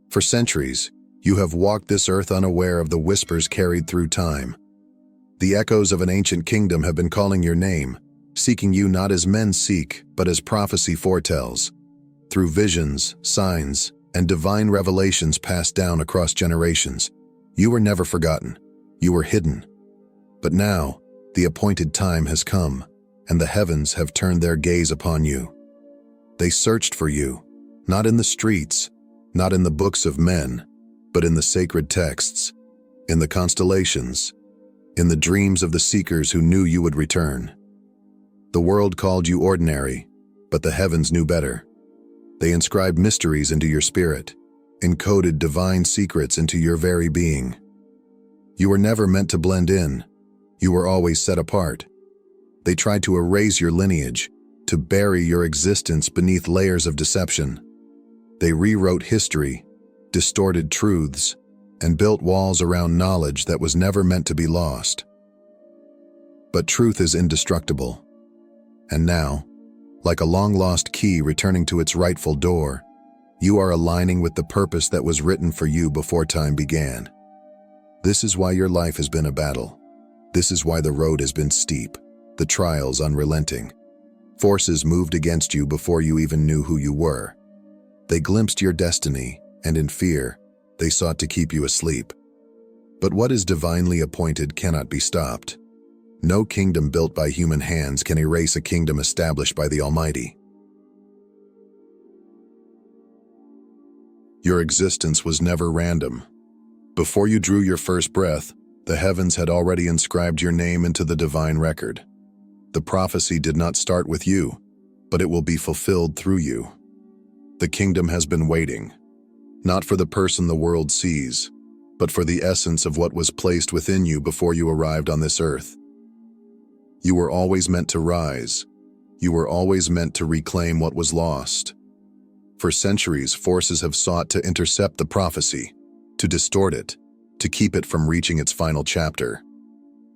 For centuries, you have walked this earth unaware of the whispers carried through time. The echoes of an ancient kingdom have been calling your name, seeking you not as men seek, but as prophecy foretells. Through visions, signs, and divine revelations passed down across generations, you were never forgotten. You were hidden. But now, the appointed time has come, and the heavens have turned their gaze upon you. They searched for you, not in the streets, not in the books of men, but in the sacred texts, in the constellations, in the dreams of the seekers who knew you would return. The world called you ordinary, but the heavens knew better. They inscribed mysteries into your spirit, encoded divine secrets into your very being. You were never meant to blend in. You were always set apart. They tried to erase your lineage, to bury your existence beneath layers of deception. They rewrote history, distorted truths, and built walls around knowledge that was never meant to be lost. But truth is indestructible. And now, like a long-lost key returning to its rightful door, you are aligning with the purpose that was written for you before time began. This is why your life has been a battle. This is why the road has been steep, the trials unrelenting. Forces moved against you before you even knew who you were. They glimpsed your destiny, and in fear, they sought to keep you asleep. But what is divinely appointed cannot be stopped. No kingdom built by human hands can erase a kingdom established by the Almighty. Your existence was never random. Before you drew your first breath, the heavens had already inscribed your name into the divine record. The prophecy did not start with you, but it will be fulfilled through you. The kingdom has been waiting, not for the person the world sees, but for the essence of what was placed within you before you arrived on this earth. You were always meant to rise. You were always meant to reclaim what was lost. For centuries, forces have sought to intercept the prophecy, to distort it, to keep it from reaching its final chapter.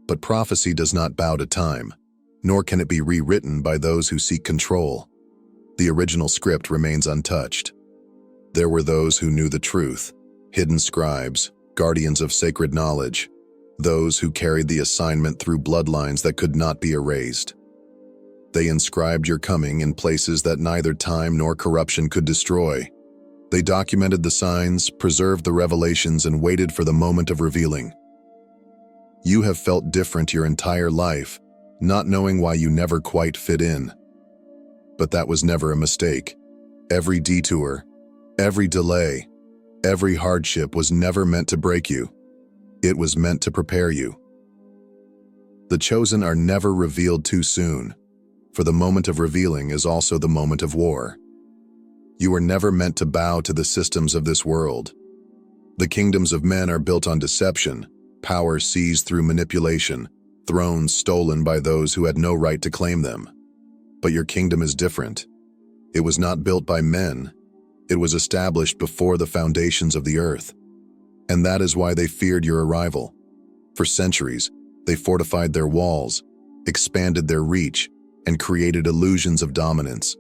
But prophecy does not bow to time, nor can it be rewritten by those who seek control. The original script remains untouched. There were those who knew the truth, hidden scribes, guardians of sacred knowledge, those who carried the assignment through bloodlines that could not be erased. They inscribed your coming in places that neither time nor corruption could destroy. They documented the signs, preserved the revelations, and waited for the moment of revealing. You have felt different your entire life, not knowing why you never quite fit in. But that was never a mistake. Every detour, every delay, every hardship was never meant to break you. It was meant to prepare you. The chosen are never revealed too soon, for the moment of revealing is also the moment of war. You were never meant to bow to the systems of this world. The kingdoms of men are built on deception, power seized through manipulation, thrones stolen by those who had no right to claim them. But your kingdom is different. It was not built by men. It was established before the foundations of the earth. And that is why they feared your arrival. For centuries, they fortified their walls, expanded their reach, and created illusions of dominance.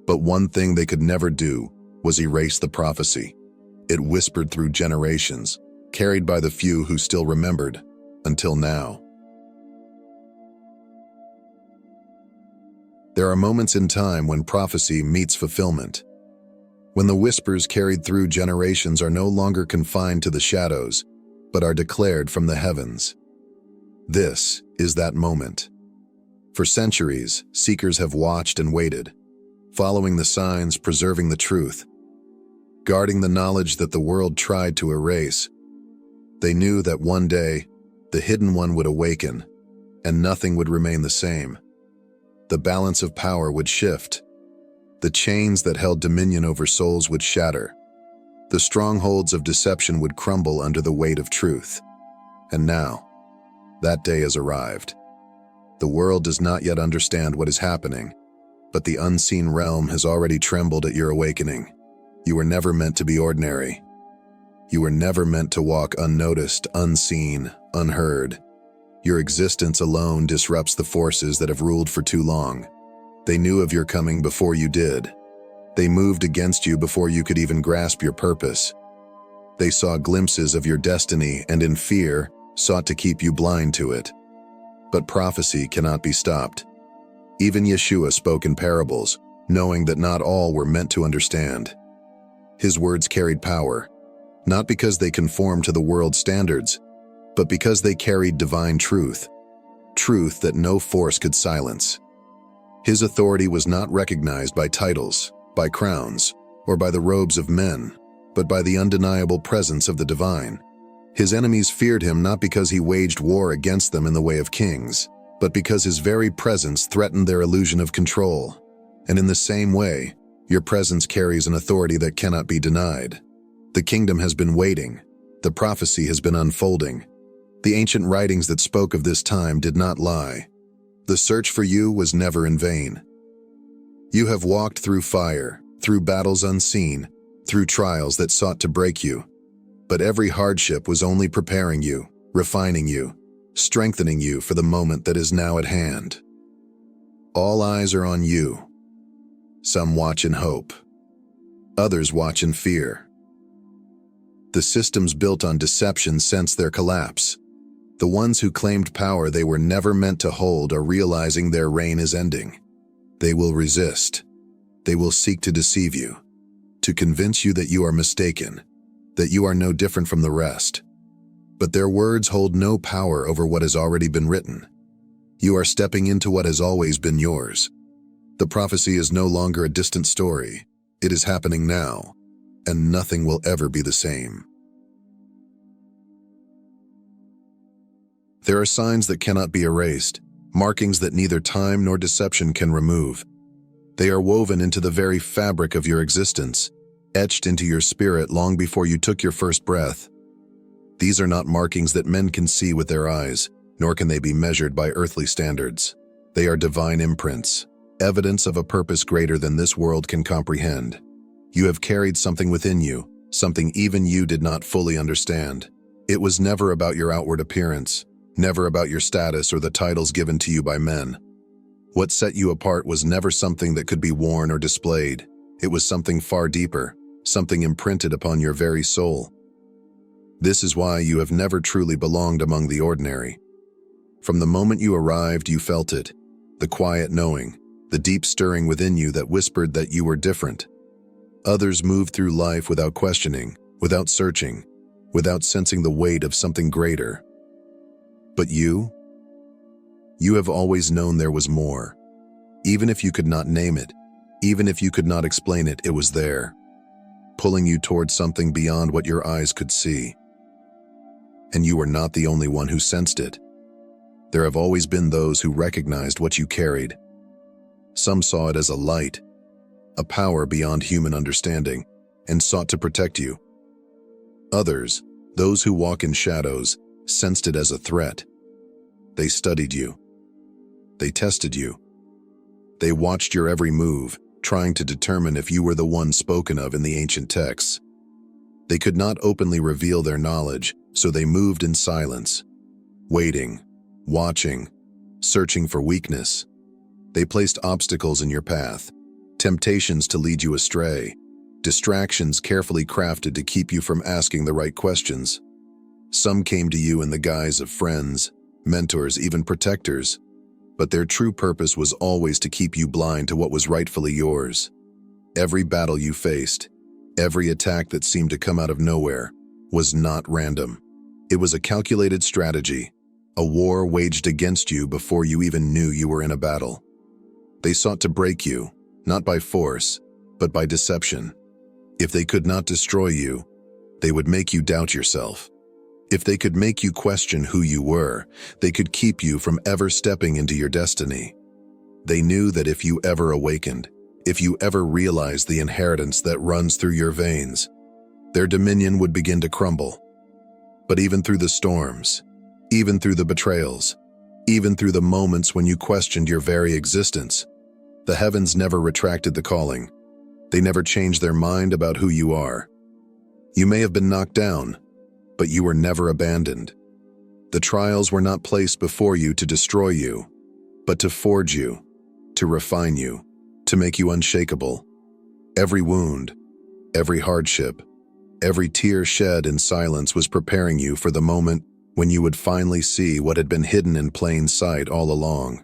But one thing they could never do was erase the prophecy. It whispered through generations, carried by the few who still remembered, until now. There are moments in time when prophecy meets fulfillment. When the whispers carried through generations are no longer confined to the shadows, but are declared from the heavens. This is that moment. For centuries, seekers have watched and waited, following the signs, preserving the truth, guarding the knowledge that the world tried to erase. They knew that one day, the hidden one would awaken, and nothing would remain the same. The balance of power would shift. The chains that held dominion over souls would shatter. The strongholds of deception would crumble under the weight of truth. And now, that day has arrived. The world does not yet understand what is happening, but the unseen realm has already trembled at your awakening. You were never meant to be ordinary. You were never meant to walk unnoticed, unseen, unheard. Your existence alone disrupts the forces that have ruled for too long. They knew of your coming before you did. They moved against you before you could even grasp your purpose. They saw glimpses of your destiny and in fear sought to keep you blind to it. But prophecy cannot be stopped. Even Yeshua spoke in parables, knowing that not all were meant to understand. His words carried power, not because they conformed to the world's standards, but because they carried divine truth, truth that no force could silence. His authority was not recognized by titles, by crowns, or by the robes of men, but by the undeniable presence of the divine. His enemies feared him not because he waged war against them in the way of kings, but because his very presence threatened their illusion of control. And in the same way, your presence carries an authority that cannot be denied. The kingdom has been waiting. The prophecy has been unfolding. The ancient writings that spoke of this time did not lie. The search for you was never in vain. You have walked through fire, through battles unseen, through trials that sought to break you. But every hardship was only preparing you, refining you, strengthening you for the moment that is now at hand. All eyes are on you. Some watch in hope. Others watch in fear. The systems built on deception sense their collapse. The ones who claimed power they were never meant to hold are realizing their reign is ending. They will resist. They will seek to deceive you, to convince you that you are mistaken, that you are no different from the rest. But their words hold no power over what has already been written. You are stepping into what has always been yours. The prophecy is no longer a distant story. It is happening now, and nothing will ever be the same. There are signs that cannot be erased, markings that neither time nor deception can remove. They are woven into the very fabric of your existence, etched into your spirit long before you took your first breath. These are not markings that men can see with their eyes, nor can they be measured by earthly standards. They are divine imprints, evidence of a purpose greater than this world can comprehend. You have carried something within you, something even you did not fully understand. It was never about your outward appearance, never about your status or the titles given to you by men. What set you apart was never something that could be worn or displayed. It was something far deeper, something imprinted upon your very soul. This is why you have never truly belonged among the ordinary. From the moment you arrived, you felt it, the quiet knowing, the deep stirring within you that whispered that you were different. Others moved through life without questioning, without searching, without sensing the weight of something greater. But you have always known there was more. Even if you could not name it, even if you could not explain it, it was there, pulling you towards something beyond what your eyes could see. And you were not the only one who sensed it. There have always been those who recognized what you carried. Some saw it as a light, a power beyond human understanding, and sought to protect you. Others, those who walk in shadows, sensed it as a threat. They studied you. They tested you. They watched your every move, trying to determine if you were the one spoken of in the ancient texts. They could not openly reveal their knowledge, so they moved in silence, waiting, watching, searching for weakness. They placed obstacles in your path, temptations to lead you astray, distractions carefully crafted to keep you from asking the right questions. Some came to you in the guise of friends, mentors, even protectors, but their true purpose was always to keep you blind to what was rightfully yours. Every battle you faced, every attack that seemed to come out of nowhere, was not random. It was a calculated strategy, a war waged against you before you even knew you were in a battle. They sought to break you, not by force, but by deception. If they could not destroy you, they would make you doubt yourself. If they could make you question who you were, they could keep you from ever stepping into your destiny. They knew that if you ever awakened, if you ever realized the inheritance that runs through your veins, their dominion would begin to crumble. But even through the storms, even through the betrayals, even through the moments when you questioned your very existence, the heavens never retracted the calling. They never changed their mind about who you are. You may have been knocked down, but you were never abandoned. The trials were not placed before you to destroy you, but to forge you, to refine you, to make you unshakable. Every wound, every hardship, Every tear shed in silence was preparing you for the moment when you would finally see what had been hidden in plain sight all along.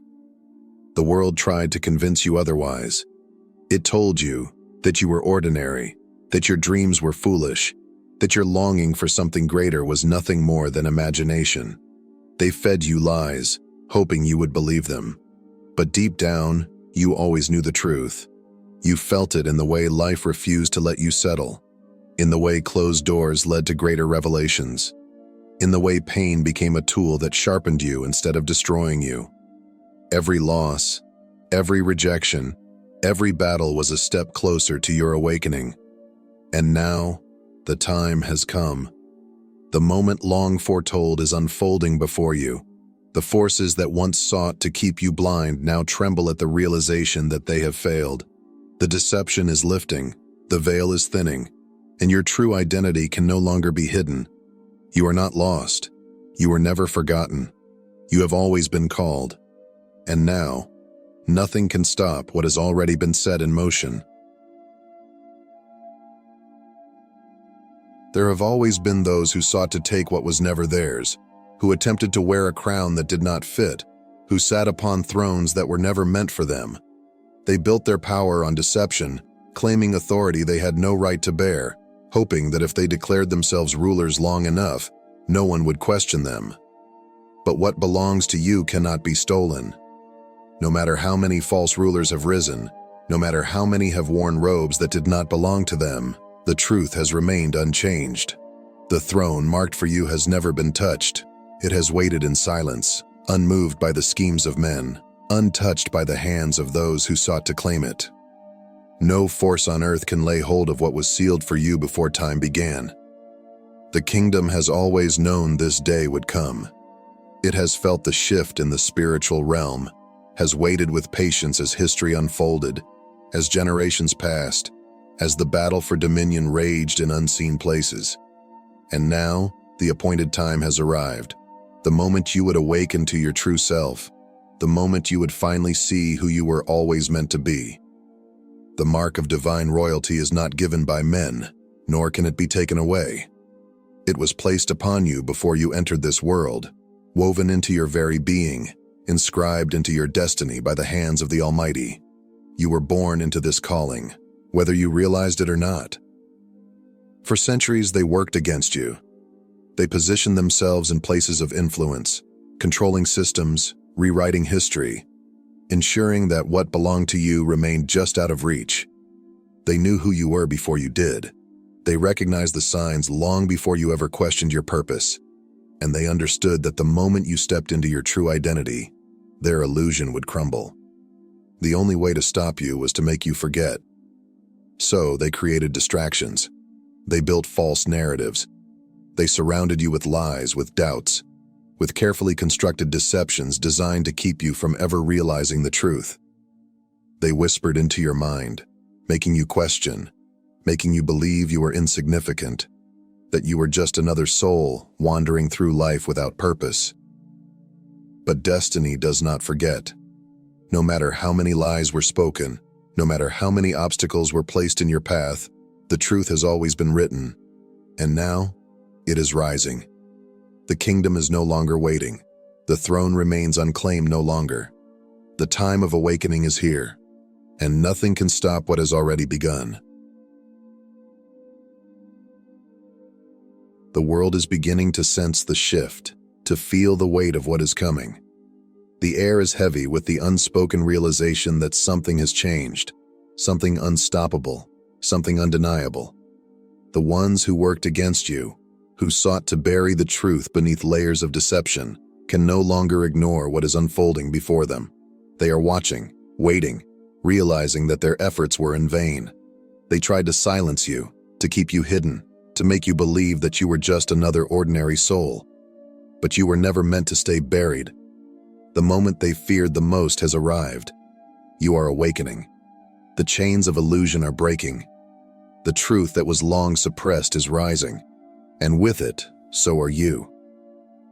The world tried to convince you otherwise. It told you that you were ordinary, that your dreams were foolish, that your longing for something greater was nothing more than imagination. They fed you lies, hoping you would believe them. But deep down, you always knew the truth. You felt it in the way life refused to let you settle, in the way closed doors led to greater revelations, in the way pain became a tool that sharpened you instead of destroying you. Every loss, every rejection, every battle was a step closer to your awakening. And now, the time has come. The moment long foretold is unfolding before you. The forces that once sought to keep you blind now tremble at the realization that they have failed. The deception is lifting, the veil is thinning, and your true identity can no longer be hidden. You are not lost. You were never forgotten. You have always been called. And now, nothing can stop what has already been set in motion. There have always been those who sought to take what was never theirs, who attempted to wear a crown that did not fit, who sat upon thrones that were never meant for them. They built their power on deception, claiming authority they had no right to bear, hoping that if they declared themselves rulers long enough, no one would question them. But what belongs to you cannot be stolen. No matter how many false rulers have risen, no matter how many have worn robes that did not belong to them, the truth has remained unchanged. The throne marked for you has never been touched. It has waited in silence, unmoved by the schemes of men, untouched by the hands of those who sought to claim it. No force on earth can lay hold of what was sealed for you before time began. The kingdom has always known this day would come. It has felt the shift in the spiritual realm, has waited with patience as history unfolded, as generations passed, as the battle for dominion raged in unseen places. And now, the appointed time has arrived, the moment you would awaken to your true self, the moment you would finally see who you were always meant to be. The mark of divine royalty is not given by men, nor can it be taken away. It was placed upon you before you entered this world, woven into your very being, inscribed into your destiny by the hands of the Almighty. You were born into this calling, whether you realized it or not. For centuries they worked against you. They positioned themselves in places of influence, controlling systems, rewriting history, ensuring that what belonged to you remained just out of reach. They knew who you were before you did. They recognized the signs long before you ever questioned your purpose, and they understood that the moment you stepped into your true identity, their illusion would crumble. The only way to stop you was to make you forget. So they created distractions. They built false narratives. They surrounded you with lies, with doubts, with carefully constructed deceptions designed to keep you from ever realizing the truth. They whispered into your mind, making you question, making you believe you were insignificant, that you were just another soul wandering through life without purpose. But destiny does not forget. No matter how many lies were spoken, no matter how many obstacles were placed in your path, the truth has always been written. And now, it is rising. The kingdom is no longer waiting. The throne remains unclaimed no longer. The time of awakening is here, and nothing can stop what has already begun. The world is beginning to sense the shift, to feel the weight of what is coming. The air is heavy with the unspoken realization that something has changed, something unstoppable, something undeniable. The ones who worked against you, who sought to bury the truth beneath layers of deception, can no longer ignore what is unfolding before them. They are watching, waiting, realizing that their efforts were in vain. They tried to silence you, to keep you hidden, to make you believe that you were just another ordinary soul. But you were never meant to stay buried. The moment they feared the most has arrived. You are awakening. The chains of illusion are breaking. The truth that was long suppressed is rising. And with it, so are you.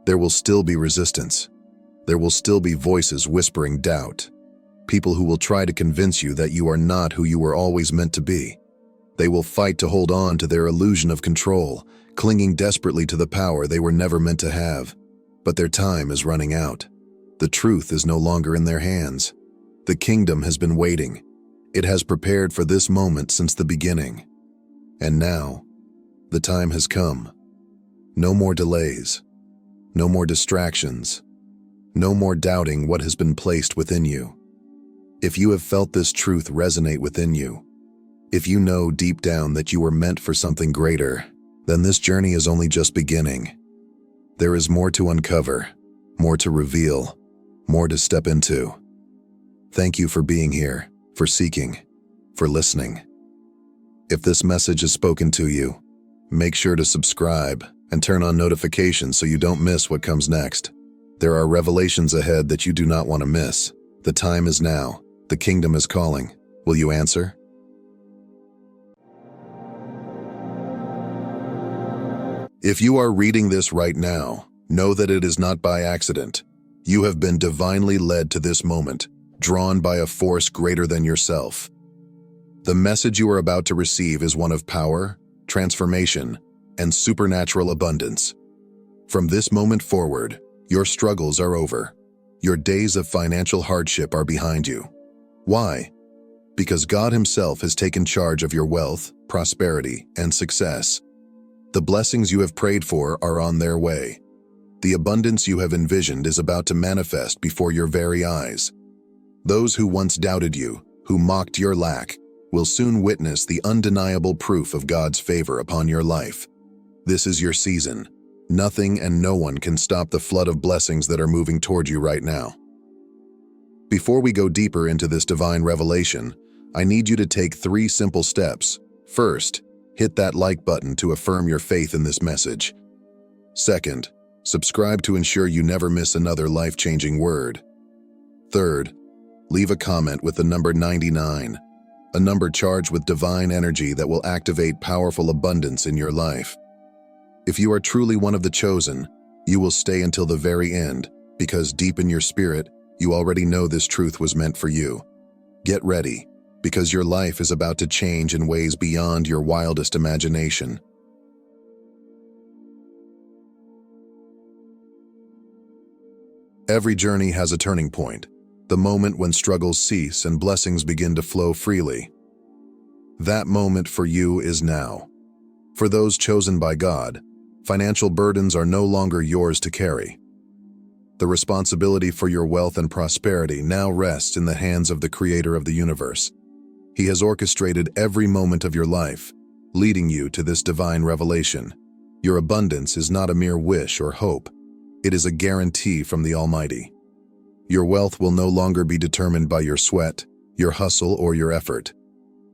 There will still be resistance. There will still be voices whispering doubt. People who will try to convince you that you are not who you were always meant to be. They will fight to hold on to their illusion of control, clinging desperately to the power they were never meant to have. But their time is running out. The truth is no longer in their hands. The kingdom has been waiting. It has prepared for this moment since the beginning. And now, the time has come. No more delays. No more distractions. No more doubting what has been placed within you. If you have felt this truth resonate within you, if you know deep down that you were meant for something greater, then this journey is only just beginning. There is more to uncover, more to reveal, more to step into. Thank you for being here, for seeking, for listening. If this message has spoken to you, make sure to subscribe and turn on notifications so you don't miss what comes next. There are revelations ahead that you do not want to miss. The time is now. The kingdom is calling. Will you answer? If you are reading this right now, know that it is not by accident. You have been divinely led to this moment, drawn by a force greater than yourself. The message you are about to receive is one of power, transformation, and supernatural abundance. From this moment forward, your struggles are over. Your days of financial hardship are behind you. Why? Because God Himself has taken charge of your wealth, prosperity, and success. The blessings you have prayed for are on their way. The abundance you have envisioned is about to manifest before your very eyes. Those who once doubted you, who mocked your lack, will soon witness the undeniable proof of God's favor upon your life. This is your season. Nothing and no one can stop the flood of blessings that are moving toward you right now. Before we go deeper into this divine revelation, I need you to take 3 simple steps. First, hit that like button to affirm your faith in this message. Second, subscribe to ensure you never miss another life-changing word. Third, leave a comment with the number 99, a number charged with divine energy that will activate powerful abundance in your life. If you are truly one of the chosen, you will stay until the very end, because deep in your spirit, you already know this truth was meant for you. Get ready, because your life is about to change in ways beyond your wildest imagination. Every journey has a turning point, the moment when struggles cease and blessings begin to flow freely. That moment for you is now. For those chosen by God, financial burdens are no longer yours to carry. The responsibility for your wealth and prosperity now rests in the hands of the Creator of the universe. He has orchestrated every moment of your life, leading you to this divine revelation. Your abundance is not a mere wish or hope. It is a guarantee from the Almighty. Your wealth will no longer be determined by your sweat, your hustle, or your effort,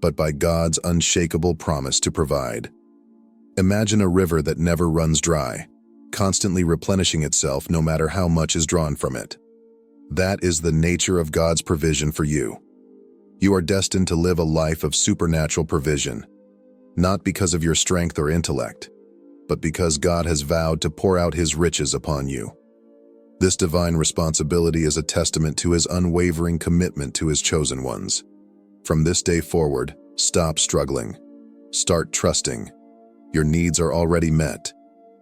but by God's unshakable promise to provide. Imagine a river that never runs dry, constantly replenishing itself no matter how much is drawn from it. That is the nature of God's provision for you. You are destined to live a life of supernatural provision, not because of your strength or intellect, but because God has vowed to pour out His riches upon you. This divine responsibility is a testament to His unwavering commitment to His chosen ones. From this day forward, stop struggling. Start trusting. Your needs are already met.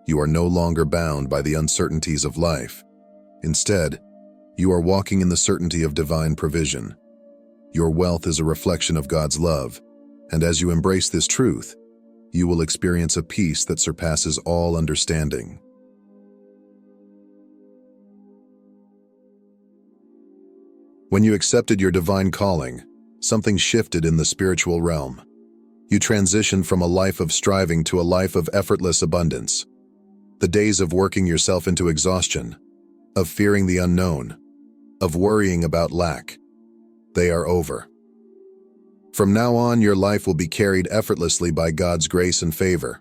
You are no longer bound by the uncertainties of life. Instead, you are walking in the certainty of divine provision. Your wealth is a reflection of God's love, and as you embrace this truth, you will experience a peace that surpasses all understanding. When you accepted your divine calling, something shifted in the spiritual realm. You transitioned from a life of striving to a life of effortless abundance. The days of working yourself into exhaustion, of fearing the unknown, of worrying about lack, they are over. From now on, your life will be carried effortlessly by God's grace and favor.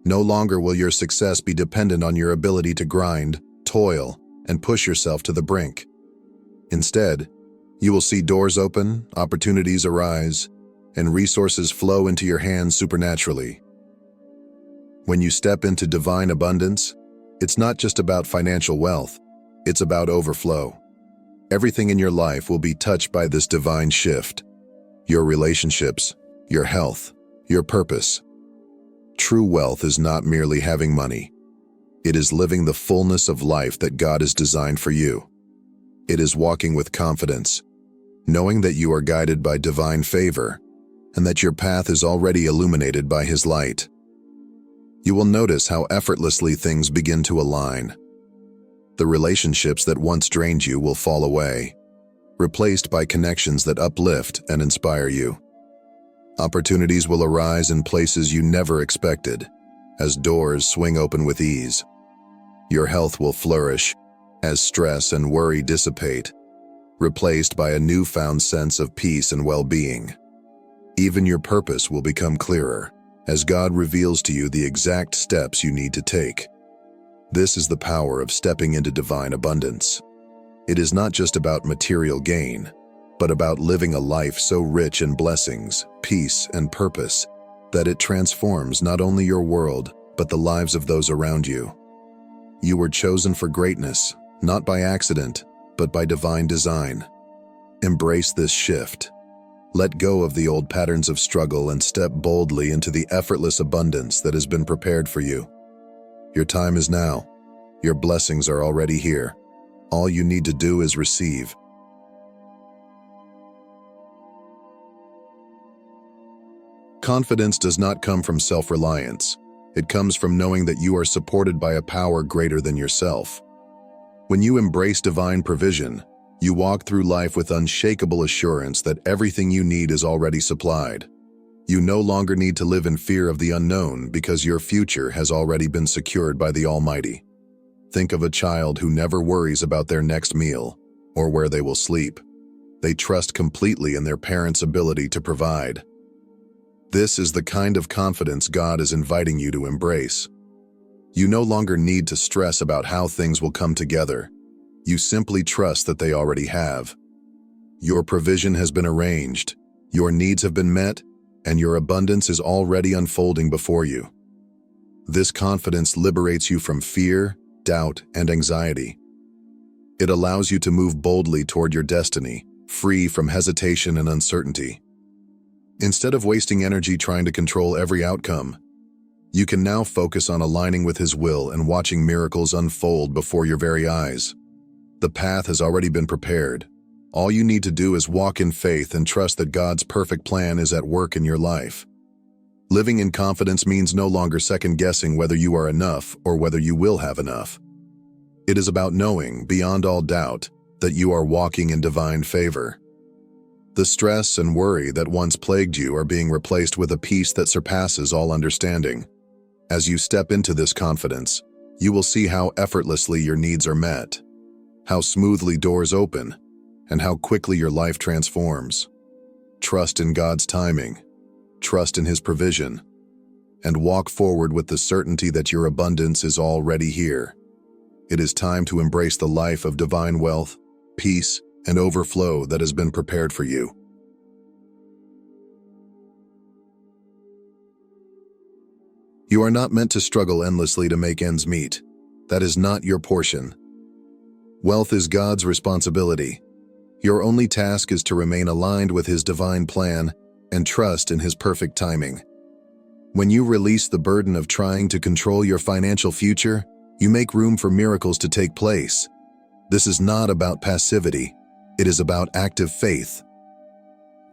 No longer will your success be dependent on your ability to grind, toil, and push yourself to the brink. Instead, you will see doors open, opportunities arise, and resources flow into your hands supernaturally. When you step into divine abundance, it's not just about financial wealth, it's about overflow. Everything in your life will be touched by this divine shift. Your relationships, your health, Your purpose. True wealth is not merely having money. It is living the fullness of life that God has designed for you. It is walking with confidence, knowing that you are guided by divine favor and that your path is already illuminated by His light. You will notice how effortlessly things begin to align. The relationships that once drained you will fall away, replaced by connections that uplift and inspire you. Opportunities will arise in places you never expected, as doors swing open with ease. Your health will flourish as stress and worry dissipate, replaced by a newfound sense of peace and well-being. Even your purpose will become clearer, as God reveals to you the exact steps you need to take. This is the power of stepping into divine abundance. It is not just about material gain, but about living a life so rich in blessings, peace, and purpose that it transforms not only your world, but the lives of those around you. You were chosen for greatness, not by accident, but by divine design. Embrace this shift. Let go of the old patterns of struggle and step boldly into the effortless abundance that has been prepared for you. Your time is now. Your blessings are already here. All you need to do is receive. Confidence does not come from self-reliance. It comes from knowing that you are supported by a power greater than yourself. When you embrace divine provision, you walk through life with unshakable assurance that everything you need is already supplied. You no longer need to live in fear of the unknown because your future has already been secured by the Almighty. Think of a child who never worries about their next meal or where they will sleep. They trust completely in their parents' ability to provide. This is the kind of confidence God is inviting you to embrace. You no longer need to stress about how things will come together. You simply trust that they already have. Your provision has been arranged, your needs have been met, and your abundance is already unfolding before you. This confidence liberates you from fear, doubt, and anxiety. It allows you to move boldly toward your destiny, free from hesitation and uncertainty. Instead of wasting energy trying to control every outcome, you can now focus on aligning with His will and watching miracles unfold before your very eyes. The path has already been prepared. All you need to do is walk in faith and trust that God's perfect plan is at work in your life. Living in confidence means no longer second-guessing whether you are enough or whether you will have enough. It is about knowing, beyond all doubt, that you are walking in divine favor. The stress and worry that once plagued you are being replaced with a peace that surpasses all understanding. As you step into this confidence, you will see how effortlessly your needs are met, how smoothly doors open, and how quickly your life transforms. Trust in God's timing, trust in His provision, and walk forward with the certainty that your abundance is already here. It is time to embrace the life of divine wealth, peace, and overflow that has been prepared for you. You are not meant to struggle endlessly to make ends meet. That is not your portion. Wealth is God's responsibility. Your only task is to remain aligned with His divine plan and trust in His perfect timing. When you release the burden of trying to control your financial future, you make room for miracles to take place. This is not about passivity. It is about active faith.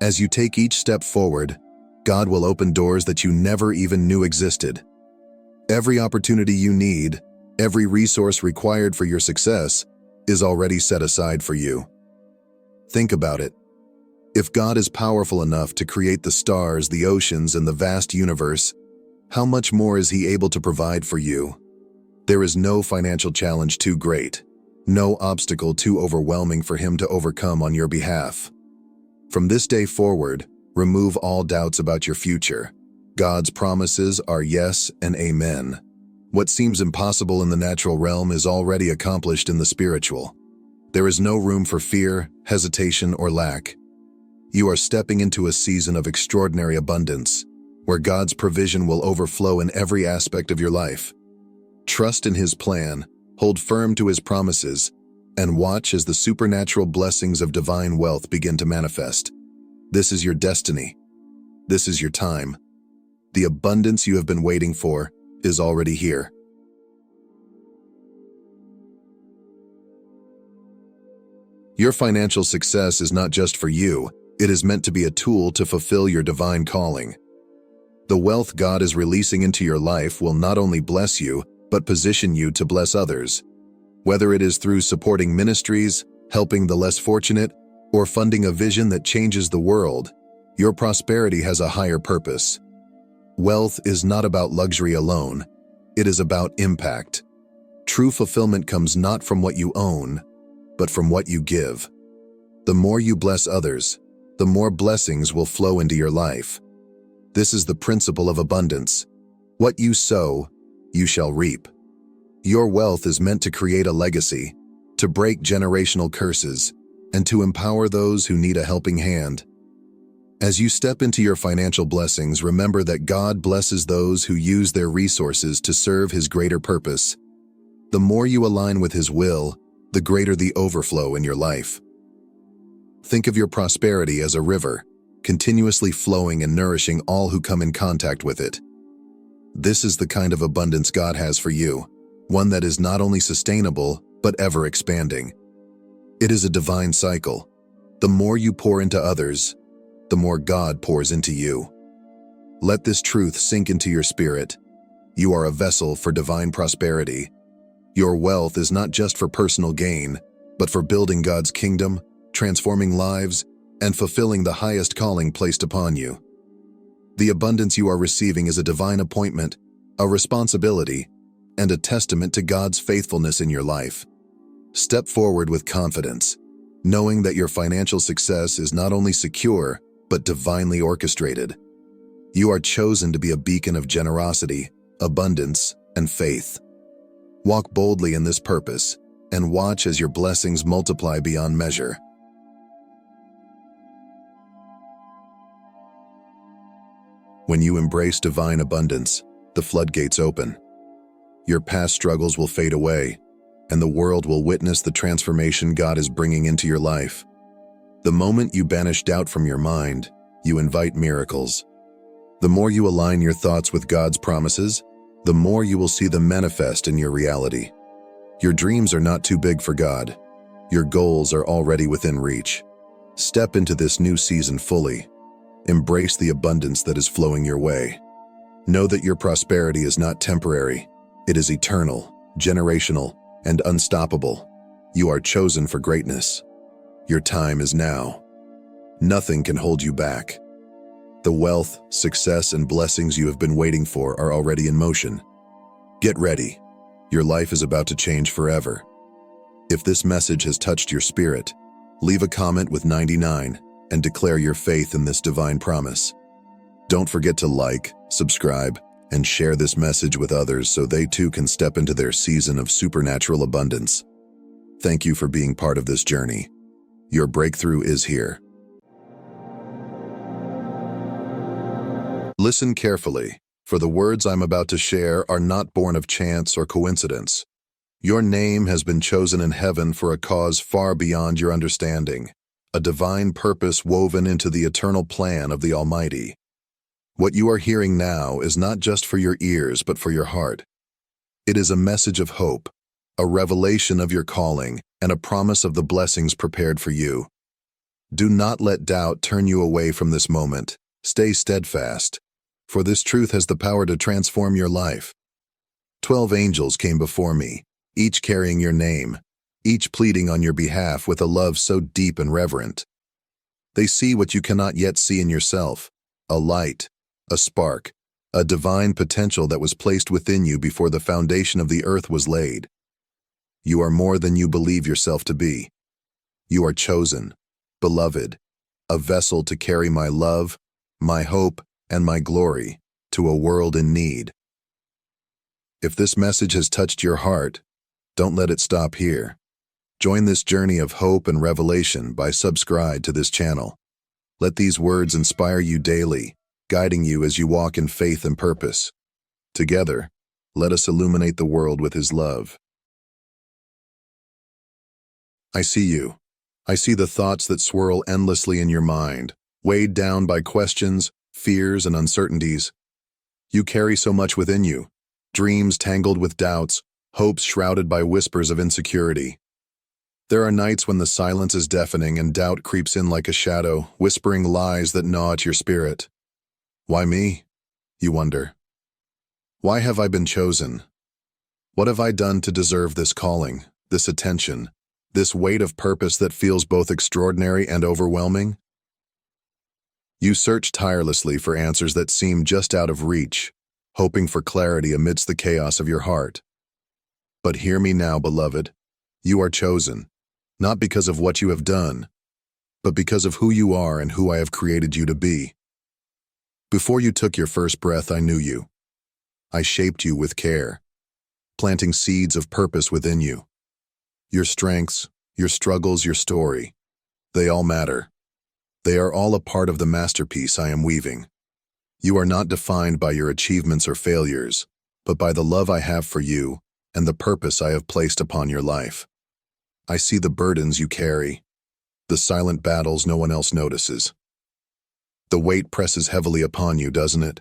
As you take each step forward, God will open doors that you never even knew existed. Every opportunity you need, every resource required for your success, is already set aside for you. Think about it. If God is powerful enough to create the stars, the oceans, and the vast universe, how much more is He able to provide for you? There is no financial challenge too great, no obstacle too overwhelming for Him to overcome on your behalf. From this day forward, remove all doubts about your future. God's promises are yes and amen. What seems impossible in the natural realm is already accomplished in the spiritual. There is no room for fear, hesitation, or lack. You are stepping into a season of extraordinary abundance, where God's provision will overflow in every aspect of your life. Trust in His plan, hold firm to His promises, and watch as the supernatural blessings of divine wealth begin to manifest. This is your destiny. This is your time. The abundance you have been waiting for is already here. Your financial success is not just for you, it is meant to be a tool to fulfill your divine calling. The wealth God is releasing into your life will not only bless you, but position you to bless others. Whether it is through supporting ministries, helping the less fortunate, or funding a vision that changes the world, your prosperity has a higher purpose. Wealth is not about luxury alone, it is about impact. True fulfillment comes not from what you own, but from what you give. The more you bless others, the more blessings will flow into your life. This is the principle of abundance. What you sow, you shall reap. Your wealth is meant to create a legacy, to break generational curses, and to empower those who need a helping hand. As you step into your financial blessings, remember that God blesses those who use their resources to serve His greater purpose. The more you align with His will, the greater the overflow in your life. Think of your prosperity as a river, continuously flowing and nourishing all who come in contact with it. This is the kind of abundance God has for you, one that is not only sustainable, but ever expanding. It is a divine cycle. The more you pour into others, the more God pours into you. Let this truth sink into your spirit. You are a vessel for divine prosperity. Your wealth is not just for personal gain, but for building God's kingdom, transforming lives, and fulfilling the highest calling placed upon you. The abundance you are receiving is a divine appointment, a responsibility, and a testament to God's faithfulness in your life. Step forward with confidence, knowing that your financial success is not only secure, but divinely orchestrated. You are chosen to be a beacon of generosity, abundance, and faith. Walk boldly in this purpose, and watch as your blessings multiply beyond measure. When you embrace divine abundance, the floodgates open. Your past struggles will fade away, and the world will witness the transformation God is bringing into your life. The moment you banish doubt from your mind, you invite miracles. The more you align your thoughts with God's promises, the more you will see them manifest in your reality. Your dreams are not too big for God. Your goals are already within reach. Step into this new season fully. Embrace the abundance that is flowing your way. Know that your prosperity is not temporary. It is eternal, generational, and unstoppable. You are chosen for greatness. Your time is now. Nothing can hold you back. The wealth, success, and blessings you have been waiting for are already in motion. Get ready. Your life is about to change forever. If this message has touched your spirit, leave a comment with 99 and declare your faith in this divine promise. Don't forget to like, subscribe, and share this message with others so they too can step into their season of supernatural abundance. Thank you for being part of this journey. Your breakthrough is here. Listen carefully, for the words I'm about to share are not born of chance or coincidence. Your name has been chosen in heaven for a cause far beyond your understanding, a divine purpose woven into the eternal plan of the Almighty. What you are hearing now is not just for your ears, but for your heart. It is a message of hope, a revelation of your calling, and a promise of the blessings prepared for you. Do not let doubt turn you away from this moment. Stay steadfast, for this truth has the power to transform your life. 12 angels came before me, each carrying your name, each pleading on your behalf with a love so deep and reverent. They see what you cannot yet see in yourself, a light, a spark, a divine potential that was placed within you before the foundation of the earth was laid. You are more than you believe yourself to be. You are chosen, beloved, a vessel to carry my love, my hope, and my glory to a world in need. If this message has touched your heart, don't let it stop here. Join this journey of hope and revelation by subscribe to this channel. Let these words inspire you daily, guiding you as you walk in faith and purpose. Together, let us illuminate the world with His love. I see you. I see the thoughts that swirl endlessly in your mind, weighed down by questions, fears, and uncertainties. You carry so much within you, dreams tangled with doubts, hopes shrouded by whispers of insecurity. There are nights when the silence is deafening and doubt creeps in like a shadow, whispering lies that gnaw at your spirit. Why me? You wonder. Why have I been chosen? What have I done to deserve this calling, this attention, this weight of purpose that feels both extraordinary and overwhelming? You search tirelessly for answers that seem just out of reach, hoping for clarity amidst the chaos of your heart. But hear me now, beloved. You are chosen, not because of what you have done, but because of who you are and who I have created you to be. Before you took your first breath, I knew you. I shaped you with care, planting seeds of purpose within you. Your strengths, your struggles, your story, they all matter. They are all a part of the masterpiece I am weaving. You are not defined by your achievements or failures, but by the love I have for you and the purpose I have placed upon your life. I see the burdens you carry, the silent battles no one else notices. The weight presses heavily upon you, doesn't it?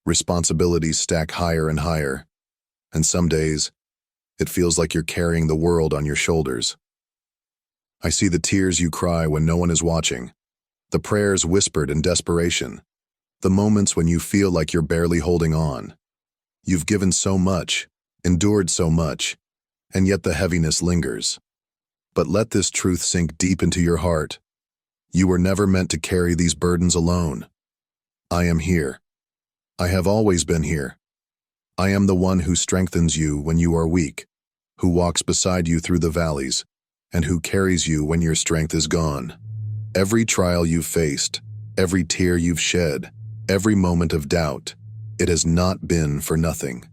Responsibilities stack higher and higher, and some days, it feels like you're carrying the world on your shoulders. I see the tears you cry when no one is watching, the prayers whispered in desperation, the moments when you feel like you're barely holding on. You've given so much, endured so much, and yet the heaviness lingers. But let this truth sink deep into your heart. You were never meant to carry these burdens alone. I am here. I have always been here. I am the one who strengthens you when you are weak, who walks beside you through the valleys, and who carries you when your strength is gone. Every trial you've faced, every tear you've shed, every moment of doubt, it has not been for nothing.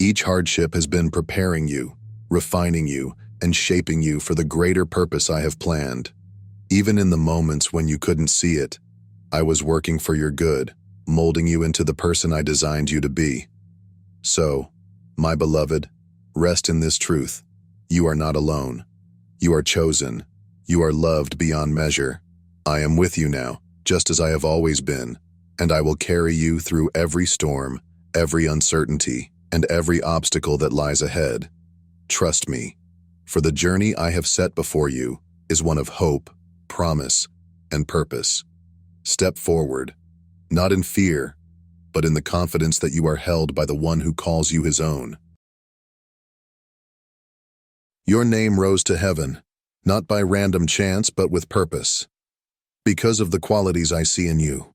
Each hardship has been preparing you, refining you, and shaping you for the greater purpose I have planned. Even in the moments when you couldn't see it, I was working for your good, molding you into the person I designed you to be. So, my beloved, rest in this truth. You are not alone. You are chosen. You are loved beyond measure. I am with you now, just as I have always been, and I will carry you through every storm, every uncertainty, and every obstacle that lies ahead. Trust me, for the journey I have set before you is one of hope, promise, and purpose. Step forward, not in fear, but in the confidence that you are held by the one who calls you his own. Your name rose to heaven, not by random chance, but with purpose. Because of the qualities I see in you,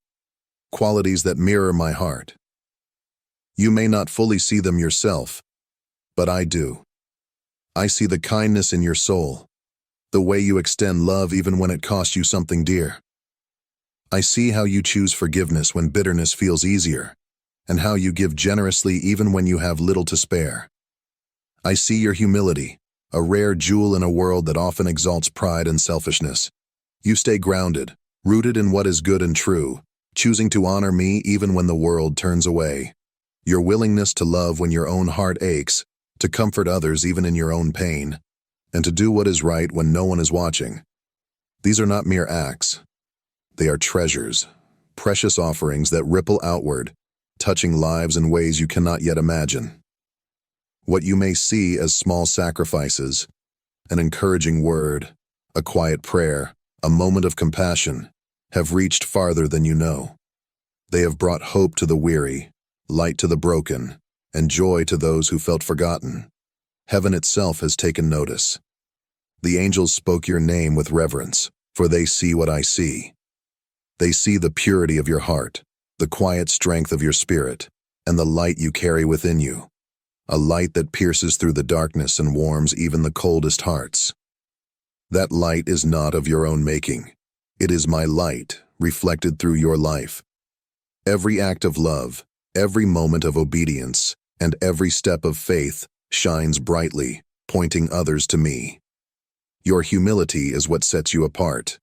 qualities that mirror my heart. You may not fully see them yourself, but I do. I see the kindness in your soul, the way you extend love even when it costs you something dear. I see how you choose forgiveness when bitterness feels easier, and how you give generously even when you have little to spare. I see your humility, a rare jewel in a world that often exalts pride and selfishness. You stay grounded, rooted in what is good and true, choosing to honor me even when the world turns away. Your willingness to love when your own heart aches, to comfort others even in your own pain, and to do what is right when no one is watching. These are not mere acts. They are treasures, precious offerings that ripple outward, touching lives in ways you cannot yet imagine. What you may see as small sacrifices, an encouraging word, a quiet prayer, a moment of compassion, have reached farther than you know. They have brought hope to the weary, light to the broken, and joy to those who felt forgotten. Heaven itself has taken notice. The angels spoke your name with reverence, for they see what I see. They see the purity of your heart, the quiet strength of your spirit, and the light you carry within you. A light that pierces through the darkness and warms even the coldest hearts. That light is not of your own making. It is my light, reflected through your life. Every act of love, every moment of obedience, and every step of faith shines brightly, pointing others to me. Your humility is what sets you apart.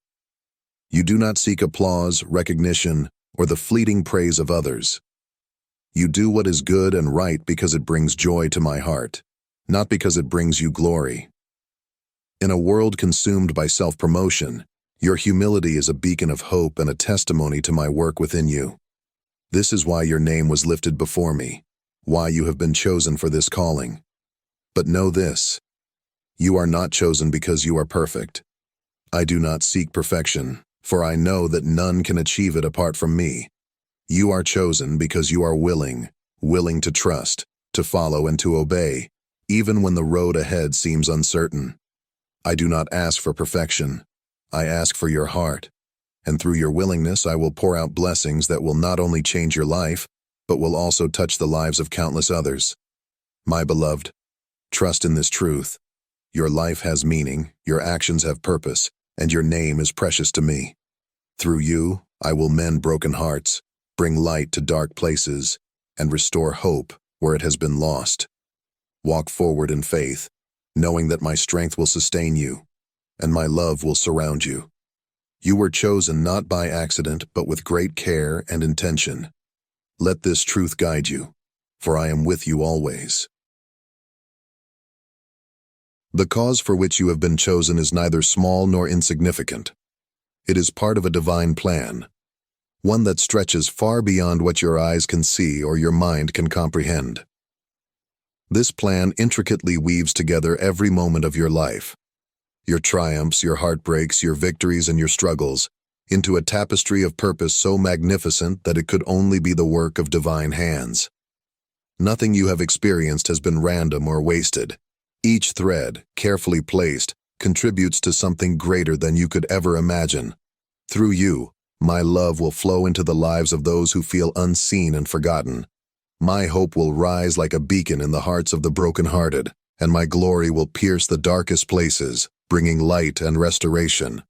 You do not seek applause, recognition, or the fleeting praise of others. You do what is good and right because it brings joy to my heart, not because it brings you glory. In a world consumed by self-promotion, your humility is a beacon of hope and a testimony to my work within you. This is why your name was lifted before me, why you have been chosen for this calling. But know this: you are not chosen because you are perfect. I do not seek perfection, for I know that none can achieve it apart from me. You are chosen because you are willing to trust, to follow and to obey, even when the road ahead seems uncertain. I do not ask for perfection. I ask for your heart. And through your willingness, I will pour out blessings that will not only change your life, but will also touch the lives of countless others. My beloved, trust in this truth. Your life has meaning, your actions have purpose, and your name is precious to me. Through you, I will mend broken hearts, bring light to dark places, and restore hope where it has been lost. Walk forward in faith, knowing that my strength will sustain you, and my love will surround you. You were chosen not by accident, but with great care and intention. Let this truth guide you, for I am with you always. The cause for which you have been chosen is neither small nor insignificant. It is part of a divine plan, one that stretches far beyond what your eyes can see or your mind can comprehend. This plan intricately weaves together every moment of your life, your triumphs, your heartbreaks, your victories, and your struggles, into a tapestry of purpose so magnificent that it could only be the work of divine hands. Nothing you have experienced has been random or wasted. Each thread, carefully placed, contributes to something greater than you could ever imagine. Through you, my love will flow into the lives of those who feel unseen and forgotten. My hope will rise like a beacon in the hearts of the brokenhearted, and my glory will pierce the darkest places, bringing light and restoration.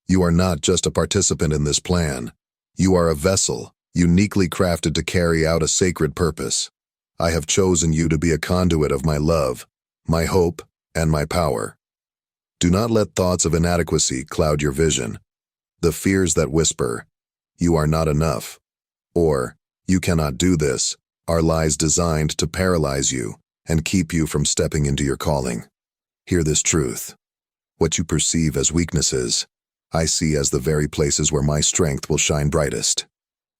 You are not just a participant in this plan. You are a vessel, uniquely crafted to carry out a sacred purpose. I have chosen you to be a conduit of my love, my hope, and my power. Do not let thoughts of inadequacy cloud your vision. The fears that whisper, "You are not enough," or "You cannot do this," are lies designed to paralyze you and keep you from stepping into your calling. Hear this truth. What you perceive as weaknesses, I see as the very places where my strength will shine brightest.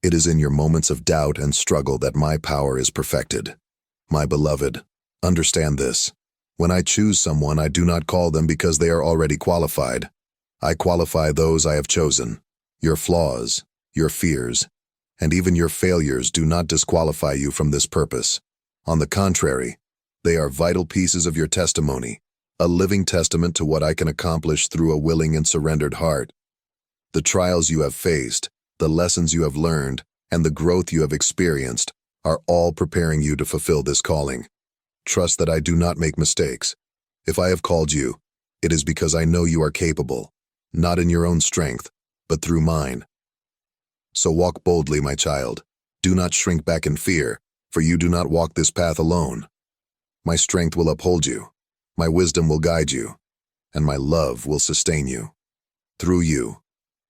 It is in your moments of doubt and struggle that my power is perfected. My beloved, understand this. When I choose someone, I do not call them because they are already qualified. I qualify those I have chosen. Your flaws, your fears, and even your failures do not disqualify you from this purpose. On the contrary, they are vital pieces of your testimony, a living testament to what I can accomplish through a willing and surrendered heart. The trials you have faced, the lessons you have learned, and the growth you have experienced are all preparing you to fulfill this calling. Trust that I do not make mistakes. If I have called you, it is because I know you are capable, not in your own strength, but through mine. So walk boldly, my child. Do not shrink back in fear, for you do not walk this path alone. My strength will uphold you, my wisdom will guide you, and my love will sustain you. Through you,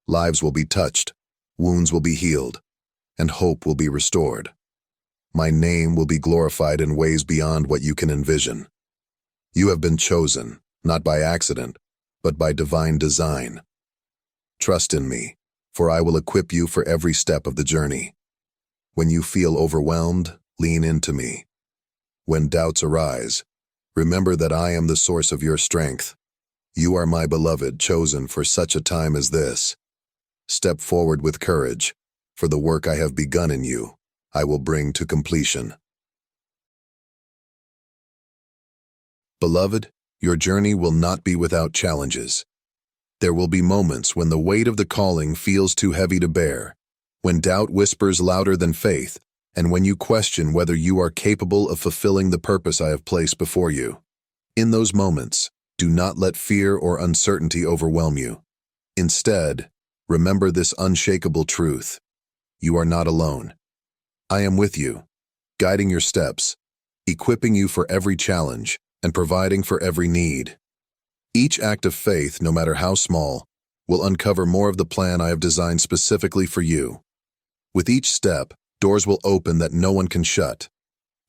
lives will be touched, wounds will be healed, and hope will be restored. My name will be glorified in ways beyond what you can envision. You have been chosen, not by accident, but by divine design. Trust in me, for I will equip you for every step of the journey. When you feel overwhelmed, lean into me. When doubts arise, remember that I am the source of your strength. You are my beloved, chosen for such a time as this. Step forward with courage, for the work I have begun in you, I will bring to completion. Beloved, your journey will not be without challenges. There will be moments when the weight of the calling feels too heavy to bear, when doubt whispers louder than faith, and when you question whether you are capable of fulfilling the purpose I have placed before you. In those moments, do not let fear or uncertainty overwhelm you. Instead, remember this unshakable truth. You are not alone. I am with you, guiding your steps, equipping you for every challenge, and providing for every need. Each act of faith, no matter how small, will uncover more of the plan I have designed specifically for you. With each step, doors will open that no one can shut.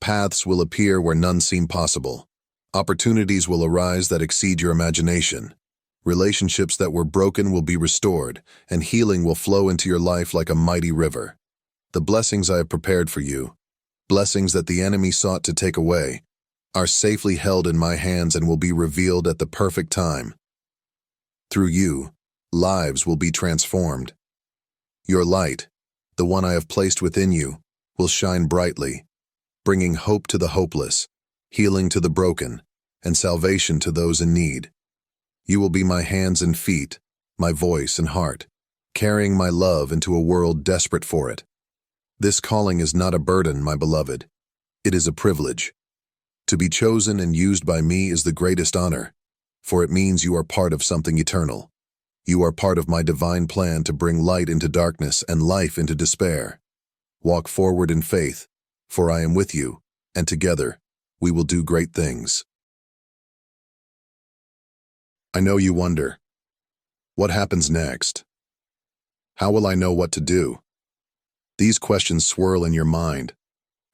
Paths will appear where none seem possible. Opportunities will arise that exceed your imagination. Relationships that were broken will be restored, and healing will flow into your life like a mighty river. The blessings I have prepared for you, blessings that the enemy sought to take away, are safely held in my hands and will be revealed at the perfect time. Through you, lives will be transformed. Your light, the one I have placed within you, will shine brightly, bringing hope to the hopeless, healing to the broken, and salvation to those in need. You will be my hands and feet, my voice and heart, carrying my love into a world desperate for it. This calling is not a burden, my beloved. It is a privilege. To be chosen and used by me is the greatest honor, for it means you are part of something eternal. You are part of my divine plan to bring light into darkness and life into despair. Walk forward in faith, for I am with you, and together we will do great things. I know you wonder, what happens next? How will I know what to do? These questions swirl in your mind,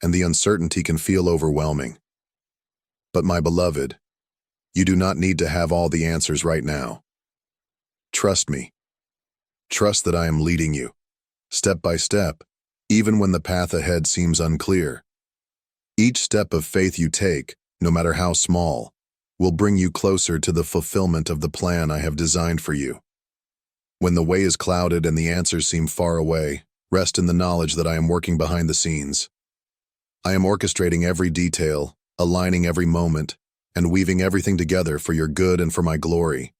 and the uncertainty can feel overwhelming. But my beloved, you do not need to have all the answers right now. Trust me. Trust that I am leading you, step by step, even when the path ahead seems unclear. Each step of faith you take, no matter how small, will bring you closer to the fulfillment of the plan I have designed for you. When the way is clouded and the answers seem far away, rest in the knowledge that I am working behind the scenes. I am orchestrating every detail, aligning every moment, and weaving everything together for your good and for my glory.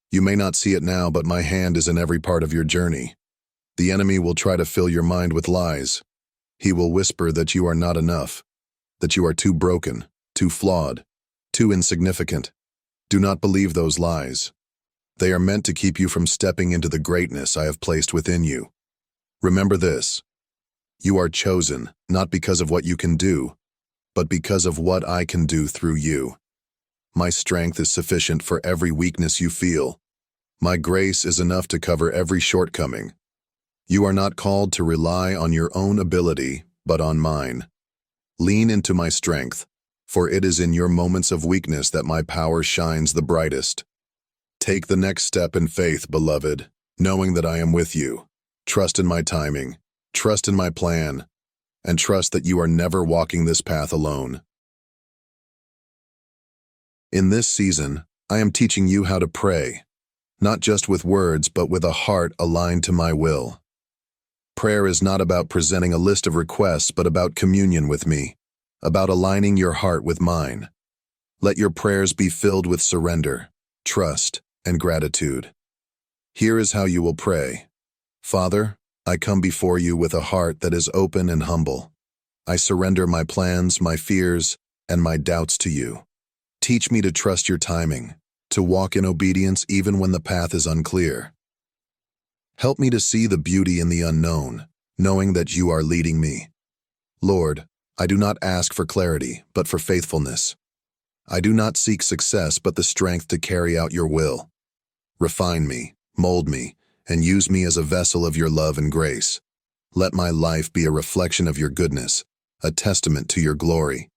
You may not see it now, but my hand is in every part of your journey. The enemy will try to fill your mind with lies. He will whisper that you are not enough, that you are too broken, too flawed, too insignificant. Do not believe those lies. They are meant to keep you from stepping into the greatness I have placed within you. Remember this: you are chosen not because of what you can do, but because of what I can do through you. My strength is sufficient for every weakness you feel. My grace is enough to cover every shortcoming. You are not called to rely on your own ability, but on mine. Lean into my strength, for it is in your moments of weakness that my power shines the brightest. Take the next step in faith, beloved, knowing that I am with you. Trust in my timing, trust in my plan, and trust that you are never walking this path alone. In this season, I am teaching you how to pray, not just with words, but with a heart aligned to my will. Prayer is not about presenting a list of requests, but about communion with me, about aligning your heart with mine. Let your prayers be filled with surrender, trust, and gratitude. Here is how you will pray. Father, I come before you with a heart that is open and humble. I surrender my plans, my fears, and my doubts to you. Teach me to trust your timing, to walk in obedience even when the path is unclear. Help me to see the beauty in the unknown, knowing that you are leading me. Lord, I do not ask for clarity, but for faithfulness. I do not seek success, but the strength to carry out your will. Refine me, mold me, and use me as a vessel of your love and grace. Let my life be a reflection of your goodness, a testament to your glory.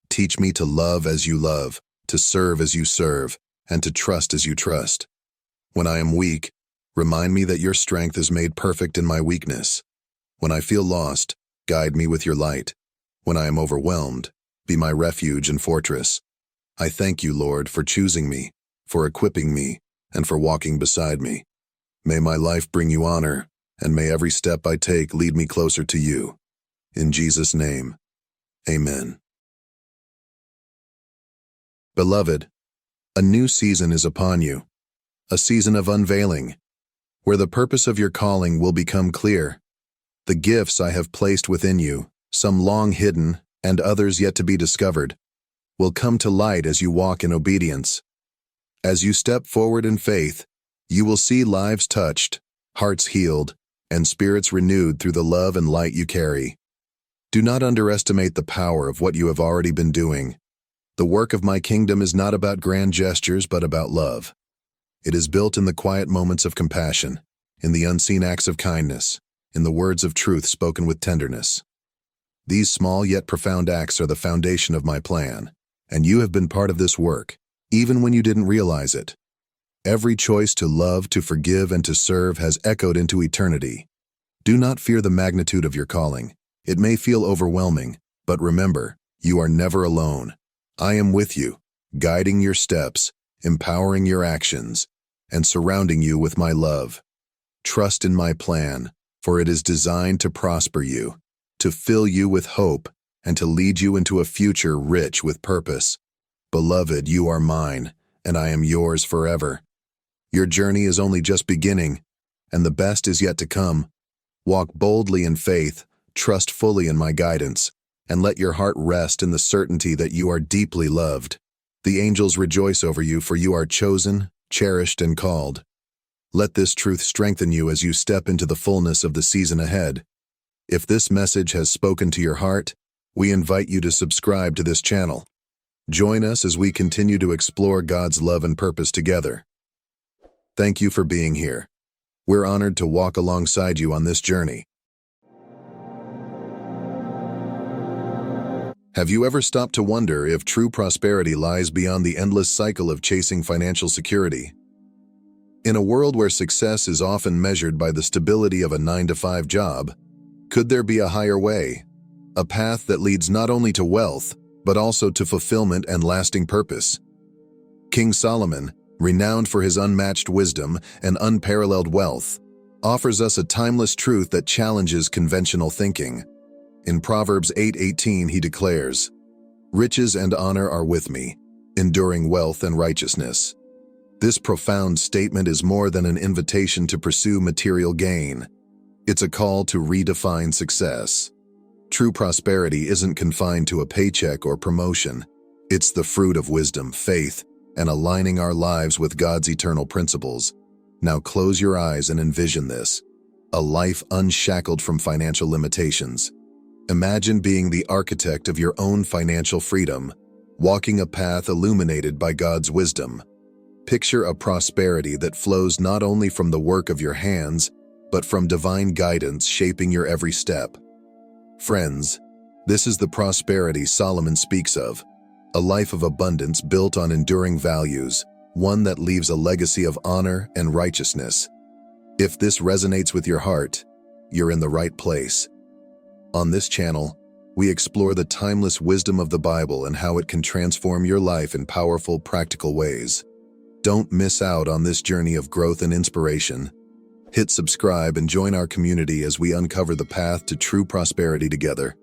Teach me to love as you love, to serve as you serve, and to trust as you trust. When I am weak, remind me that your strength is made perfect in my weakness. When I feel lost, guide me with your light. When I am overwhelmed, be my refuge and fortress. I thank you, Lord, for choosing me, for equipping me, and for walking beside me. May my life bring you honor, and may every step I take lead me closer to you. In Jesus' name, amen. Beloved, a new season is upon you, a season of unveiling, where the purpose of your calling will become clear. The gifts I have placed within you, some long hidden and others yet to be discovered, will come to light as you walk in obedience. As you step forward in faith, you will see lives touched, hearts healed, and spirits renewed through the love and light you carry. Do not underestimate the power of what you have already been doing. The work of my kingdom is not about grand gestures, but about love. It is built in the quiet moments of compassion, in the unseen acts of kindness, in the words of truth spoken with tenderness. These small yet profound acts are the foundation of my plan, and you have been part of this work, even when you didn't realize it. Every choice to love, to forgive, and to serve has echoed into eternity. Do not fear the magnitude of your calling. It may feel overwhelming, but remember, you are never alone. I am with you, guiding your steps, empowering your actions, and surrounding you with my love. Trust in my plan, for it is designed to prosper you, to fill you with hope, and to lead you into a future rich with purpose. Beloved, you are mine, and I am yours forever. Your journey is only just beginning, and the best is yet to come. Walk boldly in faith, trust fully in my guidance, and let your heart rest in the certainty that you are deeply loved. The angels rejoice over you, for you are chosen, cherished, and called. Let this truth strengthen you as you step into the fullness of the season ahead. If this message has spoken to your heart, we invite you to subscribe to this channel. Join us as we continue to explore God's love and purpose together. Thank you for being here. We're honored to walk alongside you on this journey. Have you ever stopped to wonder if true prosperity lies beyond the endless cycle of chasing financial security? In a world where success is often measured by the stability of a 9-to-5 job, could there be a higher way? A path that leads not only to wealth, but also to fulfillment and lasting purpose. King Solomon, renowned for his unmatched wisdom and unparalleled wealth, offers us a timeless truth that challenges conventional thinking. In Proverbs 8:18, he declares, "Riches and honor are with me, enduring wealth and righteousness." This profound statement is more than an invitation to pursue material gain. It's a call to redefine success. True prosperity isn't confined to a paycheck or promotion. It's the fruit of wisdom, faith, and aligning our lives with God's eternal principles. Now close your eyes and envision this: a life unshackled from financial limitations. Imagine being the architect of your own financial freedom, walking a path illuminated by God's wisdom. Picture a prosperity that flows not only from the work of your hands, but from divine guidance shaping your every step. Friends, this is the prosperity Solomon speaks of, a life of abundance built on enduring values, one that leaves a legacy of honor and righteousness. If this resonates with your heart, you're in the right place. On this channel, we explore the timeless wisdom of the Bible and how it can transform your life in powerful, practical ways. Don't miss out on this journey of growth and inspiration. Hit subscribe and join our community as we uncover the path to true prosperity together.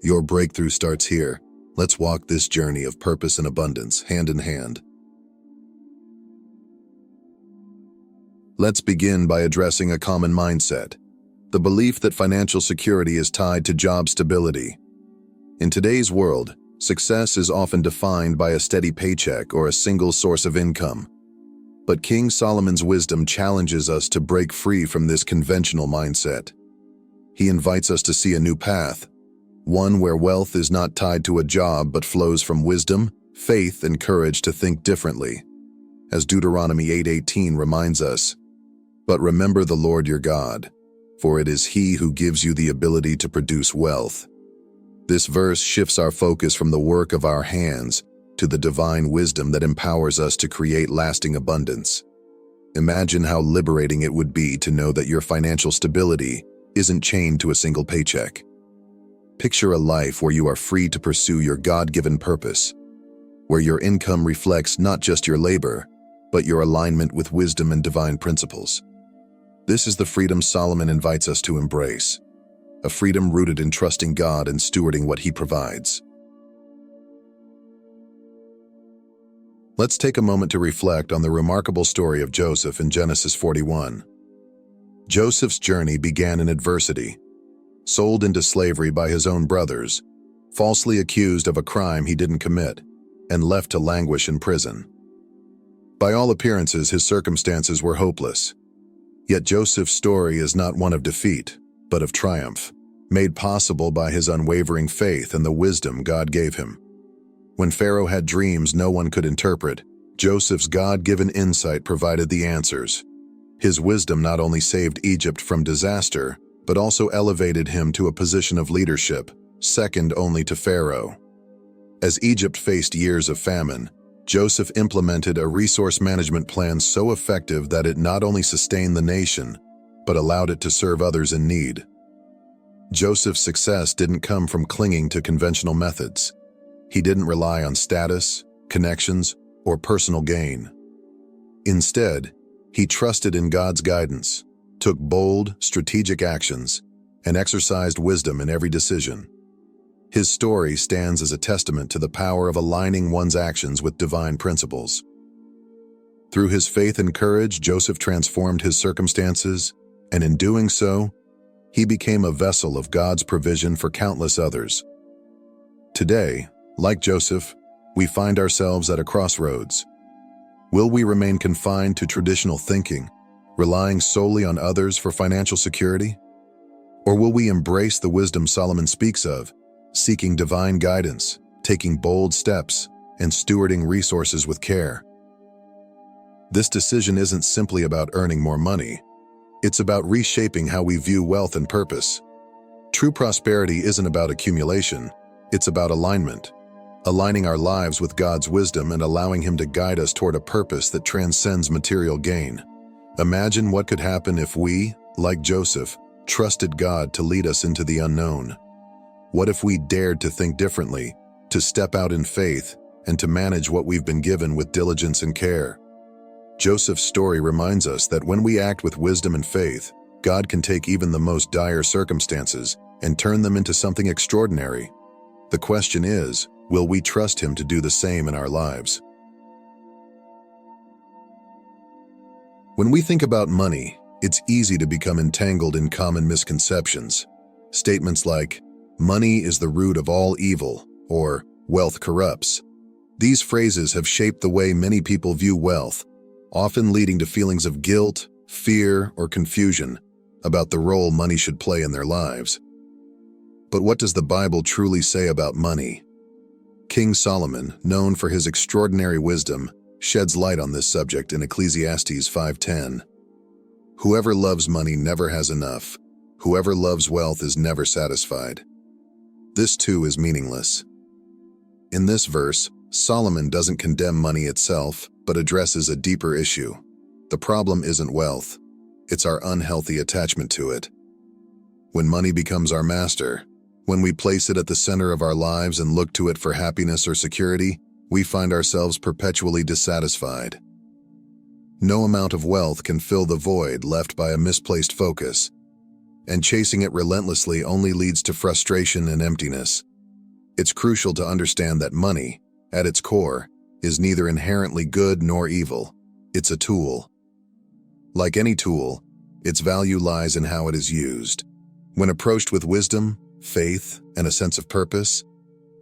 Your breakthrough starts here. Let's walk this journey of purpose and abundance hand in hand. Let's begin by addressing a common mindset: the belief that financial security is tied to job stability. In today's world, success is often defined by a steady paycheck or a single source of income. But King Solomon's wisdom challenges us to break free from this conventional mindset. He invites us to see a new path, one where wealth is not tied to a job but flows from wisdom, faith, and courage to think differently. As Deuteronomy 8:18 reminds us, "But remember the Lord your God, for it is He who gives you the ability to produce wealth." This verse shifts our focus from the work of our hands to the divine wisdom that empowers us to create lasting abundance. Imagine how liberating it would be to know that your financial stability isn't chained to a single paycheck. Picture a life where you are free to pursue your God-given purpose, where your income reflects not just your labor, but your alignment with wisdom and divine principles. This is the freedom Solomon invites us to embrace, a freedom rooted in trusting God and stewarding what He provides. Let's take a moment to reflect on the remarkable story of Joseph in Genesis 41. Joseph's journey began in adversity. Sold into slavery by his own brothers, falsely accused of a crime he didn't commit, and left to languish in prison. By all appearances, his circumstances were hopeless. Yet Joseph's story is not one of defeat, but of triumph, made possible by his unwavering faith and the wisdom God gave him. When Pharaoh had dreams no one could interpret, Joseph's God-given insight provided the answers. His wisdom not only saved Egypt from disaster, but also elevated him to a position of leadership, second only to Pharaoh. As Egypt faced years of famine, Joseph implemented a resource management plan so effective that it not only sustained the nation, but allowed it to serve others in need. Joseph's success didn't come from clinging to conventional methods. He didn't rely on status, connections, or personal gain. Instead, he trusted in God's guidance, took bold, strategic actions, and exercised wisdom in every decision. His story stands as a testament to the power of aligning one's actions with divine principles. Through his faith and courage, Joseph transformed his circumstances, and in doing so, he became a vessel of God's provision for countless others. Today, like Joseph, we find ourselves at a crossroads. Will we remain confined to traditional thinking, relying solely on others for financial security? Or will we embrace the wisdom Solomon speaks of, seeking divine guidance, taking bold steps, and stewarding resources with care? This decision isn't simply about earning more money. It's about reshaping how we view wealth and purpose. True prosperity isn't about accumulation, it's about alignment. Aligning our lives with God's wisdom and allowing Him to guide us toward a purpose that transcends material gain. Imagine what could happen if we, like Joseph, trusted God to lead us into the unknown. What if we dared to think differently, to step out in faith, and to manage what we've been given with diligence and care? Joseph's story reminds us that when we act with wisdom and faith, God can take even the most dire circumstances and turn them into something extraordinary. The question is, will we trust Him to do the same in our lives? When we think about money, it's easy to become entangled in common misconceptions. Statements like, "Money is the root of all evil," or "wealth corrupts." These phrases have shaped the way many people view wealth, often leading to feelings of guilt, fear, or confusion about the role money should play in their lives. But what does the Bible truly say about money? King Solomon, known for his extraordinary wisdom, sheds light on this subject in Ecclesiastes 5:10. "Whoever loves money never has enough. Whoever loves wealth is never satisfied." This too is meaningless. In this verse, Solomon doesn't condemn money itself, but addresses a deeper issue. The problem isn't wealth, it's our unhealthy attachment to it. When money becomes our master, when we place it at the center of our lives and look to it for happiness or security, we find ourselves perpetually dissatisfied. No amount of wealth can fill the void left by a misplaced focus, and chasing it relentlessly only leads to frustration and emptiness. It's crucial to understand that money, at its core, is neither inherently good nor evil. It's a tool. Like any tool, its value lies in how it is used. When approached with wisdom, faith, and a sense of purpose,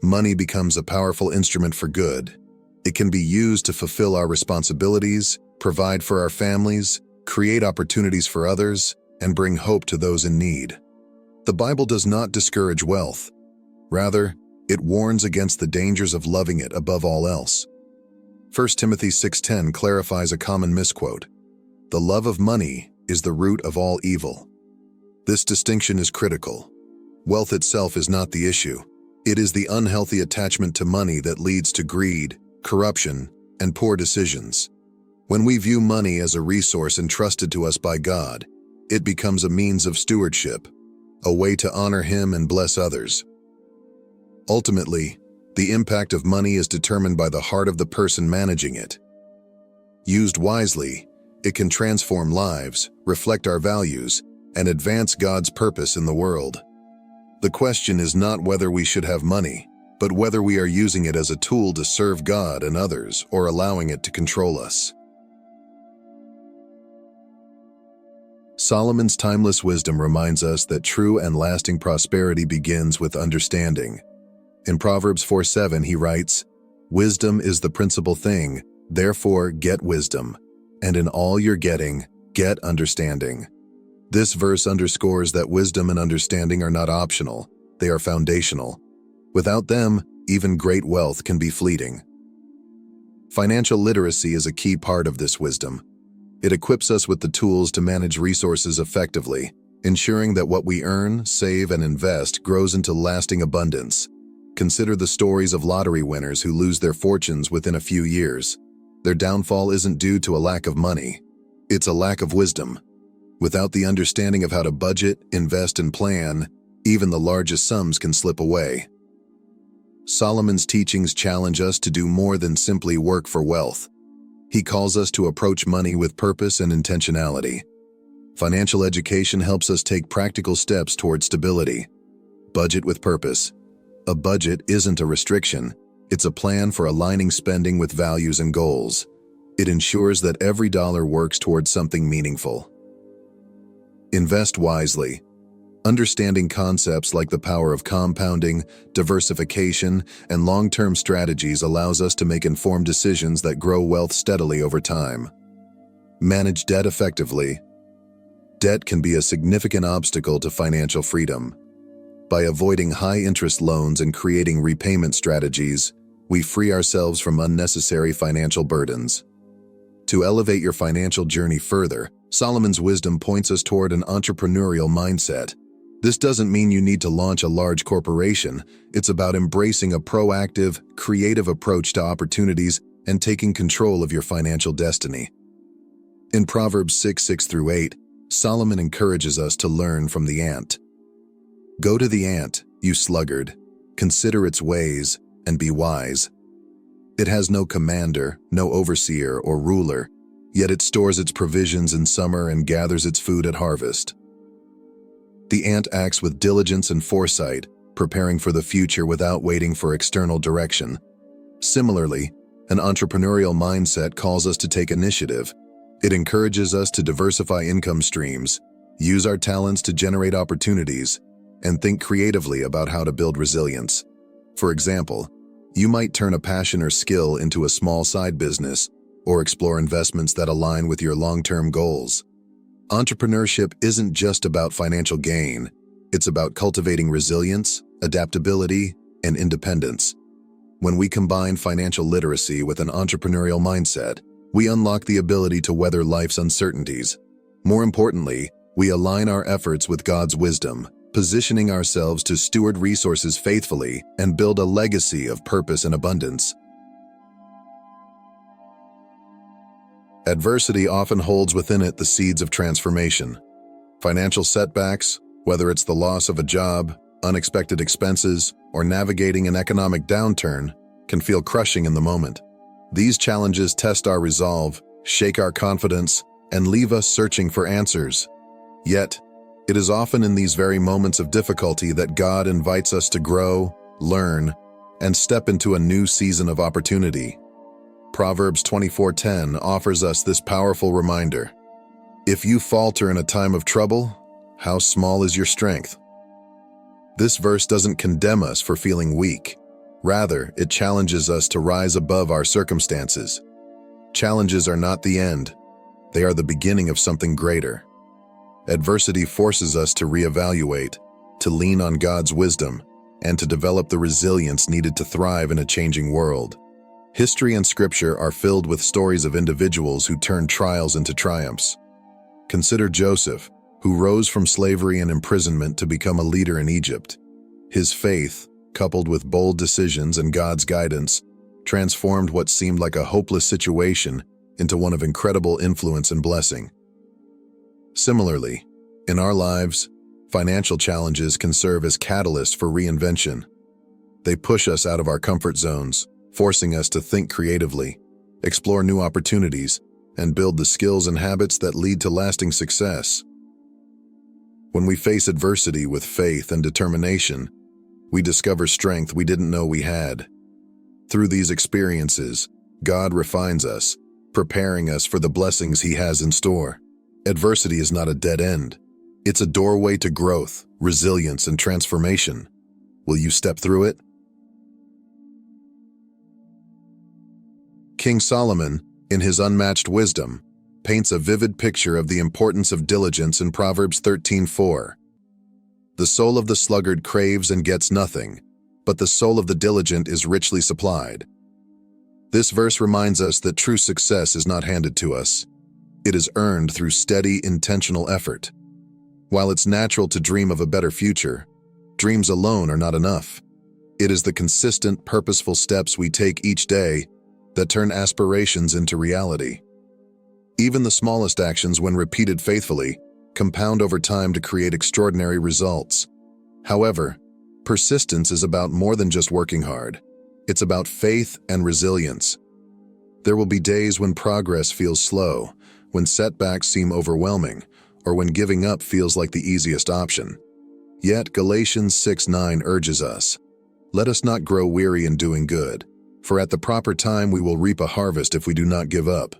money becomes a powerful instrument for good. It can be used to fulfill our responsibilities, provide for our families, create opportunities for others, and bring hope to those in need. The Bible does not discourage wealth. Rather, it warns against the dangers of loving it above all else. 1 Timothy 6:10 clarifies a common misquote: "The love of money is the root of all evil." This distinction is critical. Wealth itself is not the issue. It is the unhealthy attachment to money that leads to greed, corruption, and poor decisions. When we view money as a resource entrusted to us by God, it becomes a means of stewardship, a way to honor Him and bless others. Ultimately, the impact of money is determined by the heart of the person managing it. Used wisely, it can transform lives, reflect our values, and advance God's purpose in the world. The question is not whether we should have money, but whether we are using it as a tool to serve God and others or allowing it to control us. Solomon's timeless wisdom reminds us that true and lasting prosperity begins with understanding. In Proverbs 4:7 he writes, "Wisdom is the principal thing, therefore get wisdom, and in all you're getting, get understanding." This verse underscores that wisdom and understanding are not optional, they are foundational. Without them, even great wealth can be fleeting. Financial literacy is a key part of this wisdom. It equips us with the tools to manage resources effectively, ensuring that what we earn, save, and invest grows into lasting abundance. Consider the stories of lottery winners who lose their fortunes within a few years. Their downfall isn't due to a lack of money. It's a lack of wisdom. Without the understanding of how to budget, invest, and plan, even the largest sums can slip away. Solomon's teachings challenge us to do more than simply work for wealth. He calls us to approach money with purpose and intentionality. Financial education helps us take practical steps toward stability. Budget with purpose. A budget isn't a restriction. It's a plan for aligning spending with values and goals. It ensures that every dollar works towards something meaningful. Invest wisely. Understanding concepts like the power of compounding, diversification, and long-term strategies allows us to make informed decisions that grow wealth steadily over time. Manage debt effectively. Debt can be a significant obstacle to financial freedom. By avoiding high-interest loans and creating repayment strategies, we free ourselves from unnecessary financial burdens. To elevate your financial journey further, Solomon's wisdom points us toward an entrepreneurial mindset. This doesn't mean you need to launch a large corporation. It's about embracing a proactive, creative approach to opportunities and taking control of your financial destiny. In Proverbs 6:6-8, Solomon encourages us to learn from the ant. Go to the ant, you sluggard, consider its ways, and be wise. It has no commander, no overseer or ruler, yet it stores its provisions in summer and gathers its food at harvest. The ant acts with diligence and foresight, preparing for the future without waiting for external direction. Similarly, an entrepreneurial mindset calls us to take initiative. It encourages us to diversify income streams, use our talents to generate opportunities, and think creatively about how to build resilience. For example, you might turn a passion or skill into a small side business or explore investments that align with your long-term goals. Entrepreneurship isn't just about financial gain. It's about cultivating resilience, adaptability, and independence. When we combine financial literacy with an entrepreneurial mindset, we unlock the ability to weather life's uncertainties. More importantly, we align our efforts with God's wisdom, positioning ourselves to steward resources faithfully and build a legacy of purpose and abundance. Adversity often holds within it the seeds of transformation. Financial setbacks, whether it's the loss of a job, unexpected expenses, or navigating an economic downturn, can feel crushing in the moment. These challenges test our resolve, shake our confidence, and leave us searching for answers. Yet, it is often in these very moments of difficulty that God invites us to grow, learn, and step into a new season of opportunity. Proverbs 24:10 offers us this powerful reminder. If you falter in a time of trouble, how small is your strength? This verse doesn't condemn us for feeling weak. Rather, it challenges us to rise above our circumstances. Challenges are not the end. They are the beginning of something greater. Adversity forces us to reevaluate, to lean on God's wisdom, and to develop the resilience needed to thrive in a changing world. History and scripture are filled with stories of individuals who turned trials into triumphs. Consider Joseph, who rose from slavery and imprisonment to become a leader in Egypt. His faith, coupled with bold decisions and God's guidance, transformed what seemed like a hopeless situation into one of incredible influence and blessing. Similarly, in our lives, financial challenges can serve as catalysts for reinvention. They push us out of our comfort zones, forcing us to think creatively, explore new opportunities, and build the skills and habits that lead to lasting success. When we face adversity with faith and determination, we discover strength we didn't know we had. Through these experiences, God refines us, preparing us for the blessings He has in store. Adversity is not a dead end. It's a doorway to growth, resilience, and transformation. Will you step through it? King Solomon, in his unmatched wisdom, paints a vivid picture of the importance of diligence in Proverbs 13:4. The soul of the sluggard craves and gets nothing, but the soul of the diligent is richly supplied. This verse reminds us that true success is not handed to us. It is earned through steady, intentional effort. While it's natural to dream of a better future, dreams alone are not enough. It is the consistent, purposeful steps we take each day that turn aspirations into reality. Even the smallest actions, when repeated faithfully, compound over time to create extraordinary results. However, persistence is about more than just working hard. It's about faith and resilience. There will be days when progress feels slow, when setbacks seem overwhelming, or when giving up feels like the easiest option. Yet Galatians 6:9 urges us, "Let us not grow weary in doing good, for at the proper time we will reap a harvest if we do not give up."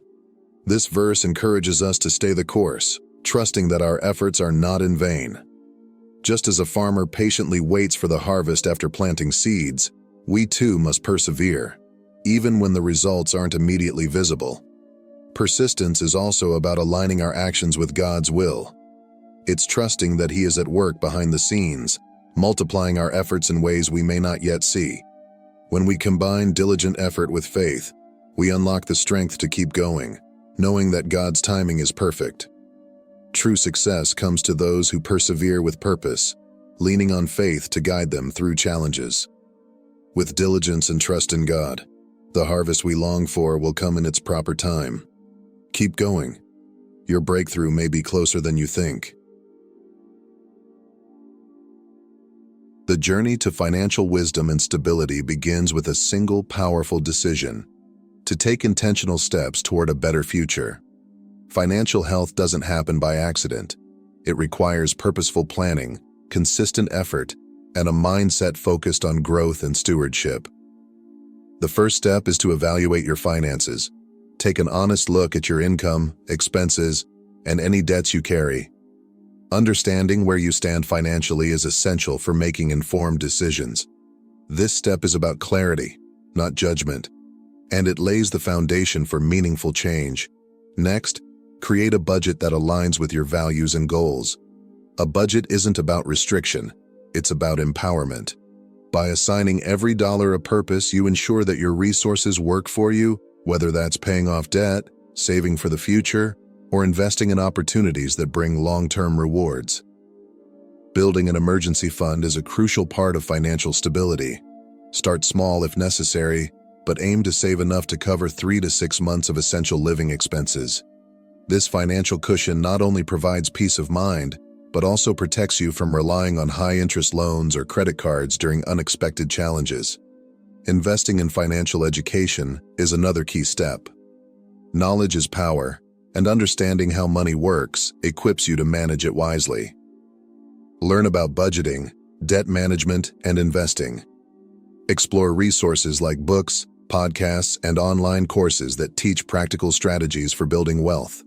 This verse encourages us to stay the course, trusting that our efforts are not in vain. Just as a farmer patiently waits for the harvest after planting seeds, we too must persevere, even when the results aren't immediately visible. Persistence is also about aligning our actions with God's will. It's trusting that He is at work behind the scenes, multiplying our efforts in ways we may not yet see. When we combine diligent effort with faith, we unlock the strength to keep going, knowing that God's timing is perfect. True success comes to those who persevere with purpose, leaning on faith to guide them through challenges. With diligence and trust in God, the harvest we long for will come in its proper time. Keep going. Your breakthrough may be closer than you think. The journey to financial wisdom and stability begins with a single powerful decision: to take intentional steps toward a better future. Financial health doesn't happen by accident. It requires purposeful planning, consistent effort, and a mindset focused on growth and stewardship. The first step is to evaluate your finances. Take an honest look at your income, expenses, and any debts you carry. Understanding where you stand financially is essential for making informed decisions. This step is about clarity, not judgment, and it lays the foundation for meaningful change. Next, create a budget that aligns with your values and goals. A budget isn't about restriction, it's about empowerment. By assigning every dollar a purpose, you ensure that your resources work for you, whether that's paying off debt, saving for the future, or investing in opportunities that bring long-term rewards. Building an emergency fund is a crucial part of financial stability. Start small if necessary, but aim to save enough to cover 3 to 6 months of essential living expenses. This financial cushion not only provides peace of mind, but also protects you from relying on high-interest loans or credit cards during unexpected challenges. Investing in financial education is another key step. Knowledge is power, and understanding how money works equips you to manage it wisely. Learn about budgeting, debt management, and investing. Explore resources like books, podcasts, and online courses that teach practical strategies for building wealth.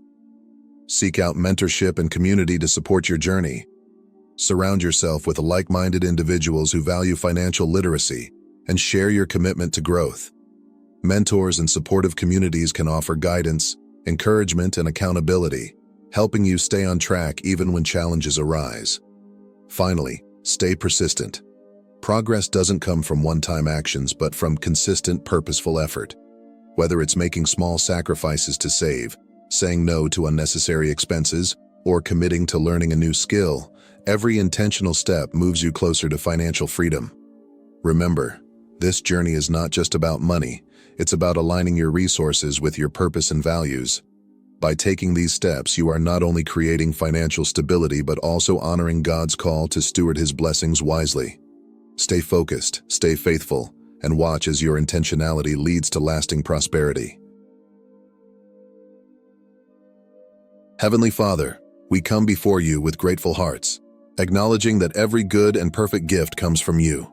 Seek out mentorship and community to support your journey. Surround yourself with like-minded individuals who value financial literacy and share your commitment to growth. Mentors and supportive communities can offer guidance, encouragement, and accountability, helping you stay on track even when challenges arise. Finally, stay persistent. Progress doesn't come from one-time actions, but from consistent, purposeful effort. Whether it's making small sacrifices to save, saying no to unnecessary expenses, or committing to learning a new skill, every intentional step moves you closer to financial freedom. Remember, this journey is not just about money, it's about aligning your resources with your purpose and values. By taking these steps, you are not only creating financial stability, but also honoring God's call to steward His blessings wisely. Stay focused, stay faithful, and watch as your intentionality leads to lasting prosperity. Heavenly Father, we come before you with grateful hearts, acknowledging that every good and perfect gift comes from you.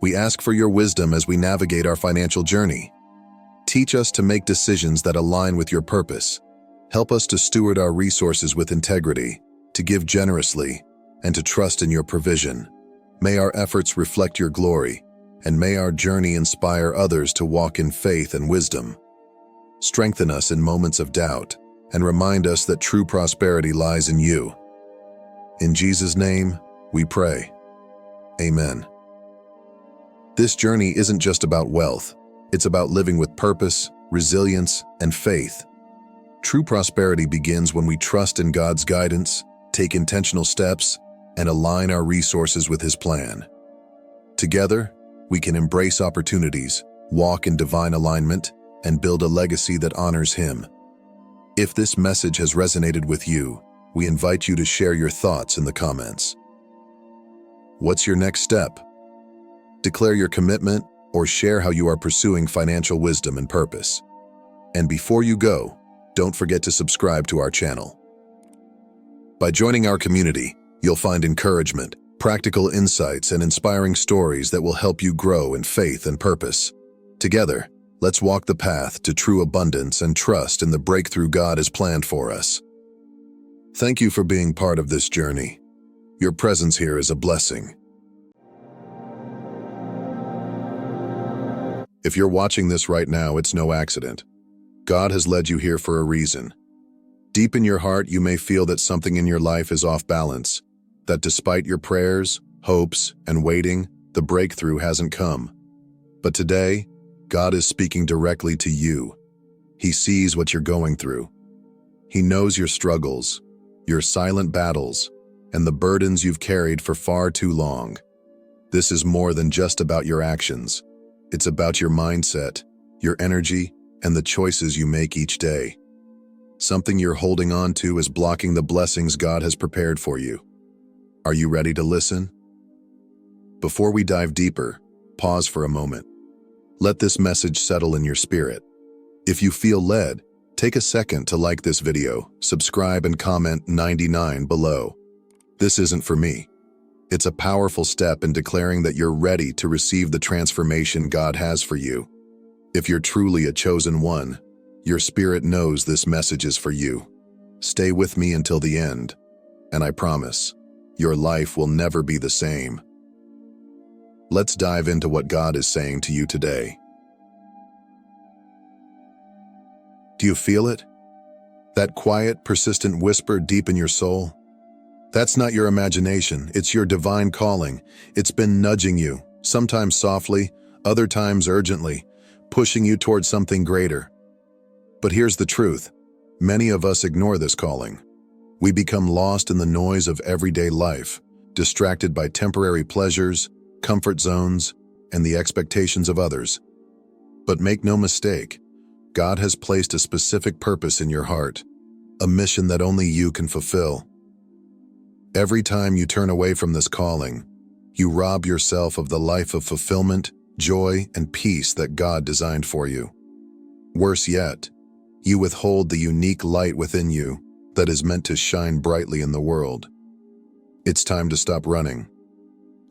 We ask for your wisdom as we navigate our financial journey. Teach us to make decisions that align with your purpose. Help us to steward our resources with integrity, to give generously, and to trust in your provision. May our efforts reflect your glory, and may our journey inspire others to walk in faith and wisdom. Strengthen us in moments of doubt, and remind us that true prosperity lies in you. In Jesus' name, we pray. Amen. This journey isn't just about wealth, it's about living with purpose, resilience, and faith. True prosperity begins when we trust in God's guidance, take intentional steps, and align our resources with His plan. Together, we can embrace opportunities, walk in divine alignment, and build a legacy that honors Him. If this message has resonated with you, we invite you to share your thoughts in the comments. What's your next step? Declare your commitment or share how you are pursuing financial wisdom and purpose. And before you go, don't forget to subscribe to our channel. By joining our community, you'll find encouragement, practical insights, and inspiring stories that will help you grow in faith and purpose. Together, let's walk the path to true abundance and trust in the breakthrough God has planned for us. Thank you for being part of this journey. Your presence here is a blessing. If you're watching this right now, it's no accident. God has led you here for a reason. Deep in your heart, you may feel that something in your life is off balance, that despite your prayers, hopes, and waiting, the breakthrough hasn't come. But today, God is speaking directly to you. He sees what you're going through. He knows your struggles, your silent battles, and the burdens you've carried for far too long. This is more than just about your actions. It's about your mindset, your energy, and the choices you make each day. Something you're holding on to is blocking the blessings God has prepared for you. Are you ready to listen? Before we dive deeper, pause for a moment. Let this message settle in your spirit. If you feel led, take a second to like this video, subscribe, and comment 99 below. This isn't for me. It's a powerful step in declaring that you're ready to receive the transformation God has for you. If you're truly a chosen one, your spirit knows this message is for you. Stay with me until the end, and I promise, your life will never be the same. Let's dive into what God is saying to you today. Do you feel it? That quiet, persistent whisper deep in your soul? That's not your imagination, it's your divine calling. It's been nudging you, sometimes softly, other times urgently, pushing you towards something greater. But here's the truth. Many of us ignore this calling. We become lost in the noise of everyday life, distracted by temporary pleasures, comfort zones, and the expectations of others. But make no mistake, God has placed a specific purpose in your heart, a mission that only you can fulfill. Every time you turn away from this calling, you rob yourself of the life of fulfillment, joy, and peace that God designed for you. Worse yet, you withhold the unique light within you that is meant to shine brightly in the world. It's time to stop running.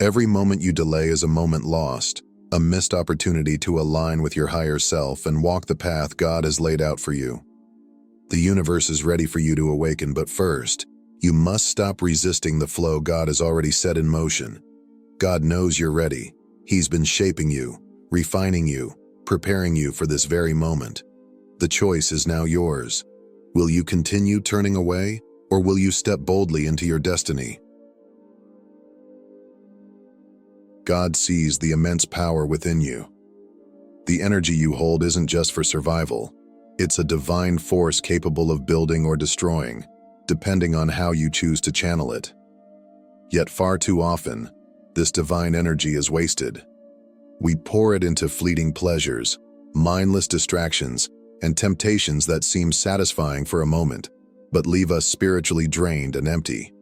Every moment you delay is a moment lost, a missed opportunity to align with your higher self and walk the path God has laid out for you. The universe is ready for you to awaken, but first, you must stop resisting the flow God has already set in motion. God knows you're ready. He's been shaping you, refining you, preparing you for this very moment. The choice is now yours. Will you continue turning away, or will you step boldly into your destiny? God sees the immense power within you. The energy you hold isn't just for survival. It's a divine force capable of building or destroying, depending on how you choose to channel it. Yet far too often, this divine energy is wasted. We pour it into fleeting pleasures, mindless distractions, and temptations that seem satisfying for a moment, but leave us spiritually drained and empty.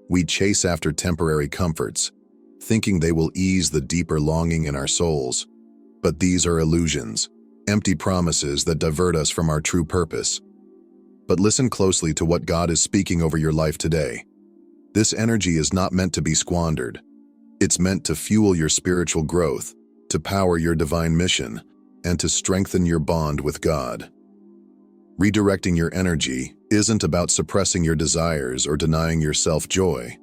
We chase after temporary comforts, thinking they will ease the deeper longing in our souls. But these are illusions, empty promises that divert us from our true purpose. But listen closely to what God is speaking over your life today. This energy is not meant to be squandered. It's meant to fuel your spiritual growth, to power your divine mission, and to strengthen your bond with God. Redirecting your energy isn't about suppressing your desires or denying yourself joy.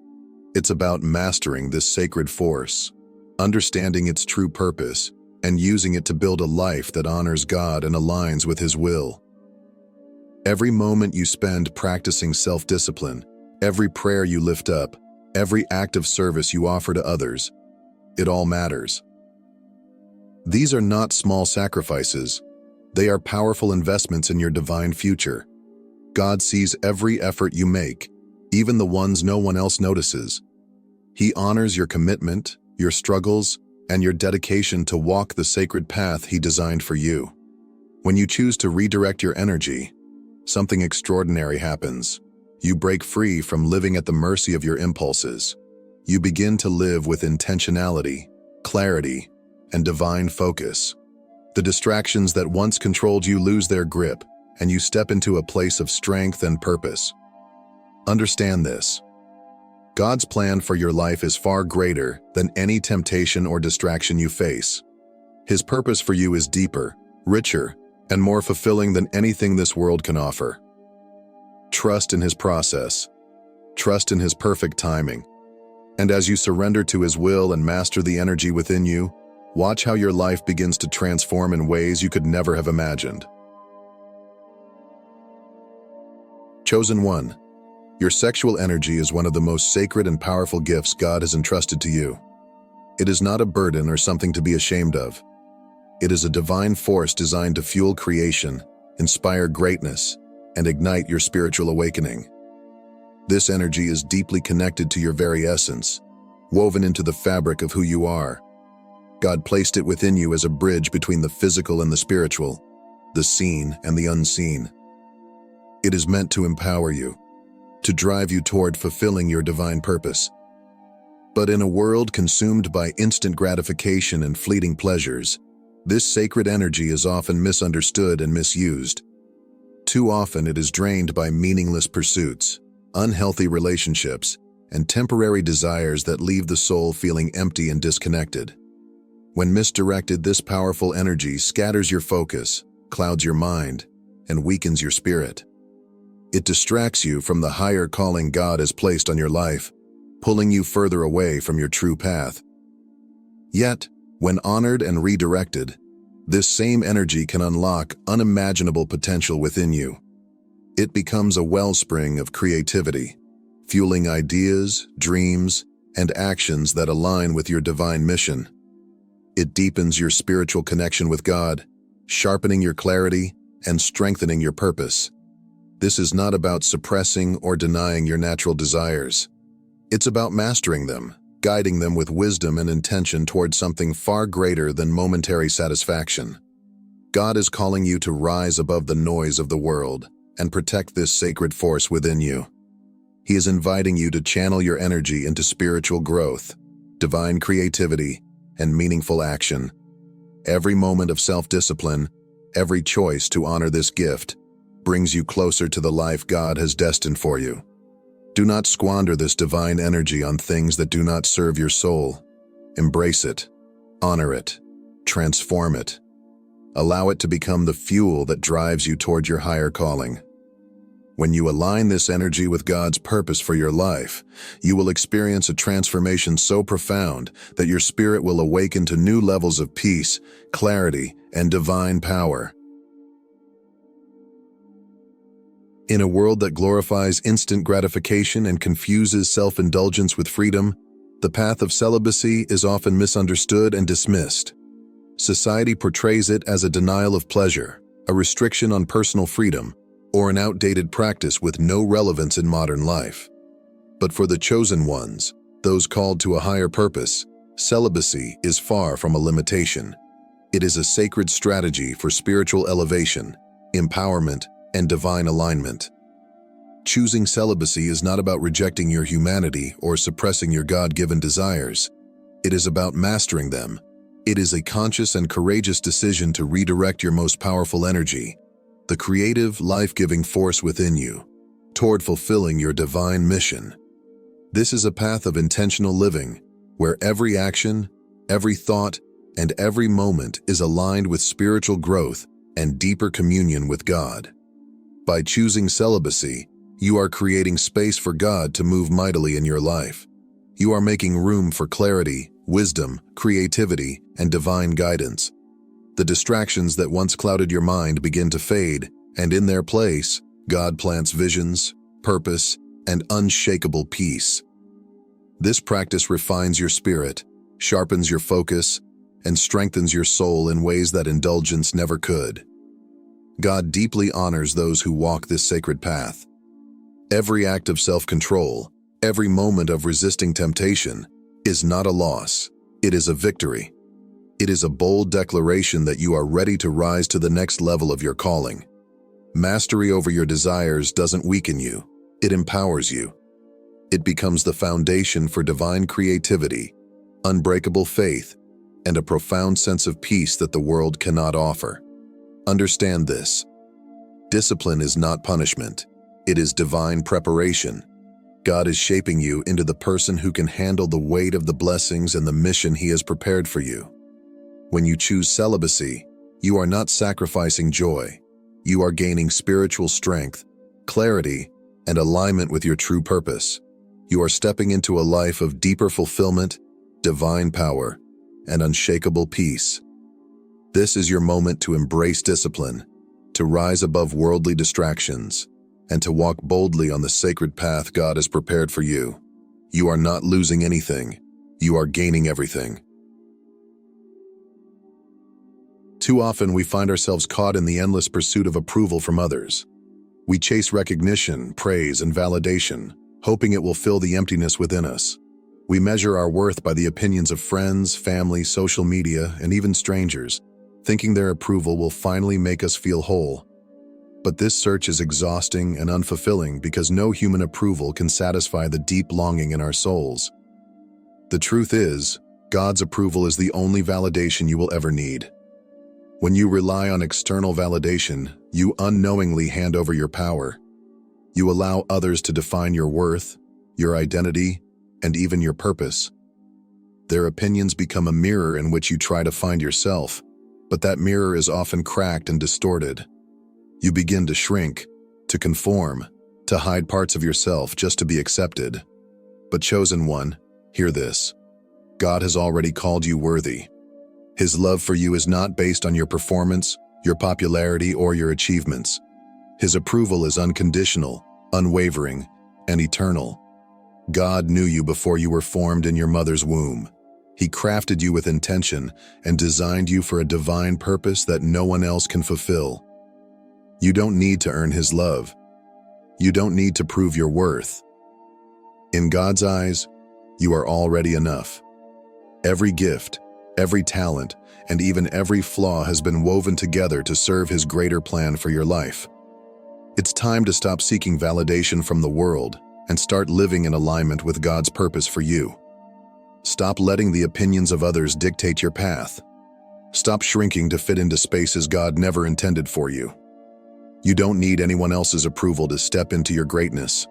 It's about mastering this sacred force, understanding its true purpose, and using it to build a life that honors God and aligns with His will. Every moment you spend practicing self-discipline, every prayer you lift up, every act of service you offer to others, it all matters. These are not small sacrifices. They are powerful investments in your divine future. God sees every effort you make, even the ones no one else notices. He honors your commitment, your struggles, and your dedication to walk the sacred path He designed for you. When you choose to redirect your energy, something extraordinary happens. You break free from living at the mercy of your impulses. You begin to live with intentionality, clarity, and divine focus. The distractions that once controlled you lose their grip, and you step into a place of strength and purpose. Understand this. God's plan for your life is far greater than any temptation or distraction you face. His purpose for you is deeper, richer, and more fulfilling than anything this world can offer. Trust in His process. Trust in His perfect timing. And as you surrender to His will and master the energy within you, watch how your life begins to transform in ways you could never have imagined. Chosen one. Your sexual energy is one of the most sacred and powerful gifts God has entrusted to you. It is not a burden or something to be ashamed of. It is a divine force designed to fuel creation, inspire greatness, and ignite your spiritual awakening. This energy is deeply connected to your very essence, woven into the fabric of who you are. God placed it within you as a bridge between the physical and the spiritual, the seen and the unseen. It is meant to empower you, to drive you toward fulfilling your divine purpose. But in a world consumed by instant gratification and fleeting pleasures, this sacred energy is often misunderstood and misused. Too often it is drained by meaningless pursuits, unhealthy relationships, and temporary desires that leave the soul feeling empty and disconnected. When misdirected, this powerful energy scatters your focus, clouds your mind, and weakens your spirit. It distracts you from the higher calling God has placed on your life, pulling you further away from your true path. Yet, when honored and redirected, this same energy can unlock unimaginable potential within you. It becomes a wellspring of creativity, fueling ideas, dreams, and actions that align with your divine mission. It deepens your spiritual connection with God, sharpening your clarity and strengthening your purpose. This is not about suppressing or denying your natural desires. It's about mastering them, guiding them with wisdom and intention towards something far greater than momentary satisfaction. God is calling you to rise above the noise of the world and protect this sacred force within you. He is inviting you to channel your energy into spiritual growth, divine creativity, and meaningful action. Every moment of self-discipline, every choice to honor this gift, brings you closer to the life God has destined for you. Do not squander this divine energy on things that do not serve your soul. Embrace it, honor it, transform it. Allow it to become the fuel that drives you toward your higher calling. When you align this energy with God's purpose for your life, you will experience a transformation so profound that your spirit will awaken to new levels of peace, clarity, and divine power. In a world that glorifies instant gratification and confuses self-indulgence with freedom, the path of celibacy is often misunderstood and dismissed. Society portrays it as a denial of pleasure, a restriction on personal freedom, or an outdated practice with no relevance in modern life. But for the chosen ones, those called to a higher purpose, celibacy is far from a limitation. It is a sacred strategy for spiritual elevation, empowerment, and divine alignment. Choosing celibacy is not about rejecting your humanity or suppressing your God-given desires. It is about mastering them. It is a conscious and courageous decision to redirect your most powerful energy, the creative, life-giving force within you, toward fulfilling your divine mission. This is a path of intentional living, where every action, every thought, and every moment is aligned with spiritual growth and deeper communion with God. By choosing celibacy, you are creating space for God to move mightily in your life. You are making room for clarity, wisdom, creativity, and divine guidance. The distractions that once clouded your mind begin to fade, and in their place, God plants visions, purpose, and unshakable peace. This practice refines your spirit, sharpens your focus, and strengthens your soul in ways that indulgence never could. God deeply honors those who walk this sacred path. Every act of self-control, every moment of resisting temptation, is not a loss, it is a victory. It is a bold declaration that you are ready to rise to the next level of your calling. Mastery over your desires doesn't weaken you, It empowers you. It becomes the foundation for divine creativity, unbreakable faith, and a profound sense of peace that the world cannot offer. Understand this. Discipline is not punishment. It is divine preparation. God is shaping you into the person who can handle the weight of the blessings and the mission He has prepared for you. When you choose celibacy, you are not sacrificing joy. You are gaining spiritual strength, clarity, and alignment with your true purpose. You are stepping into a life of deeper fulfillment, divine power, and unshakable peace. This is your moment to embrace discipline, to rise above worldly distractions, and to walk boldly on the sacred path God has prepared for you. You are not losing anything. You are gaining everything. Too often we find ourselves caught in the endless pursuit of approval from others. We chase recognition, praise, and validation, hoping it will fill the emptiness within us. We measure our worth by the opinions of friends, family, social media, and even strangers, thinking their approval will finally make us feel whole. But this search is exhausting and unfulfilling because no human approval can satisfy the deep longing in our souls. The truth is, God's approval is the only validation you will ever need. When you rely on external validation, you unknowingly hand over your power. You allow others to define your worth, your identity, and even your purpose. Their opinions become a mirror in which you try to find yourself, but that mirror is often cracked and distorted. You begin to shrink, to conform, to hide parts of yourself just to be accepted. But chosen one, hear this. God has already called you worthy. His love for you is not based on your performance, your popularity, or your achievements. His approval is unconditional, unwavering, and eternal. God knew you before you were formed in your mother's womb. He crafted you with intention and designed you for a divine purpose that no one else can fulfill. You don't need to earn His love. You don't need to prove your worth. In God's eyes, you are already enough. Every gift, every talent, and even every flaw has been woven together to serve His greater plan for your life. It's time to stop seeking validation from the world and start living in alignment with God's purpose for you. Stop letting the opinions of others dictate your path. Stop shrinking to fit into spaces God never intended for you. You don't need anyone else's approval to step into your greatness.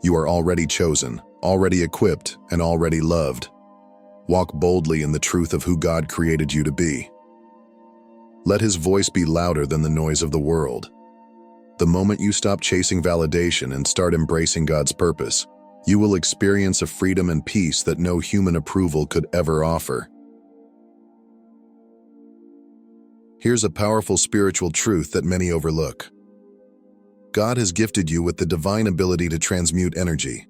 You are already chosen, already equipped, and already loved. Walk boldly in the truth of who God created you to be. Let His voice be louder than the noise of the world. The moment you stop chasing validation and start embracing God's purpose, you will experience a freedom and peace that no human approval could ever offer. Here's a powerful spiritual truth that many overlook. God has gifted you with the divine ability to transmute energy.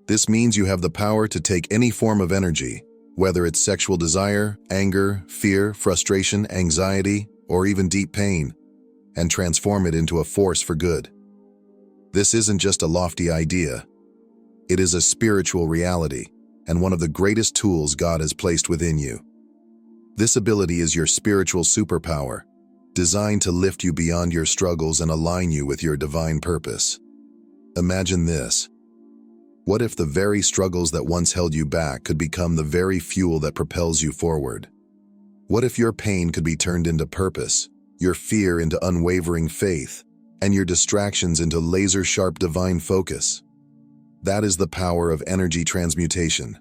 This means you have the power to take any form of energy, whether it's sexual desire, anger, fear, frustration, anxiety, or even deep pain, and transform it into a force for good. This isn't just a lofty idea. It is a spiritual reality and one of the greatest tools God has placed within you. This ability is your spiritual superpower, designed to lift you beyond your struggles and align you with your divine purpose. Imagine this. What if the very struggles that once held you back could become the very fuel that propels you forward? What if your pain could be turned into purpose, your fear into unwavering faith, and your distractions into laser-sharp divine focus? That is the power of energy transmutation.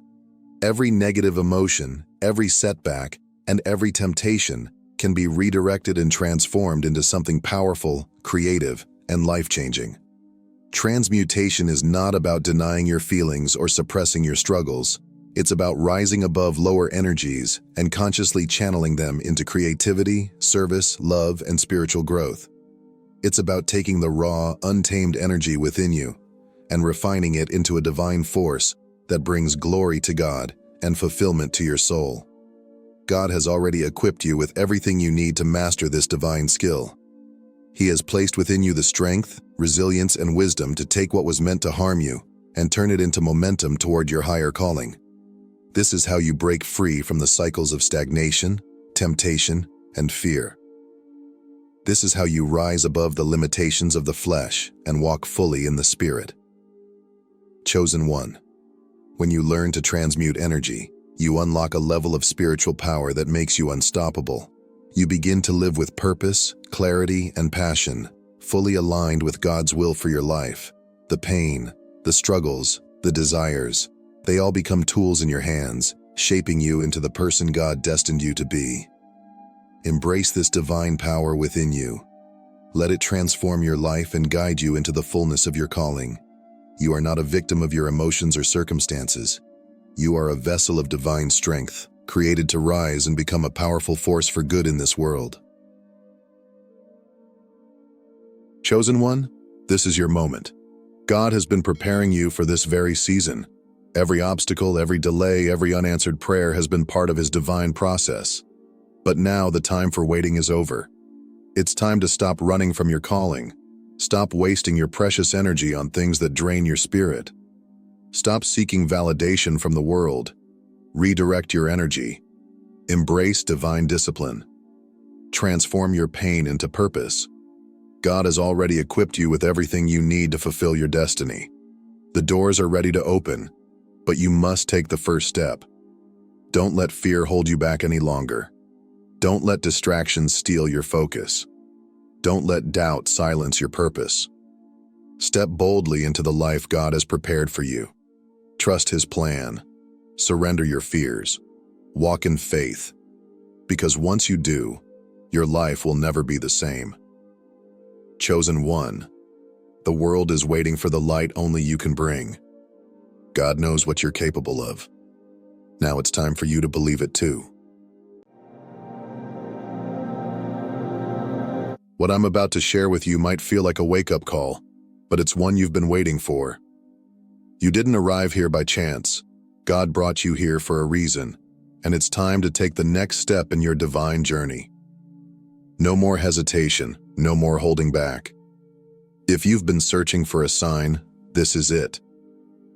Every negative emotion, every setback, and every temptation can be redirected and transformed into something powerful, creative, and life-changing. Transmutation is not about denying your feelings or suppressing your struggles. It's about rising above lower energies and consciously channeling them into creativity, service, love, and spiritual growth. It's about taking the raw, untamed energy within you and refining it into a divine force that brings glory to God and fulfillment to your soul. God has already equipped you with everything you need to master this divine skill. He has placed within you the strength, resilience, and wisdom to take what was meant to harm you and turn it into momentum toward your higher calling. This is how you break free from the cycles of stagnation, temptation, and fear. This is how you rise above the limitations of the flesh and walk fully in the Spirit. Chosen one. When you learn to transmute energy, you unlock a level of spiritual power that makes you unstoppable. You begin to live with purpose, clarity, and passion, fully aligned with God's will for your life. The pain, the struggles, the desires, they all become tools in your hands, shaping you into the person God destined you to be. Embrace this divine power within you. Let it transform your life and guide you into the fullness of your calling. You are not a victim of your emotions or circumstances. You are a vessel of divine strength, created to rise and become a powerful force for good in this world. Chosen one, this is your moment. God has been preparing you for this very season. Every obstacle, every delay, every unanswered prayer has been part of His divine process. But now the time for waiting is over. It's time to stop running from your calling. Stop wasting your precious energy on things that drain your spirit. Stop seeking validation from the world. Redirect your energy. Embrace divine discipline. Transform your pain into purpose. God has already equipped you with everything you need to fulfill your destiny. The doors are ready to open, but you must take the first step. Don't let fear hold you back any longer. Don't let distractions steal your focus. Don't let doubt silence your purpose. Step boldly into the life God has prepared for you. Trust His plan. Surrender your fears. Walk in faith. Because once you do, your life will never be the same. Chosen one. The world is waiting for the light only you can bring. God knows what you're capable of. Now it's time for you to believe it too. What I'm about to share with you might feel like a wake-up call, but it's one you've been waiting for. You didn't arrive here by chance. God brought you here for a reason, and it's time to take the next step in your divine journey. No more hesitation, no more holding back. If you've been searching for a sign, this is it.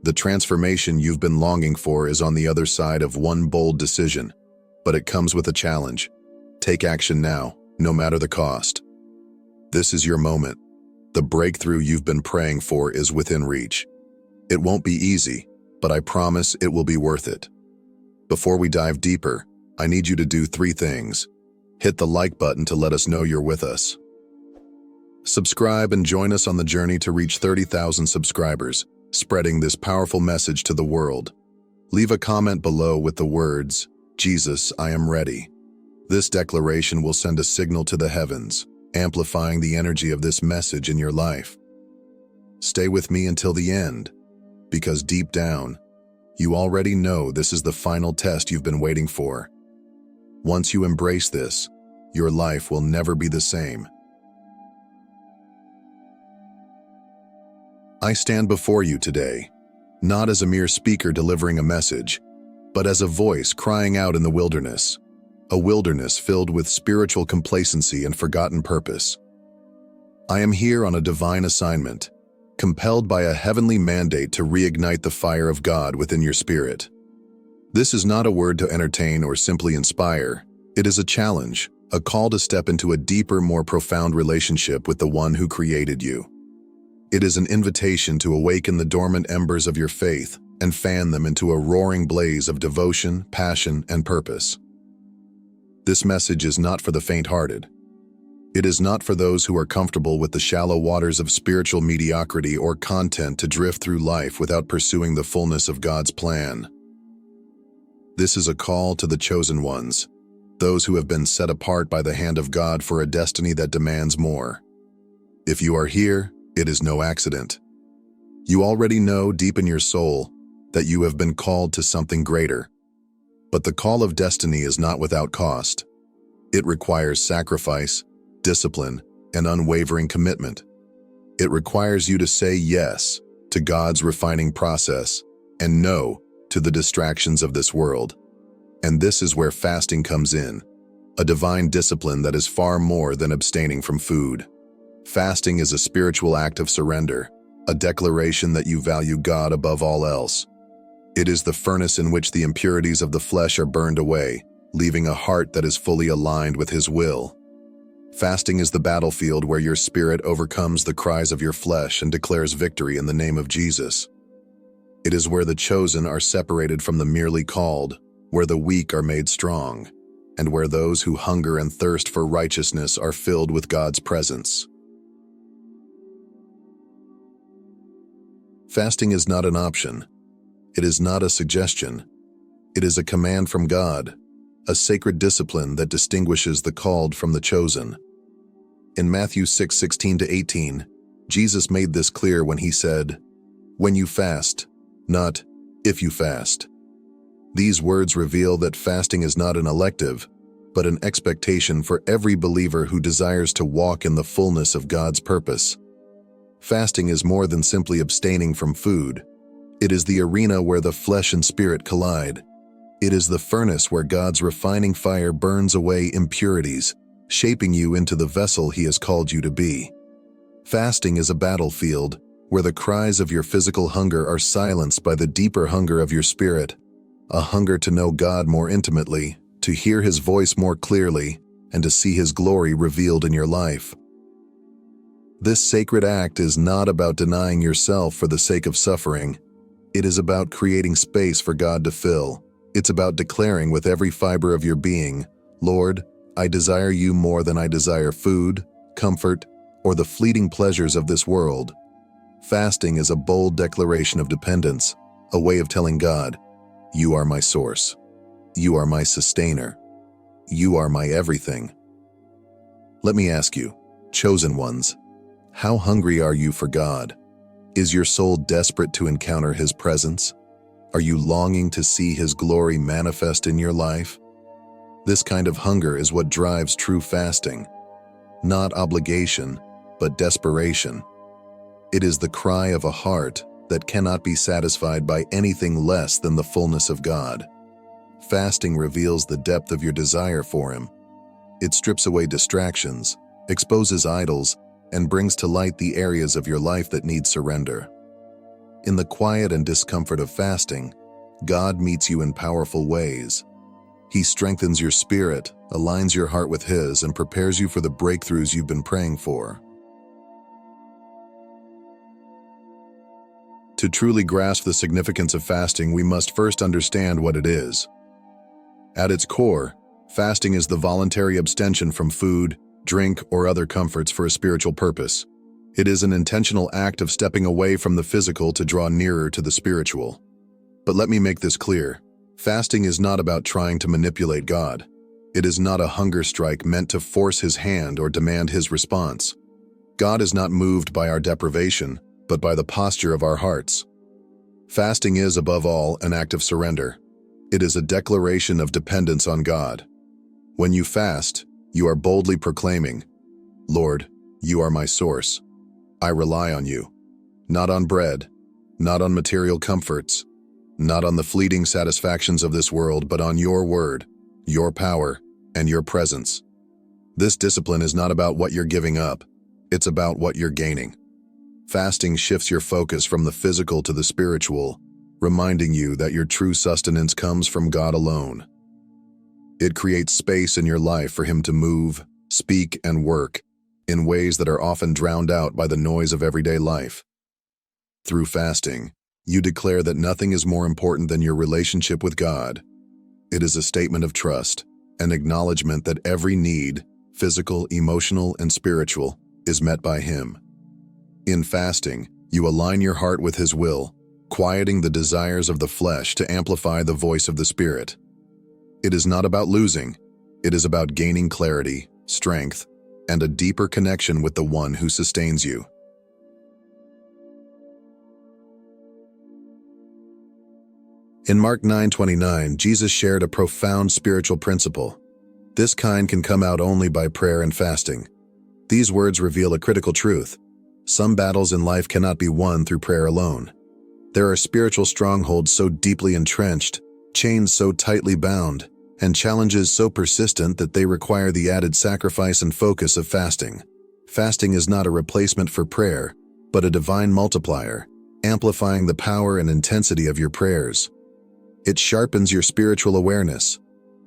The transformation you've been longing for is on the other side of one bold decision, but it comes with a challenge. Take action now, no matter the cost. This is your moment. The breakthrough you've been praying for is within reach. It won't be easy, but I promise it will be worth it. Before we dive deeper, I need you to do 3 things. Hit the like button to let us know you're with us. Subscribe and join us on the journey to reach 30,000 subscribers, spreading this powerful message to the world. Leave a comment below with the words, "Jesus, I am ready." This declaration will send a signal to the heavens, amplifying the energy of this message in your life. Stay with me until the end, because deep down, you already know this is the final test you've been waiting for. Once you embrace this, your life will never be the same. I stand before you today, not as a mere speaker delivering a message, but as a voice crying out in the wilderness. A wilderness filled with spiritual complacency and forgotten purpose. I am here on a divine assignment, compelled by a heavenly mandate to reignite the fire of God within your spirit. This is not a word to entertain or simply inspire. It is a challenge, a call to step into a deeper, more profound relationship with the one who created you. It is an invitation to awaken the dormant embers of your faith and fan them into a roaring blaze of devotion, passion, and purpose. This message is not for the faint-hearted. It is not for those who are comfortable with the shallow waters of spiritual mediocrity or content to drift through life without pursuing the fullness of God's plan. This is a call to the chosen ones, those who have been set apart by the hand of God for a destiny that demands more. If you are here, it is no accident. You already know deep in your soul that you have been called to something greater. But the call of destiny is not without cost. It requires sacrifice, discipline, and unwavering commitment. It requires you to say yes to God's refining process and no to the distractions of this world. And this is where fasting comes in, a divine discipline that is far more than abstaining from food. Fasting is a spiritual act of surrender, a declaration that you value God above all else. It is the furnace in which the impurities of the flesh are burned away, leaving a heart that is fully aligned with His will. Fasting is the battlefield where your spirit overcomes the cries of your flesh and declares victory in the name of Jesus. It is where the chosen are separated from the merely called, where the weak are made strong, and where those who hunger and thirst for righteousness are filled with God's presence. Fasting is not an option. It is not a suggestion. It is a command from God, a sacred discipline that distinguishes the called from the chosen. In Matthew 6:16-18, Jesus made this clear when he said, "When you fast, not if you fast." These words reveal that fasting is not an elective, but an expectation for every believer who desires to walk in the fullness of God's purpose. Fasting is more than simply abstaining from food. It is the arena where the flesh and spirit collide. It is the furnace where God's refining fire burns away impurities, shaping you into the vessel He has called you to be. Fasting is a battlefield where the cries of your physical hunger are silenced by the deeper hunger of your spirit, a hunger to know God more intimately, to hear His voice more clearly, and to see His glory revealed in your life. This sacred act is not about denying yourself for the sake of suffering. It is about creating space for God to fill. It's about declaring with every fiber of your being, "Lord, I desire you more than I desire food, comfort, or the fleeting pleasures of this world." Fasting is a bold declaration of dependence, a way of telling God, "You are my source. You are my sustainer. You are my everything." Let me ask you, chosen ones, how hungry are you for God? Is your soul desperate to encounter His presence? Are you longing to see His glory manifest in your life? This kind of hunger is what drives true fasting. Not obligation, but desperation. It is the cry of a heart that cannot be satisfied by anything less than the fullness of God. Fasting reveals the depth of your desire for Him. It strips away distractions, exposes idols, and brings to light the areas of your life that need surrender. In the quiet and discomfort of fasting, God meets you in powerful ways. He strengthens your spirit, aligns your heart with His, and prepares you for the breakthroughs you've been praying for. To truly grasp the significance of fasting, we must first understand what it is. At its core, fasting is the voluntary abstention from food, drink, or other comforts for a spiritual purpose. It is an intentional act of stepping away from the physical to draw nearer to the spiritual. But let me make this clear. Fasting is not about trying to manipulate God. It is not a hunger strike meant to force His hand or demand His response. God is not moved by our deprivation, but by the posture of our hearts. Fasting is, above all, an act of surrender. It is a declaration of dependence on God. When you fast, you are boldly proclaiming, "Lord, you are my source. I rely on you, not on bread, not on material comforts, not on the fleeting satisfactions of this world, but on your word, your power, and your presence." This discipline is not about what you're giving up, it's about what you're gaining. Fasting shifts your focus from the physical to the spiritual, reminding you that your true sustenance comes from God alone. It creates space in your life for Him to move, speak, and work in ways that are often drowned out by the noise of everyday life. Through fasting, you declare that nothing is more important than your relationship with God. It is a statement of trust, an acknowledgement that every need, physical, emotional, and spiritual, is met by Him. In fasting, you align your heart with His will, quieting the desires of the flesh to amplify the voice of the Spirit. It is not about losing, it is about gaining clarity, strength, and a deeper connection with the One who sustains you. In Mark 9:29, Jesus shared a profound spiritual principle. This kind can come out only by prayer and fasting. These words reveal a critical truth. Some battles in life cannot be won through prayer alone. There are spiritual strongholds so deeply entrenched, chains so tightly bound, and challenges so persistent that they require the added sacrifice and focus of fasting. Fasting is not a replacement for prayer, but a divine multiplier, amplifying the power and intensity of your prayers. It sharpens your spiritual awareness,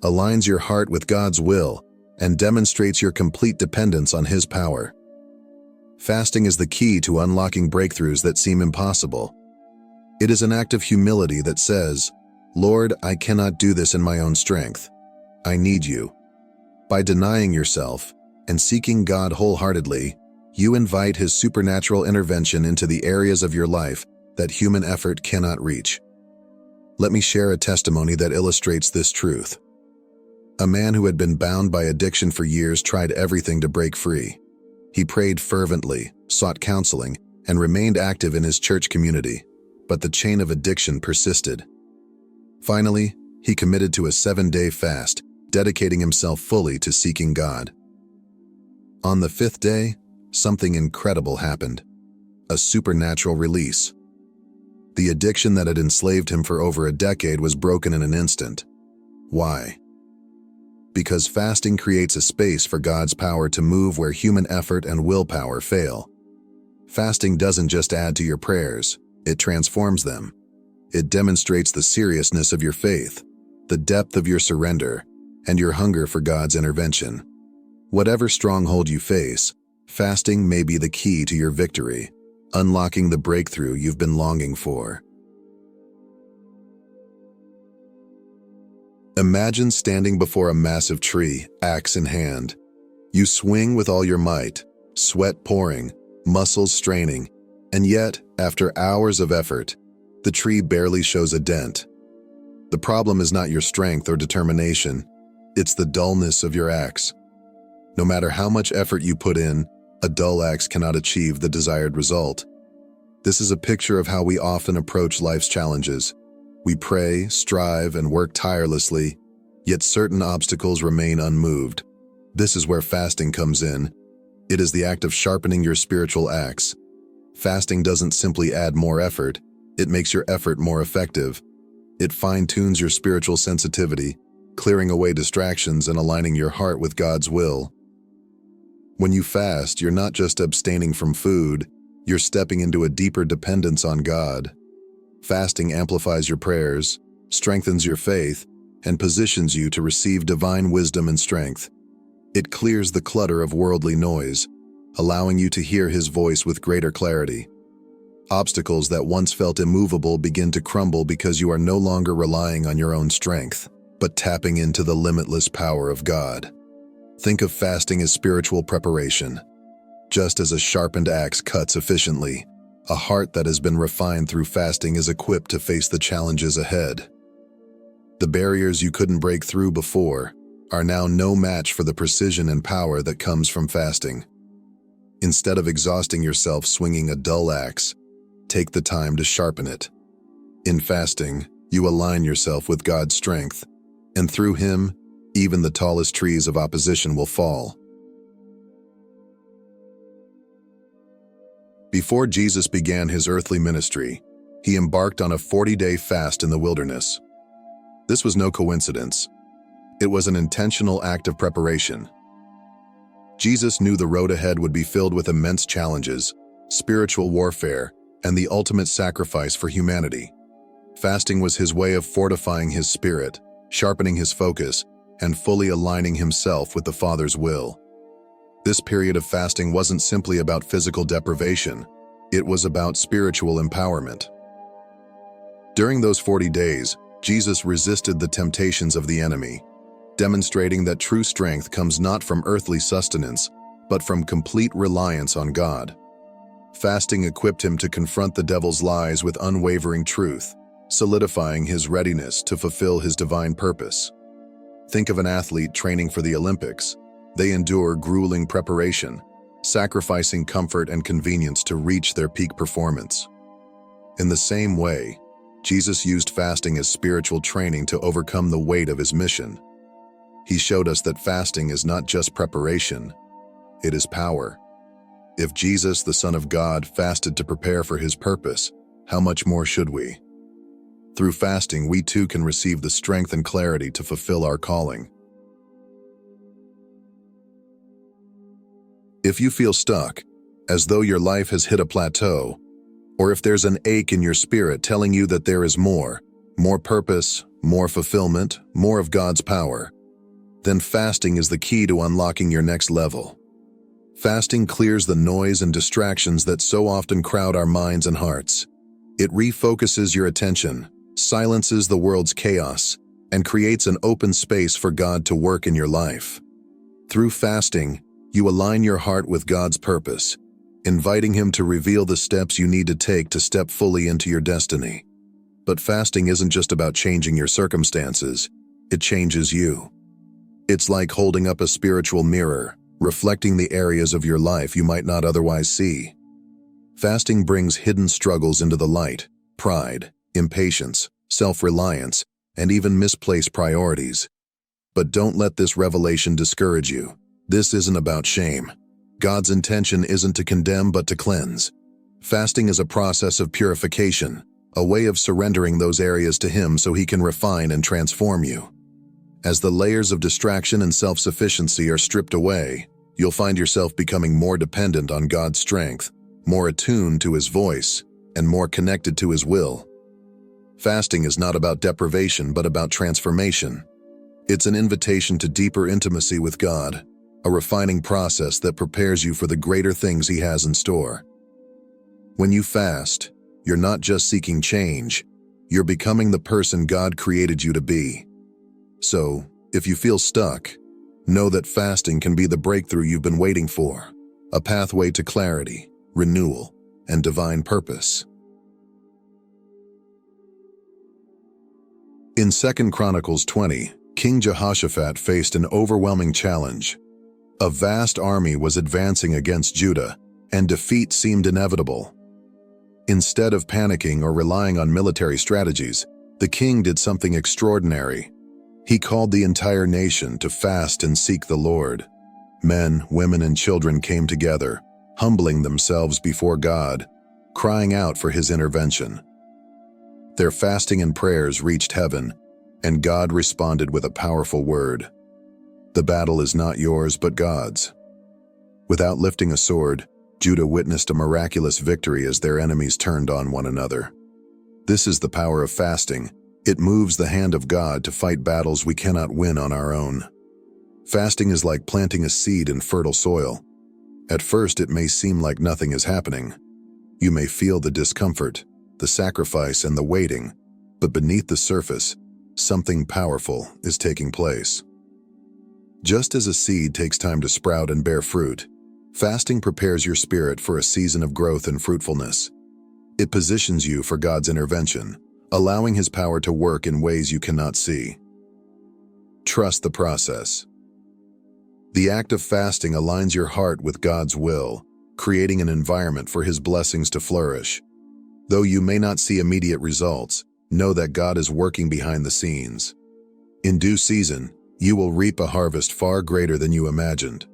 aligns your heart with God's will, and demonstrates your complete dependence on His power. Fasting is the key to unlocking breakthroughs that seem impossible. It is an act of humility that says, "Lord, I cannot do this in my own strength. I need you." By denying yourself and seeking God wholeheartedly, you invite His supernatural intervention into the areas of your life that human effort cannot reach. Let me share a testimony that illustrates this truth. A man who had been bound by addiction for years tried everything to break free. He prayed fervently, sought counseling, and remained active in his church community, but the chain of addiction persisted. Finally, he committed to a 7-day fast, dedicating himself fully to seeking God. On the 5th day, something incredible happened. A supernatural release. The addiction that had enslaved him for over a decade was broken in an instant. Why? Because fasting creates a space for God's power to move where human effort and willpower fail. Fasting doesn't just add to your prayers, it transforms them. It demonstrates the seriousness of your faith, the depth of your surrender, and your hunger for God's intervention. Whatever stronghold you face, fasting may be the key to your victory, unlocking the breakthrough you've been longing for. Imagine standing before a massive tree, axe in hand. You swing with all your might, sweat pouring, muscles straining, and yet, after hours of effort, the tree barely shows a dent. The problem is not your strength or determination, it's the dullness of your axe. No matter how much effort you put in, a dull axe cannot achieve the desired result. This is a picture of how we often approach life's challenges. We pray, strive, and work tirelessly, yet certain obstacles remain unmoved. This is where fasting comes in. It is the act of sharpening your spiritual axe. Fasting doesn't simply add more effort, it makes your effort more effective. It fine-tunes your spiritual sensitivity, clearing away distractions and aligning your heart with God's will. When you fast, you're not just abstaining from food, you're stepping into a deeper dependence on God. Fasting amplifies your prayers, strengthens your faith, and positions you to receive divine wisdom and strength. It clears the clutter of worldly noise, allowing you to hear His voice with greater clarity. Obstacles that once felt immovable begin to crumble because you are no longer relying on your own strength, but tapping into the limitless power of God. Think of fasting as spiritual preparation. Just as a sharpened axe cuts efficiently, a heart that has been refined through fasting is equipped to face the challenges ahead. The barriers you couldn't break through before are now no match for the precision and power that comes from fasting. Instead of exhausting yourself swinging a dull axe, take the time to sharpen it. In fasting, you align yourself with God's strength, and through Him, even the tallest trees of opposition will fall. Before Jesus began His earthly ministry, He embarked on a 40-day fast in the wilderness. This was no coincidence. It was an intentional act of preparation. Jesus knew the road ahead would be filled with immense challenges, spiritual warfare, and the ultimate sacrifice for humanity. Fasting was His way of fortifying His spirit, sharpening His focus, and fully aligning Himself with the Father's will. This period of fasting wasn't simply about physical deprivation, it was about spiritual empowerment. During those 40 days, Jesus resisted the temptations of the enemy, demonstrating that true strength comes not from earthly sustenance, but from complete reliance on God. Fasting equipped Him to confront the devil's lies with unwavering truth, solidifying His readiness to fulfill His divine purpose. Think of an athlete training for the Olympics. They endure grueling preparation, sacrificing comfort and convenience to reach their peak performance. In the same way, Jesus used fasting as spiritual training to overcome the weight of His mission. He showed us that fasting is not just preparation, it is power. If Jesus, the Son of God, fasted to prepare for His purpose, how much more should we? Through fasting, we too can receive the strength and clarity to fulfill our calling. If you feel stuck, as though your life has hit a plateau, or if there's an ache in your spirit telling you that there is more purpose, more fulfillment, more of God's power, then fasting is the key to unlocking your next level. Fasting clears the noise and distractions that so often crowd our minds and hearts. It refocuses your attention, silences the world's chaos, and creates an open space for God to work in your life. Through fasting, you align your heart with God's purpose, inviting Him to reveal the steps you need to take to step fully into your destiny. But fasting isn't just about changing your circumstances, it changes you. It's like holding up a spiritual mirror, reflecting the areas of your life you might not otherwise see. Fasting brings hidden struggles into the light: pride, impatience, self-reliance, and even misplaced priorities. But don't let this revelation discourage you. This isn't about shame. God's intention isn't to condemn but to cleanse. Fasting is a process of purification, a way of surrendering those areas to Him so He can refine and transform you. As the layers of distraction and self-sufficiency are stripped away, you'll find yourself becoming more dependent on God's strength, more attuned to His voice, and more connected to His will. Fasting is not about deprivation but about transformation. It's an invitation to deeper intimacy with God, a refining process that prepares you for the greater things He has in store. When you fast, you're not just seeking change, you're becoming the person God created you to be. So, if you feel stuck, know that fasting can be the breakthrough you've been waiting for, a pathway to clarity, renewal, and divine purpose. In 2 Chronicles 20, King Jehoshaphat faced an overwhelming challenge. A vast army was advancing against Judah, and defeat seemed inevitable. Instead of panicking or relying on military strategies, the king did something extraordinary. He called the entire nation to fast and seek the Lord. Men, women, and children came together, humbling themselves before God, crying out for His intervention. Their fasting and prayers reached heaven, and God responded with a powerful word. The battle is not yours, but God's. Without lifting a sword, Judah witnessed a miraculous victory as their enemies turned on one another. This is the power of fasting. It moves the hand of God to fight battles we cannot win on our own. Fasting is like planting a seed in fertile soil. At first, it may seem like nothing is happening. You may feel the discomfort, the sacrifice, and the waiting, but beneath the surface, something powerful is taking place. Just as a seed takes time to sprout and bear fruit, fasting prepares your spirit for a season of growth and fruitfulness. It positions you for God's intervention, allowing His power to work in ways you cannot see. Trust the process. The act of fasting aligns your heart with God's will, creating an environment for His blessings to flourish. Though you may not see immediate results, know that God is working behind the scenes. In due season, you will reap a harvest far greater than you imagined.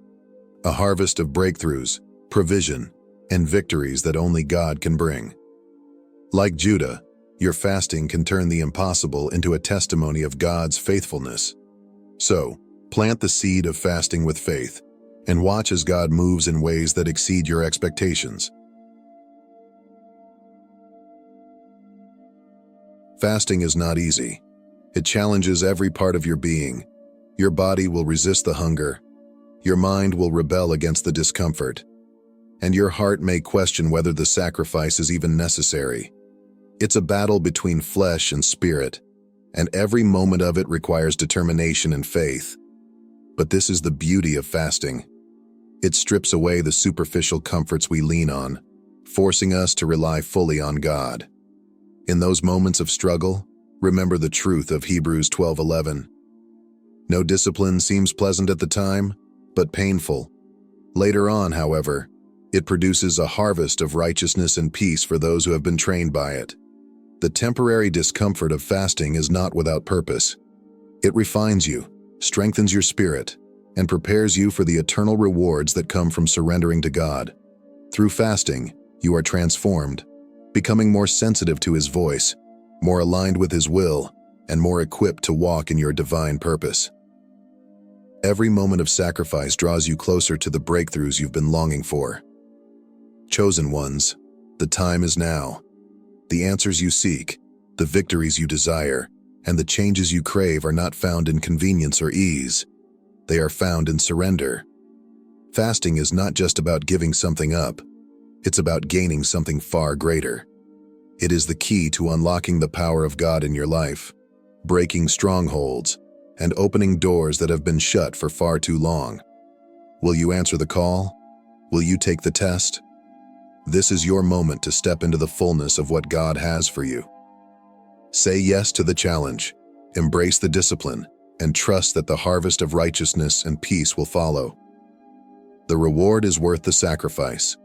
A harvest of breakthroughs, provision, and victories that only God can bring. Like Judah, your fasting can turn the impossible into a testimony of God's faithfulness. So, plant the seed of fasting with faith, and watch as God moves in ways that exceed your expectations. Fasting is not easy. It challenges every part of your being. Your body will resist the hunger. Your mind will rebel against the discomfort. And your heart may question whether the sacrifice is even necessary. It's a battle between flesh and spirit, and every moment of it requires determination and faith. But this is the beauty of fasting. It strips away the superficial comforts we lean on, forcing us to rely fully on God. In those moments of struggle, remember the truth of Hebrews 12:11. No discipline seems pleasant at the time, but painful. Later on, however, it produces a harvest of righteousness and peace for those who have been trained by it. The temporary discomfort of fasting is not without purpose. It refines you, strengthens your spirit, and prepares you for the eternal rewards that come from surrendering to God. Through fasting, you are transformed, becoming more sensitive to His voice, more aligned with His will, and more equipped to walk in your divine purpose. Every moment of sacrifice draws you closer to the breakthroughs you've been longing for. Chosen ones, the time is now. The answers you seek, the victories you desire, and the changes you crave are not found in convenience or ease. They are found in surrender. Fasting is not just about giving something up. It's about gaining something far greater. It is the key to unlocking the power of God in your life, breaking strongholds, and opening doors that have been shut for far too long. Will you answer the call? Will you take the test? This is your moment to step into the fullness of what God has for you. Say yes to the challenge, embrace the discipline, and trust that the harvest of righteousness and peace will follow. The reward is worth the sacrifice.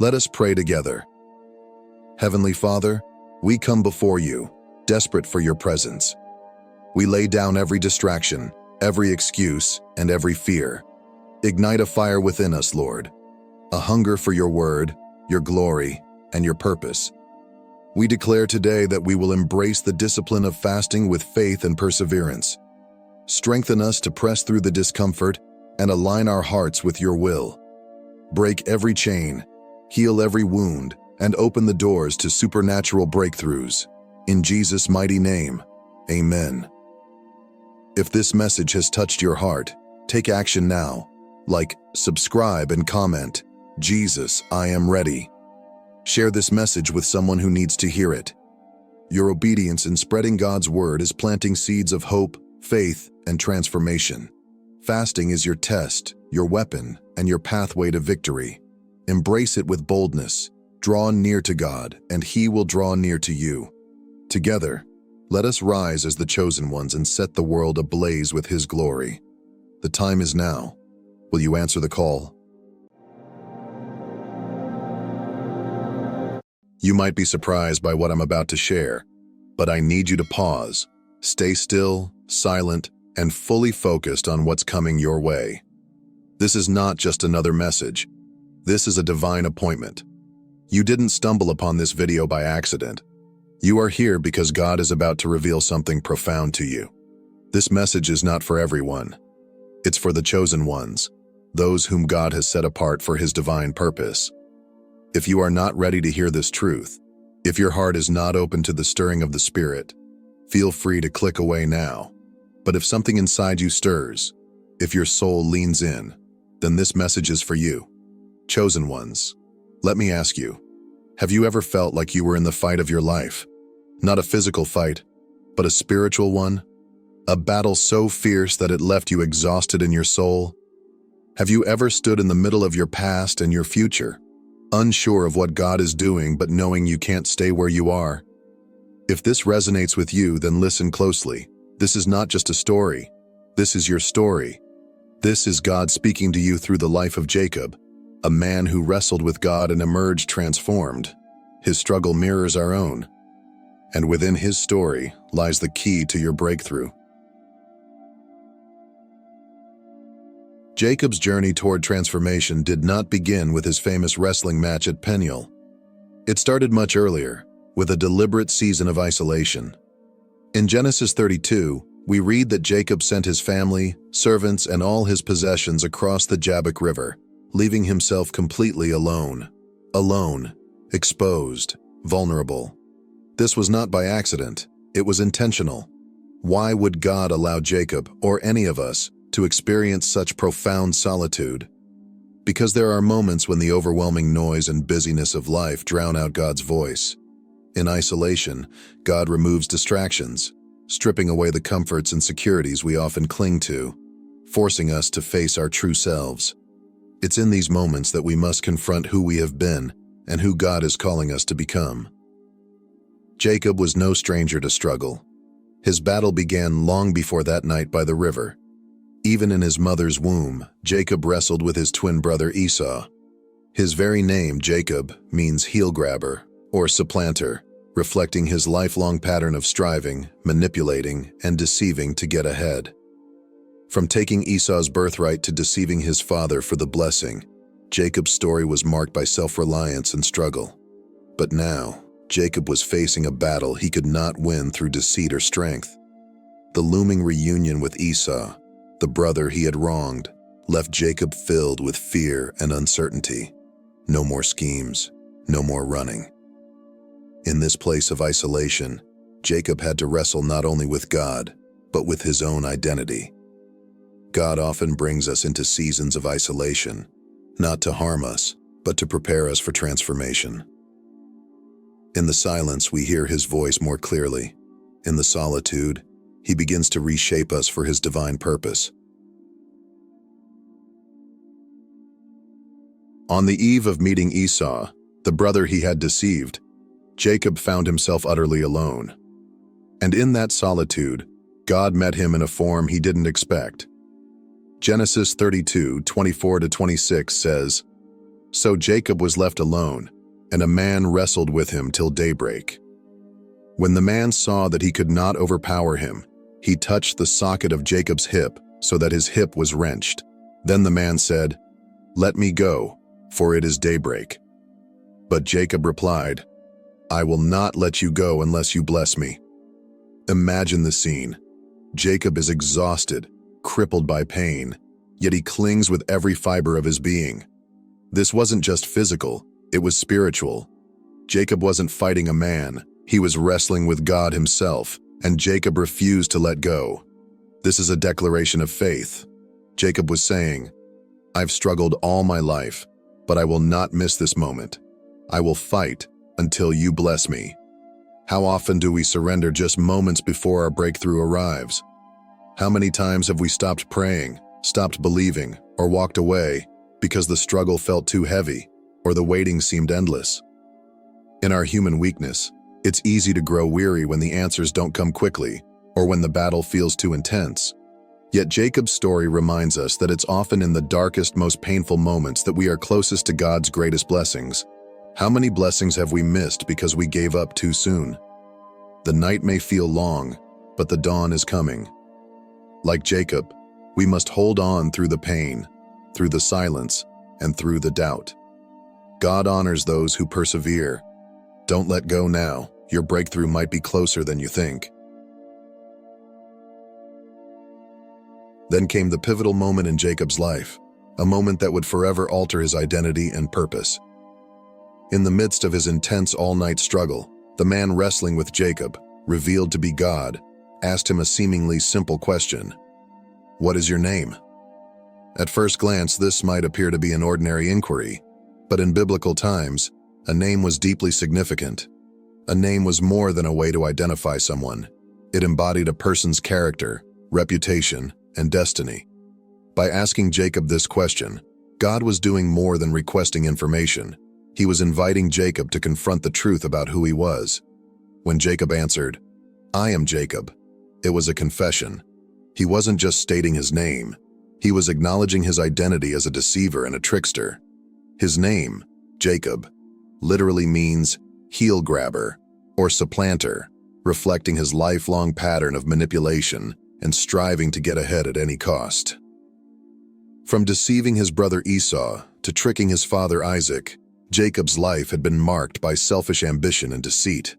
Let us pray together. Heavenly Father, we come before you, desperate for your presence. We lay down every distraction, every excuse, and every fear. Ignite a fire within us, Lord, a hunger for your word, your glory, and your purpose. We declare today that we will embrace the discipline of fasting with faith and perseverance. Strengthen us to press through the discomfort and align our hearts with your will. Break every chain, heal every wound, and open the doors to supernatural breakthroughs. In Jesus' mighty name, amen. If this message has touched your heart, take action now. Like, subscribe, and comment, "Jesus, I am ready." Share this message with someone who needs to hear it. Your obedience in spreading God's word is planting seeds of hope, faith, and transformation. Fasting is your test, your weapon, and your pathway to victory. Embrace it with boldness. Draw near to God, and He will draw near to you. Together, let us rise as the chosen ones and set the world ablaze with His glory. The time is now. Will you answer the call? You might be surprised by what I'm about to share, but I need you to pause. Stay still, silent, and fully focused on what's coming your way. This is not just another message. This is a divine appointment. You didn't stumble upon this video by accident. You are here because God is about to reveal something profound to you. This message is not for everyone. It's for the chosen ones, those whom God has set apart for His divine purpose. If you are not ready to hear this truth, if your heart is not open to the stirring of the Spirit, feel free to click away now. But if something inside you stirs, if your soul leans in, then this message is for you. Chosen ones, let me ask you, have you ever felt like you were in the fight of your life? Not a physical fight, but a spiritual one? A battle so fierce that it left you exhausted in your soul? Have you ever stood in the middle of your past and your future, unsure of what God is doing but knowing you can't stay where you are? If this resonates with you, then listen closely. This is not just a story. This is your story. This is God speaking to you through the life of Jacob, a man who wrestled with God and emerged transformed. His struggle mirrors our own, and within his story lies the key to your breakthrough. Jacob's journey toward transformation did not begin with his famous wrestling match at Peniel. It started much earlier, with a deliberate season of isolation. In Genesis 32, we read that Jacob sent his family, servants, and all his possessions across the Jabbok River, leaving himself completely alone. Alone, exposed, vulnerable. This was not by accident, it was intentional. Why would God allow Jacob, or any of us, to experience such profound solitude? Because there are moments when the overwhelming noise and busyness of life drown out God's voice. In isolation, God removes distractions, stripping away the comforts and securities we often cling to, forcing us to face our true selves. It's in these moments that we must confront who we have been and who God is calling us to become. Jacob was no stranger to struggle. His battle began long before that night by the river. Even in his mother's womb, Jacob wrestled with his twin brother Esau. His very name, Jacob, means heel grabber or supplanter, reflecting his lifelong pattern of striving, manipulating, and deceiving to get ahead. From taking Esau's birthright to deceiving his father for the blessing, Jacob's story was marked by self-reliance and struggle. But now, Jacob was facing a battle he could not win through deceit or strength. The looming reunion with Esau, the brother he had wronged, left Jacob filled with fear and uncertainty. No more schemes, no more running. In this place of isolation, Jacob had to wrestle not only with God, but with his own identity. God often brings us into seasons of isolation, not to harm us, but to prepare us for transformation. In the silence, we hear his voice more clearly. In the solitude, he begins to reshape us for his divine purpose. On the eve of meeting Esau, the brother he had deceived, Jacob found himself utterly alone. And in that solitude, God met him in a form he didn't expect. Genesis 32:24-26 says, "So Jacob was left alone, and a man wrestled with him till daybreak. When the man saw that he could not overpower him, he touched the socket of Jacob's hip so that his hip was wrenched. Then the man said, 'Let me go, for it is daybreak.' But Jacob replied, 'I will not let you go unless you bless me.'" Imagine the scene. Jacob is exhausted, crippled by pain, yet he clings with every fiber of his being. This wasn't just physical, it was spiritual. Jacob wasn't fighting a man, he was wrestling with God himself, and Jacob refused to let go. This is a declaration of faith. Jacob was saying, "I've struggled all my life, but I will not miss this moment. I will fight until you bless me." How often do we surrender just moments before our breakthrough arrives? How many times have we stopped praying, stopped believing, or walked away because the struggle felt too heavy or the waiting seemed endless? In our human weakness, it's easy to grow weary when the answers don't come quickly or when the battle feels too intense. Yet Jacob's story reminds us that it's often in the darkest, most painful moments that we are closest to God's greatest blessings. How many blessings have we missed because we gave up too soon? The night may feel long, but the dawn is coming. Like Jacob, we must hold on through the pain, through the silence, and through the doubt. God honors those who persevere. Don't let go now. Your breakthrough might be closer than you think. Then came the pivotal moment in Jacob's life, a moment that would forever alter his identity and purpose. In the midst of his intense all-night struggle, the man wrestling with Jacob, revealed to be God, asked him a seemingly simple question. "What is your name?" At first glance, this might appear to be an ordinary inquiry, but in biblical times, a name was deeply significant. A name was more than a way to identify someone. It embodied a person's character, reputation, and destiny. By asking Jacob this question, God was doing more than requesting information. He was inviting Jacob to confront the truth about who he was. When Jacob answered, "I am Jacob," it was a confession. He wasn't just stating his name. He was acknowledging his identity as a deceiver and a trickster. His name, Jacob, literally means heel grabber or supplanter, reflecting his lifelong pattern of manipulation and striving to get ahead at any cost. From deceiving his brother Esau to tricking his father Isaac, Jacob's life had been marked by selfish ambition and deceit.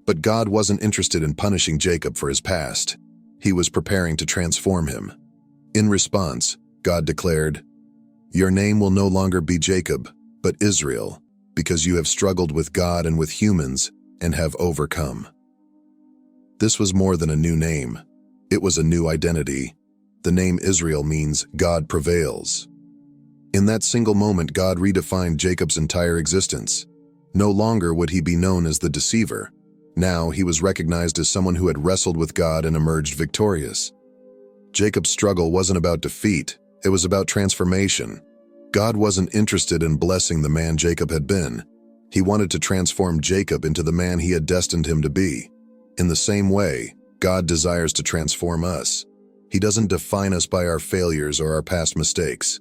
But God wasn't interested in punishing Jacob for his past. He was preparing to transform him. In response, God declared, "Your name will no longer be Jacob, but Israel, because you have struggled with God and with humans and have overcome." This was more than a new name. It was a new identity. The name Israel means God prevails. In that single moment, God redefined Jacob's entire existence. No longer would he be known as the deceiver. Now he was recognized as someone who had wrestled with God and emerged victorious. Jacob's struggle wasn't about defeat, it was about transformation. God wasn't interested in blessing the man Jacob had been. He wanted to transform Jacob into the man he had destined him to be. In the same way, God desires to transform us. He doesn't define us by our failures or our past mistakes.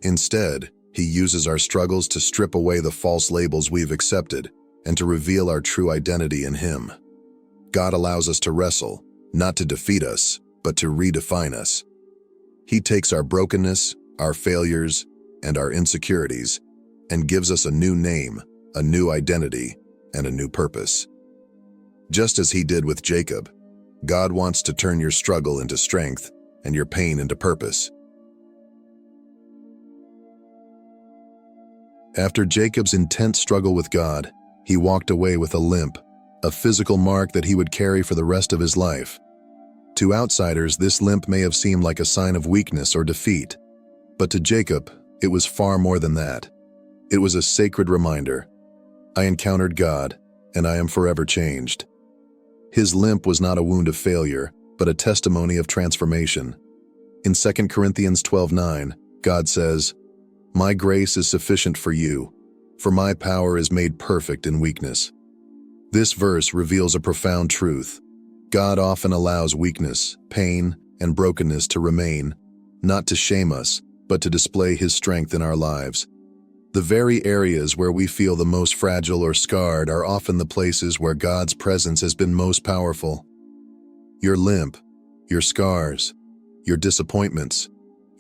Instead, he uses our struggles to strip away the false labels we've accepted and to reveal our true identity in him. God allows us to wrestle, not to defeat us, but to redefine us. He takes our brokenness, our failures, and our insecurities and gives us a new name, a new identity, and a new purpose. Just as he did with Jacob, God wants to turn your struggle into strength and your pain into purpose. After Jacob's intense struggle with God, he walked away with a limp, a physical mark that he would carry for the rest of his life. To outsiders, this limp may have seemed like a sign of weakness or defeat, but to Jacob, it was far more than that. It was a sacred reminder. I encountered God, and I am forever changed. His limp was not a wound of failure, but a testimony of transformation. In 2 Corinthians 12:9, God says, "My grace is sufficient for you, for my power is made perfect in weakness." This verse reveals a profound truth. God often allows weakness, pain, and brokenness to remain, not to shame us, but to display His strength in our lives. The very areas where we feel the most fragile or scarred are often the places where God's presence has been most powerful. Your limp, your scars, your disappointments,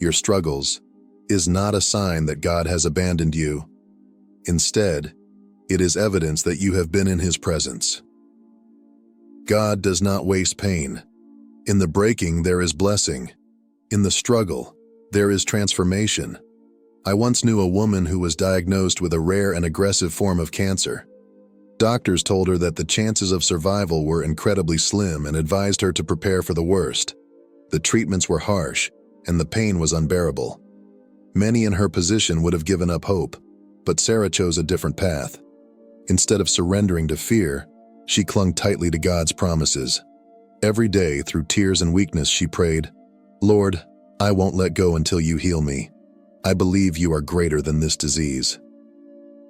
your struggles, is not a sign that God has abandoned you. Instead, it is evidence that you have been in His presence. God does not waste pain. In the breaking, there is blessing. In the struggle, there is transformation. I once knew a woman who was diagnosed with a rare and aggressive form of cancer. Doctors told her that the chances of survival were incredibly slim and advised her to prepare for the worst. The treatments were harsh, and the pain was unbearable. Many in her position would have given up hope, but Sarah chose a different path. Instead of surrendering to fear, she clung tightly to God's promises. Every day, through tears and weakness, she prayed, "Lord, I won't let go until you heal me. I believe you are greater than this disease."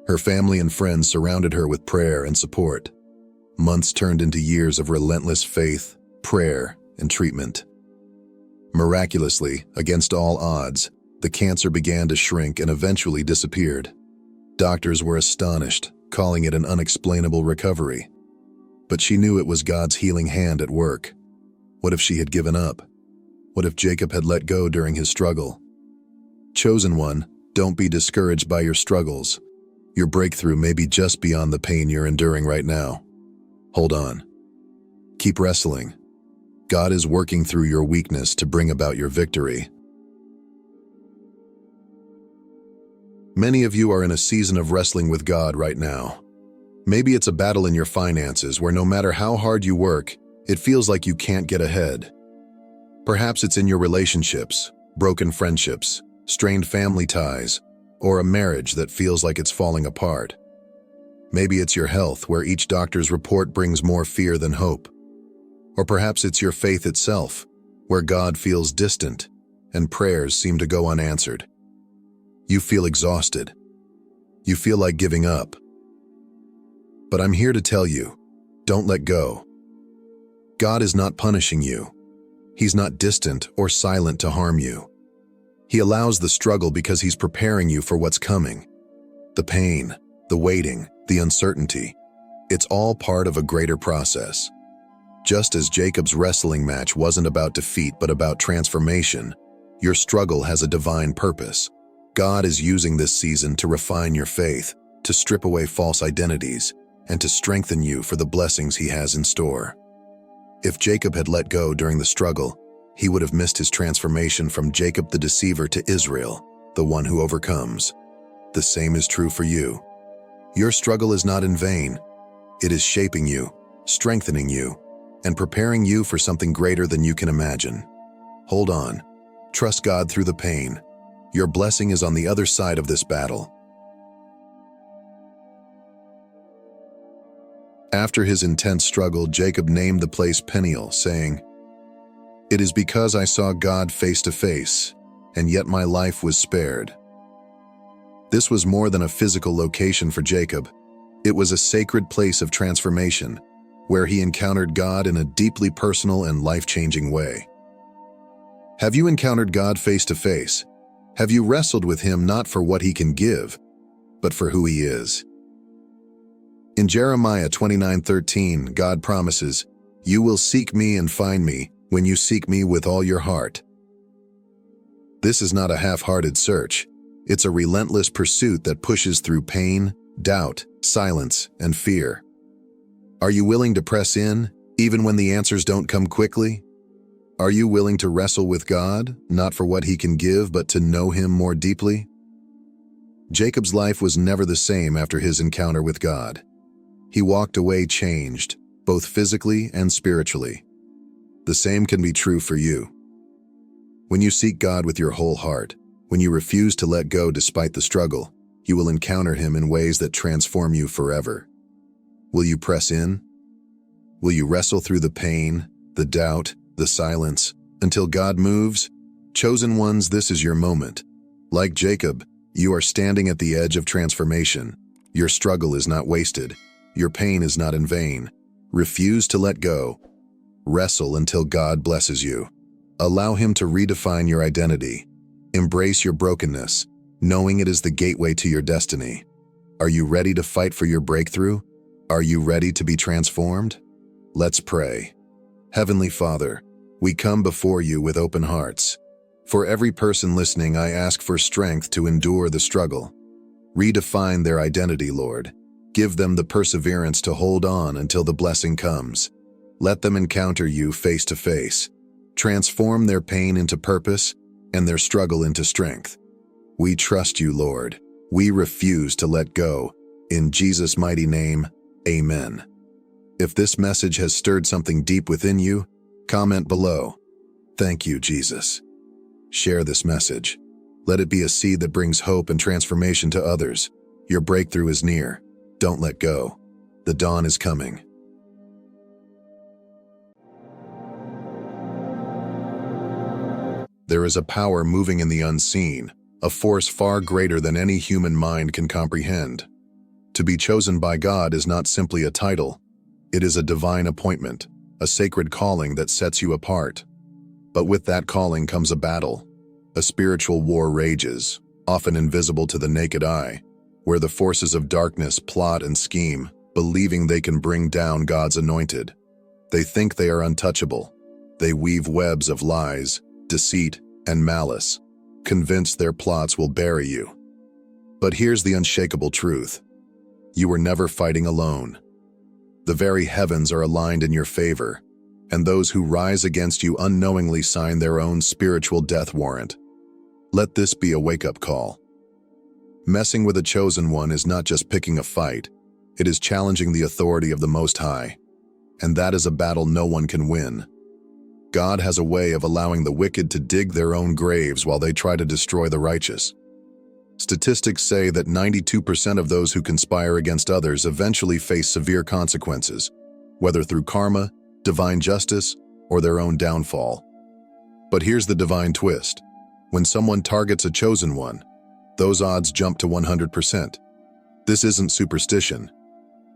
Her family and friends surrounded her with prayer and support. Months turned into years of relentless faith, prayer, and treatment. Miraculously, against all odds, the cancer began to shrink and eventually disappeared. Doctors were astonished, calling it an unexplainable recovery. But she knew it was God's healing hand at work. What if she had given up? What if Jacob had let go during his struggle? Chosen one, don't be discouraged by your struggles. Your breakthrough may be just beyond the pain you're enduring right now. Hold on. Keep wrestling. God is working through your weakness to bring about your victory. Many of you are in a season of wrestling with God right now. Maybe it's a battle in your finances where no matter how hard you work, it feels like you can't get ahead. Perhaps it's in your relationships, broken friendships, strained family ties, or a marriage that feels like it's falling apart. Maybe it's your health where each doctor's report brings more fear than hope. Or perhaps it's your faith itself, where God feels distant and prayers seem to go unanswered. You feel exhausted. You feel like giving up. But I'm here to tell you, don't let go. God is not punishing you. He's not distant or silent to harm you. He allows the struggle because He's preparing you for what's coming. The pain, the waiting, the uncertainty, it's all part of a greater process. Just as Jacob's wrestling match wasn't about defeat but about transformation, your struggle has a divine purpose. God is using this season to refine your faith, to strip away false identities, and to strengthen you for the blessings He has in store. If Jacob had let go during the struggle, he would have missed his transformation from Jacob the deceiver to Israel, the one who overcomes. The same is true for you. Your struggle is not in vain. It is shaping you, strengthening you, and preparing you for something greater than you can imagine. Hold on. Trust God through the pain. Your blessing is on the other side of this battle. After his intense struggle, Jacob named the place Peniel, saying, "It is because I saw God face to face, and yet my life was spared." This was more than a physical location for Jacob. It was a sacred place of transformation, where he encountered God in a deeply personal and life-changing way. Have you encountered God face to face? Have you wrestled with Him not for what He can give, but for who He is? In Jeremiah 29:13, God promises, "You will seek me and find me when you seek me with all your heart." This is not a half-hearted search. It's a relentless pursuit that pushes through pain, doubt, silence, and fear. Are you willing to press in, even when the answers don't come quickly? Are you willing to wrestle with God, not for what He can give, but to know Him more deeply? Jacob's life was never the same after his encounter with God. He walked away changed, both physically and spiritually. The same can be true for you. When you seek God with your whole heart, when you refuse to let go despite the struggle, you will encounter him in ways that transform you forever. Will you press in? Will you wrestle through the pain, the doubt, the silence, until God moves? Chosen ones, this is your moment. Like Jacob, you are standing at the edge of transformation. Your struggle is not wasted. Your pain is not in vain. Refuse to let go. Wrestle until God blesses you. Allow him to redefine your identity. Embrace your brokenness, knowing it is the gateway to your destiny. Are you ready to fight for your breakthrough? Are you ready to be transformed? Let's pray. Heavenly Father, we come before you with open hearts. For every person listening, I ask for strength to endure the struggle. Redefine their identity, Lord. Give them the perseverance to hold on until the blessing comes. Let them encounter you face to face. Transform their pain into purpose and their struggle into strength. We trust you, Lord. We refuse to let go. In Jesus' mighty name, amen. If this message has stirred something deep within you, comment below. Thank you, Jesus. Share this message. Let it be a seed that brings hope and transformation to others. Your breakthrough is near. Don't let go. The dawn is coming. There is a power moving in the unseen, a force far greater than any human mind can comprehend. To be chosen by God is not simply a title. It is a divine appointment, a sacred calling that sets you apart. But with that calling comes a battle. A spiritual war rages, often invisible to the naked eye, where the forces of darkness plot and scheme, believing they can bring down God's anointed. They think they are untouchable. They weave webs of lies, deceit, and malice, convinced their plots will bury you. But here's the unshakable truth. You were never fighting alone. The very heavens are aligned in your favor, and those who rise against you unknowingly sign their own spiritual death warrant. Let this be a wake-up call. Messing with a chosen one is not just picking a fight, it is challenging the authority of the Most High. And that is a battle no one can win. God has a way of allowing the wicked to dig their own graves while they try to destroy the righteous. Statistics say that 92% of those who conspire against others eventually face severe consequences, whether through karma, divine justice, or their own downfall. But here's the divine twist. When someone targets a chosen one, those odds jump to 100%. This isn't superstition.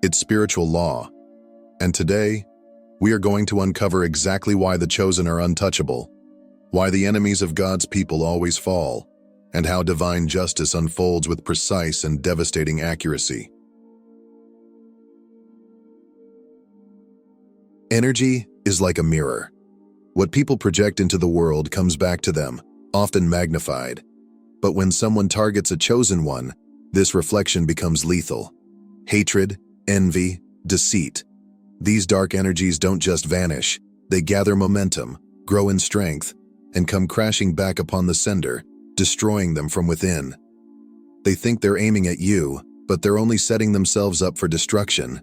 It's spiritual law. And today, we are going to uncover exactly why the chosen are untouchable, why the enemies of God's people always fall, and how divine justice unfolds with precise and devastating accuracy. Energy is like a mirror. What people project into the world comes back to them, often magnified. But when someone targets a chosen one, this reflection becomes lethal. Hatred, envy, deceit. These dark energies don't just vanish, they gather momentum, grow in strength, and come crashing back upon the sender, destroying them from within. They think they're aiming at you, but they're only setting themselves up for destruction.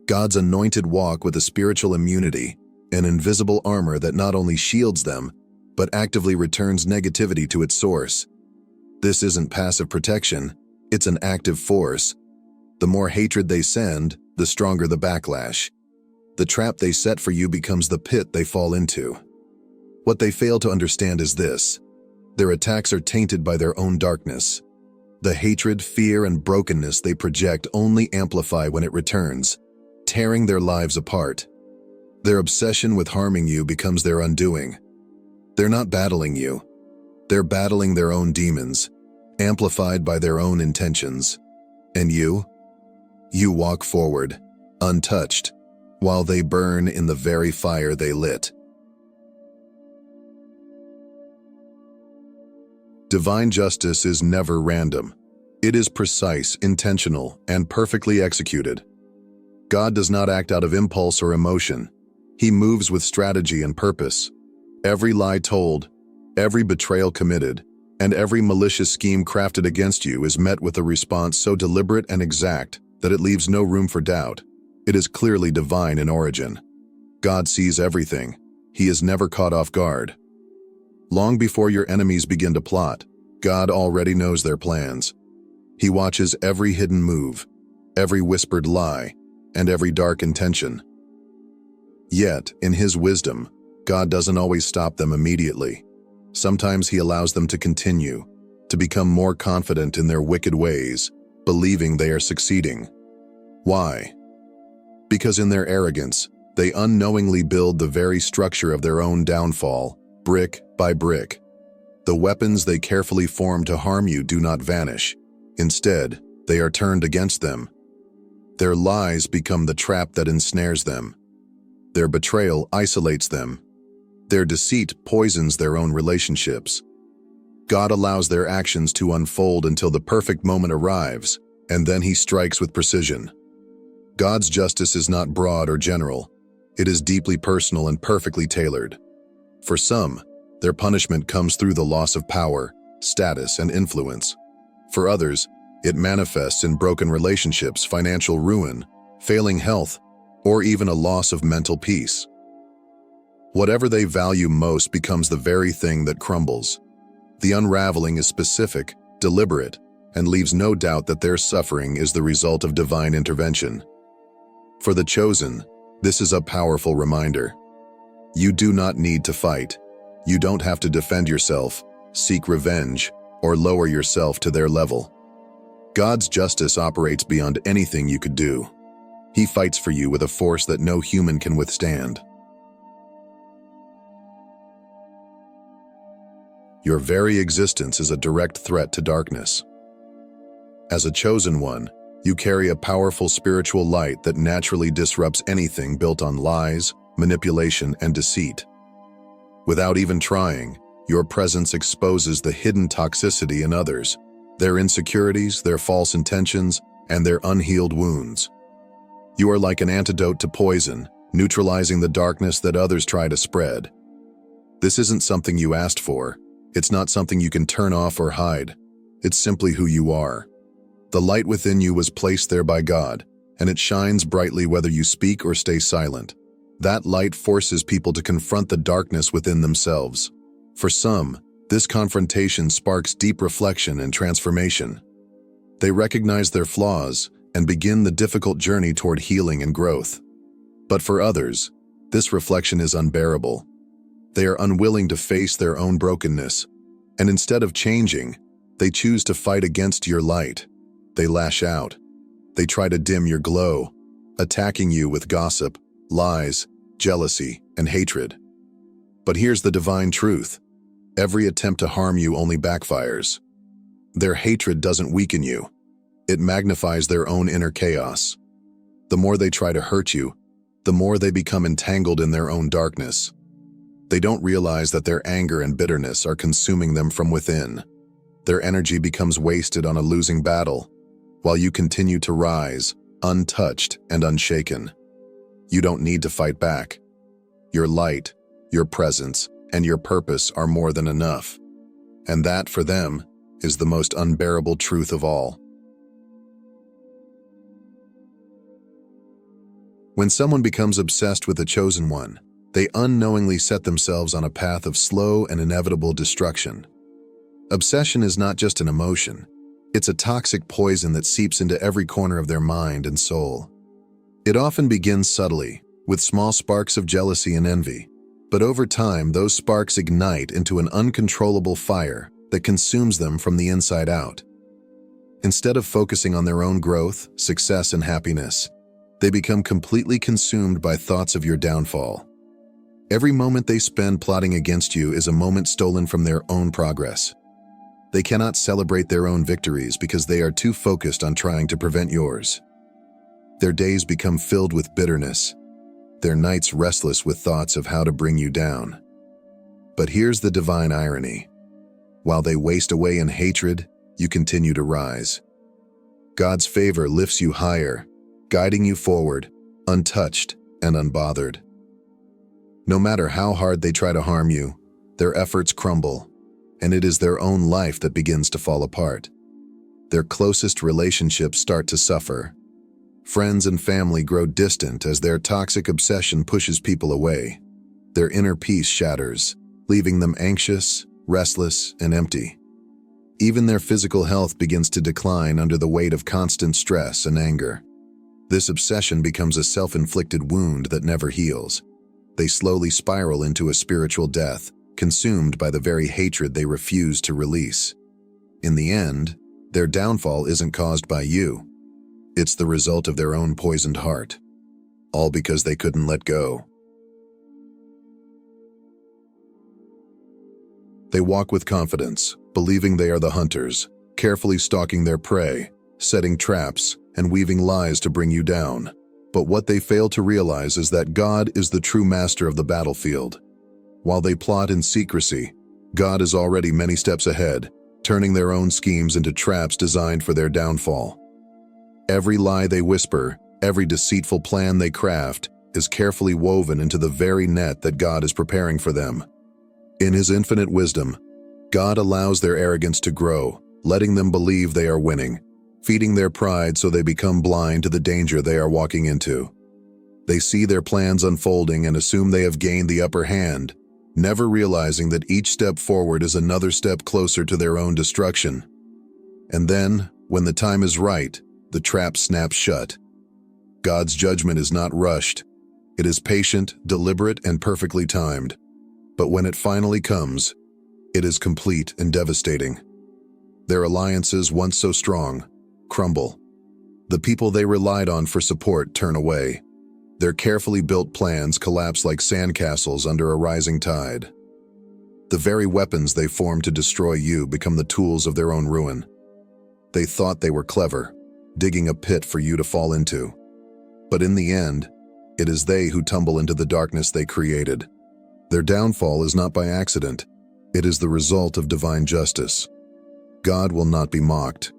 God's anointed walk with a spiritual immunity, an invisible armor that not only shields them, but actively returns negativity to its source. This isn't passive protection, it's an active force. The more hatred they send, the stronger the backlash. The trap they set for you becomes the pit they fall into. What they fail to understand is this: their attacks are tainted by their own darkness. The hatred, fear, and brokenness they project only amplify when it returns, tearing their lives apart. Their obsession with harming you becomes their undoing. They're not battling you. They're battling their own demons, amplified by their own intentions. And you walk forward, untouched, while they burn in the very fire they lit. Divine justice is never random. It is precise, intentional, and perfectly executed. God does not act out of impulse or emotion. He moves with strategy and purpose. Every lie told, every betrayal committed, and every malicious scheme crafted against you is met with a response so deliberate and exact that it leaves no room for doubt. It is clearly divine in origin. God sees everything. He is never caught off guard. Long before your enemies begin to plot, God already knows their plans. He watches every hidden move, every whispered lie, and every dark intention. Yet, in His wisdom, God doesn't always stop them immediately. Sometimes He allows them to continue, to become more confident in their wicked ways, believing they are succeeding. Why? Because in their arrogance, they unknowingly build the very structure of their own downfall, brick by brick. The weapons they carefully form to harm you do not vanish. Instead, they are turned against them. Their lies become the trap that ensnares them. Their betrayal isolates them. Their deceit poisons their own relationships. God allows their actions to unfold until the perfect moment arrives, and then He strikes with precision. God's justice is not broad or general. It is deeply personal and perfectly tailored. For some, their punishment comes through the loss of power, status, and influence. For others, it manifests in broken relationships, financial ruin, failing health, or even a loss of mental peace. Whatever they value most becomes the very thing that crumbles. The unraveling is specific, deliberate, and leaves no doubt that their suffering is the result of divine intervention. For the chosen, this is a powerful reminder. You do not need to fight. You don't have to defend yourself, seek revenge, or lower yourself to their level. God's justice operates beyond anything you could do. He fights for you with a force that no human can withstand. Your very existence is a direct threat to darkness. As a chosen one, you carry a powerful spiritual light that naturally disrupts anything built on lies, manipulation, and deceit. Without even trying, your presence exposes the hidden toxicity in others, their insecurities, their false intentions, and their unhealed wounds. You are like an antidote to poison, neutralizing the darkness that others try to spread. This isn't something you asked for. It's not something you can turn off or hide. It's simply who you are. The light within you was placed there by God, and it shines brightly whether you speak or stay silent. That light forces people to confront the darkness within themselves. For some, this confrontation sparks deep reflection and transformation. They recognize their flaws and begin the difficult journey toward healing and growth. But for others, this reflection is unbearable. They are unwilling to face their own brokenness, and instead of changing, they choose to fight against your light. They lash out. They try to dim your glow, attacking you with gossip, lies, jealousy, and hatred. But here's the divine truth. Every attempt to harm you only backfires. Their hatred doesn't weaken you. It magnifies their own inner chaos. The more they try to hurt you, the more they become entangled in their own darkness. They don't realize that their anger and bitterness are consuming them from within. Their energy becomes wasted on a losing battle, while you continue to rise, untouched and unshaken. You don't need to fight back. Your light, your presence, and your purpose are more than enough. And that, for them, is the most unbearable truth of all. When someone becomes obsessed with the chosen one, they unknowingly set themselves on a path of slow and inevitable destruction. Obsession is not just an emotion. It's a toxic poison that seeps into every corner of their mind and soul. It often begins subtly, with small sparks of jealousy and envy. But over time, those sparks ignite into an uncontrollable fire that consumes them from the inside out. Instead of focusing on their own growth, success, and happiness, they become completely consumed by thoughts of your downfall. Every moment they spend plotting against you is a moment stolen from their own progress. They cannot celebrate their own victories because they are too focused on trying to prevent yours. Their days become filled with bitterness, their nights restless with thoughts of how to bring you down. But here's the divine irony. While they waste away in hatred, you continue to rise. God's favor lifts you higher, guiding you forward, untouched and unbothered. No matter how hard they try to harm you, their efforts crumble, and it is their own life that begins to fall apart. Their closest relationships start to suffer. Friends and family grow distant as their toxic obsession pushes people away. Their inner peace shatters, leaving them anxious, restless, and empty. Even their physical health begins to decline under the weight of constant stress and anger. This obsession becomes a self-inflicted wound that never heals. They slowly spiral into a spiritual death, consumed by the very hatred they refuse to release. In the end, their downfall isn't caused by you. It's the result of their own poisoned heart. All because they couldn't let go. They walk with confidence, believing they are the hunters, carefully stalking their prey, setting traps, and weaving lies to bring you down. But what they fail to realize is that God is the true master of the battlefield. While they plot in secrecy, God is already many steps ahead, turning their own schemes into traps designed for their downfall. Every lie they whisper, every deceitful plan they craft, is carefully woven into the very net that God is preparing for them. In His infinite wisdom, God allows their arrogance to grow, letting them believe they are winning, feeding their pride so they become blind to the danger they are walking into. They see their plans unfolding and assume they have gained the upper hand, never realizing that each step forward is another step closer to their own destruction. And then, when the time is right, the trap snaps shut. God's judgment is not rushed. It is patient, deliberate, and perfectly timed. But when it finally comes, it is complete and devastating. Their alliances, once so strong, crumble. The people they relied on for support turn away. Their carefully built plans collapse like sandcastles under a rising tide. The very weapons they formed to destroy you become the tools of their own ruin. They thought they were clever, digging a pit for you to fall into. But in the end, it is they who tumble into the darkness they created. Their downfall is not by accident. It is the result of divine justice. God will not be mocked.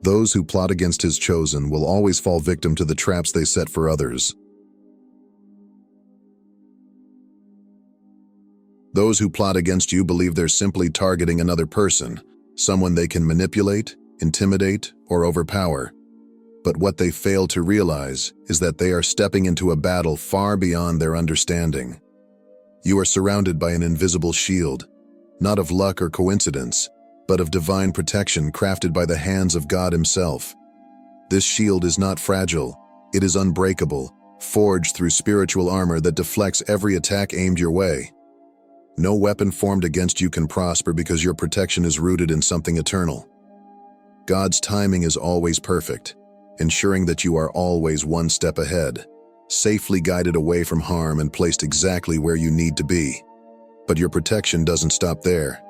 Those who plot against His chosen will always fall victim to the traps they set for others. Those who plot against you believe they're simply targeting another person, someone they can manipulate, intimidate, or overpower. But what they fail to realize is that they are stepping into a battle far beyond their understanding. You are surrounded by an invisible shield, not of luck or coincidence, but of divine protection crafted by the hands of God Himself. This shield is not fragile, it is unbreakable, forged through spiritual armor that deflects every attack aimed your way. No weapon formed against you can prosper because your protection is rooted in something eternal. God's timing is always perfect, ensuring that you are always one step ahead, safely guided away from harm and placed exactly where you need to be. But your protection doesn't stop there.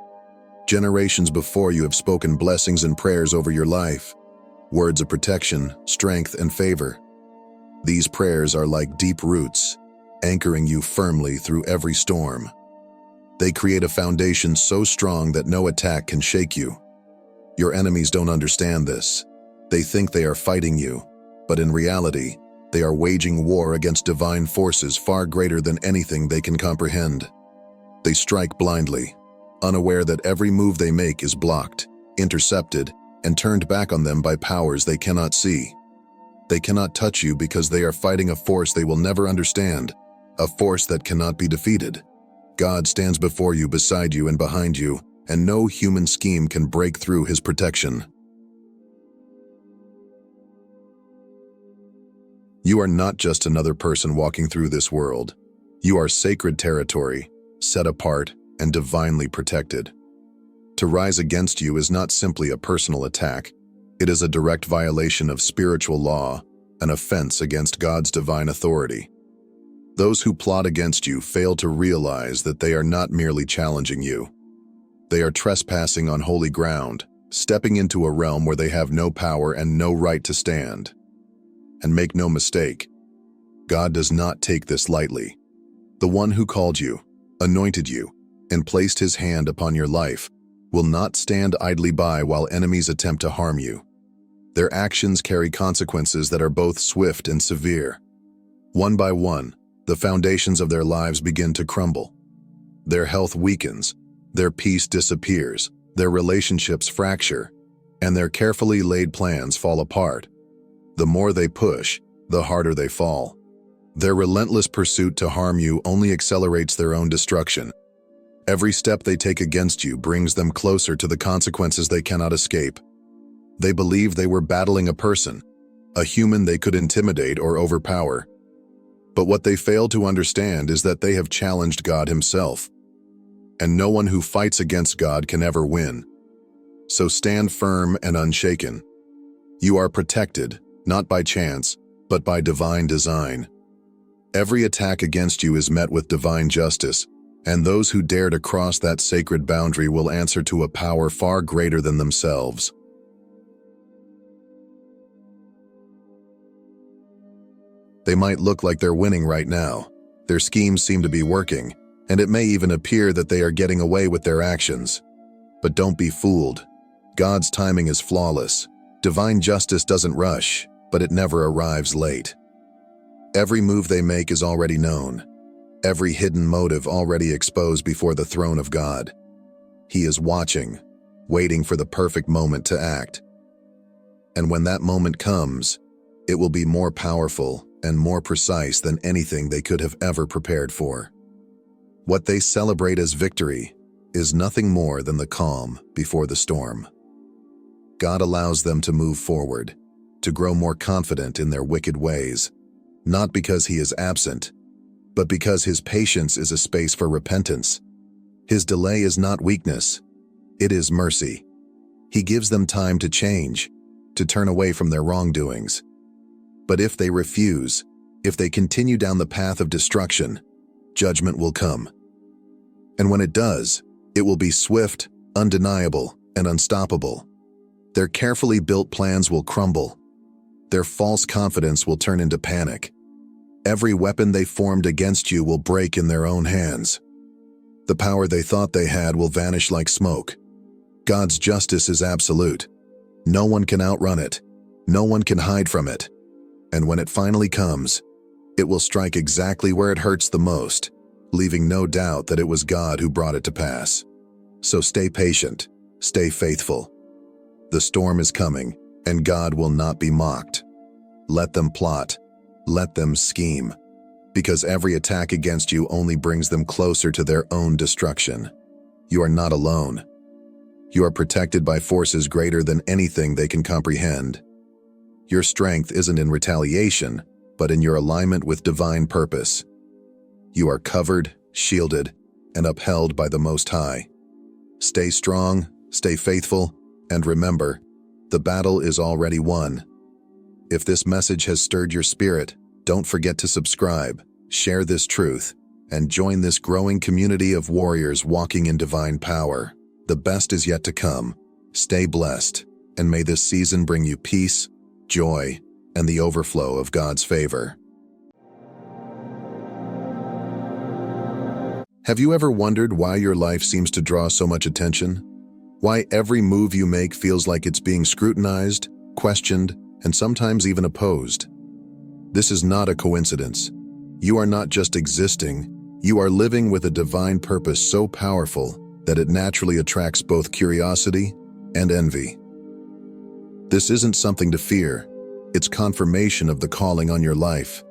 Generations before you have spoken blessings and prayers over your life, words of protection, strength, and favor. These prayers are like deep roots, anchoring you firmly through every storm. They create a foundation so strong that no attack can shake you. Your enemies don't understand this. They think they are fighting you, but in reality, they are waging war against divine forces far greater than anything they can comprehend. They strike blindly, unaware that every move they make is blocked, intercepted, and turned back on them by powers they cannot see. They cannot touch you because they are fighting a force they will never understand, a force that cannot be defeated. God stands before you, beside you, and behind you, and no human scheme can break through His protection. You are not just another person walking through this world. You are sacred territory, set apart and divinely protected. To rise against you is not simply a personal attack. It is a direct violation of spiritual law, an offense against God's divine authority. Those who plot against you fail to realize that they are not merely challenging you. They are trespassing on holy ground, stepping into a realm where they have no power and no right to stand. And make no mistake, God does not take this lightly. The one who called you, anointed you, and placed His hand upon your life will not stand idly by while enemies attempt to harm you. Their actions carry consequences that are both swift and severe. One by one, the foundations of their lives begin to crumble. Their health weakens, their peace disappears, their relationships fracture, and their carefully laid plans fall apart. The more they push, the harder they fall. Their relentless pursuit to harm you only accelerates their own destruction. Every step they take against you brings them closer to the consequences they cannot escape. They believe they were battling a person, a human they could intimidate or overpower. But what they fail to understand is that they have challenged God himself. And no one who fights against God can ever win. So stand firm and unshaken. You are protected, not by chance, but by divine design. Every attack against you is met with divine justice, and those who dare to cross that sacred boundary will answer to a power far greater than themselves. They might look like they're winning right now. Their schemes seem to be working, and it may even appear that they are getting away with their actions. But don't be fooled. God's timing is flawless. Divine justice doesn't rush, but it never arrives late. Every move they make is already known. Every hidden motive already exposed before the throne of God. He is watching, waiting for the perfect moment to act. And when that moment comes, it will be more powerful and more precise than anything they could have ever prepared for. What they celebrate as victory is nothing more than the calm before the storm. God allows them to move forward, to grow more confident in their wicked ways, not because he is absent, but because his patience is a space for repentance. His delay is not weakness, it is mercy. He gives them time to change, to turn away from their wrongdoings. But if they refuse, if they continue down the path of destruction, judgment will come. And when it does, it will be swift, undeniable, and unstoppable. Their carefully built plans will crumble. Their false confidence will turn into panic. Every weapon they formed against you will break in their own hands. The power they thought they had will vanish like smoke. God's justice is absolute. No one can outrun it. No one can hide from it. And when it finally comes, it will strike exactly where it hurts the most, leaving no doubt that it was God who brought it to pass. So stay patient, stay faithful. The storm is coming, and God will not be mocked. Let them plot, let them scheme, because every attack against you only brings them closer to their own destruction. You are not alone. You are protected by forces greater than anything they can comprehend. Your strength isn't in retaliation, but in your alignment with divine purpose. You are covered, shielded, and upheld by the Most High. Stay strong, stay faithful, and remember, the battle is already won. If this message has stirred your spirit, don't forget to subscribe, share this truth, and join this growing community of warriors walking in divine power. The best is yet to come. Stay blessed, and may this season bring you peace, joy, and the overflow of God's favor. Have you ever wondered why your life seems to draw so much attention? Why every move you make feels like it's being scrutinized, questioned, and sometimes even opposed? This is not a coincidence. You are not just existing, you are living with a divine purpose so powerful that it naturally attracts both curiosity and envy. This isn't something to fear, it's confirmation of the calling on your life.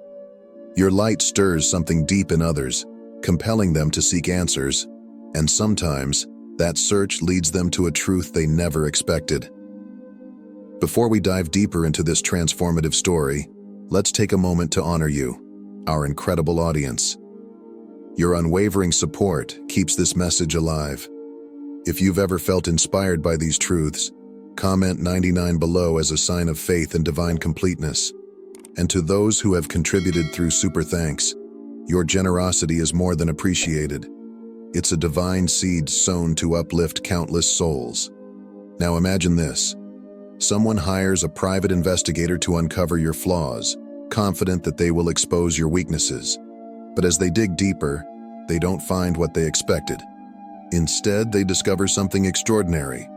Your light stirs something deep in others, compelling them to seek answers, and sometimes that search leads them to a truth they never expected. Before we dive deeper into this transformative story, let's take a moment to honor you, our incredible audience. Your unwavering support keeps this message alive. If you've ever felt inspired by these truths, comment 99 below as a sign of faith and divine completeness. And to those who have contributed through super thanks, your generosity is more than appreciated. It's a divine seed sown to uplift countless souls. Now imagine this. Someone hires a private investigator to uncover your flaws, confident that they will expose your weaknesses. But as they dig deeper, they don't find what they expected. Instead, they discover something extraordinary,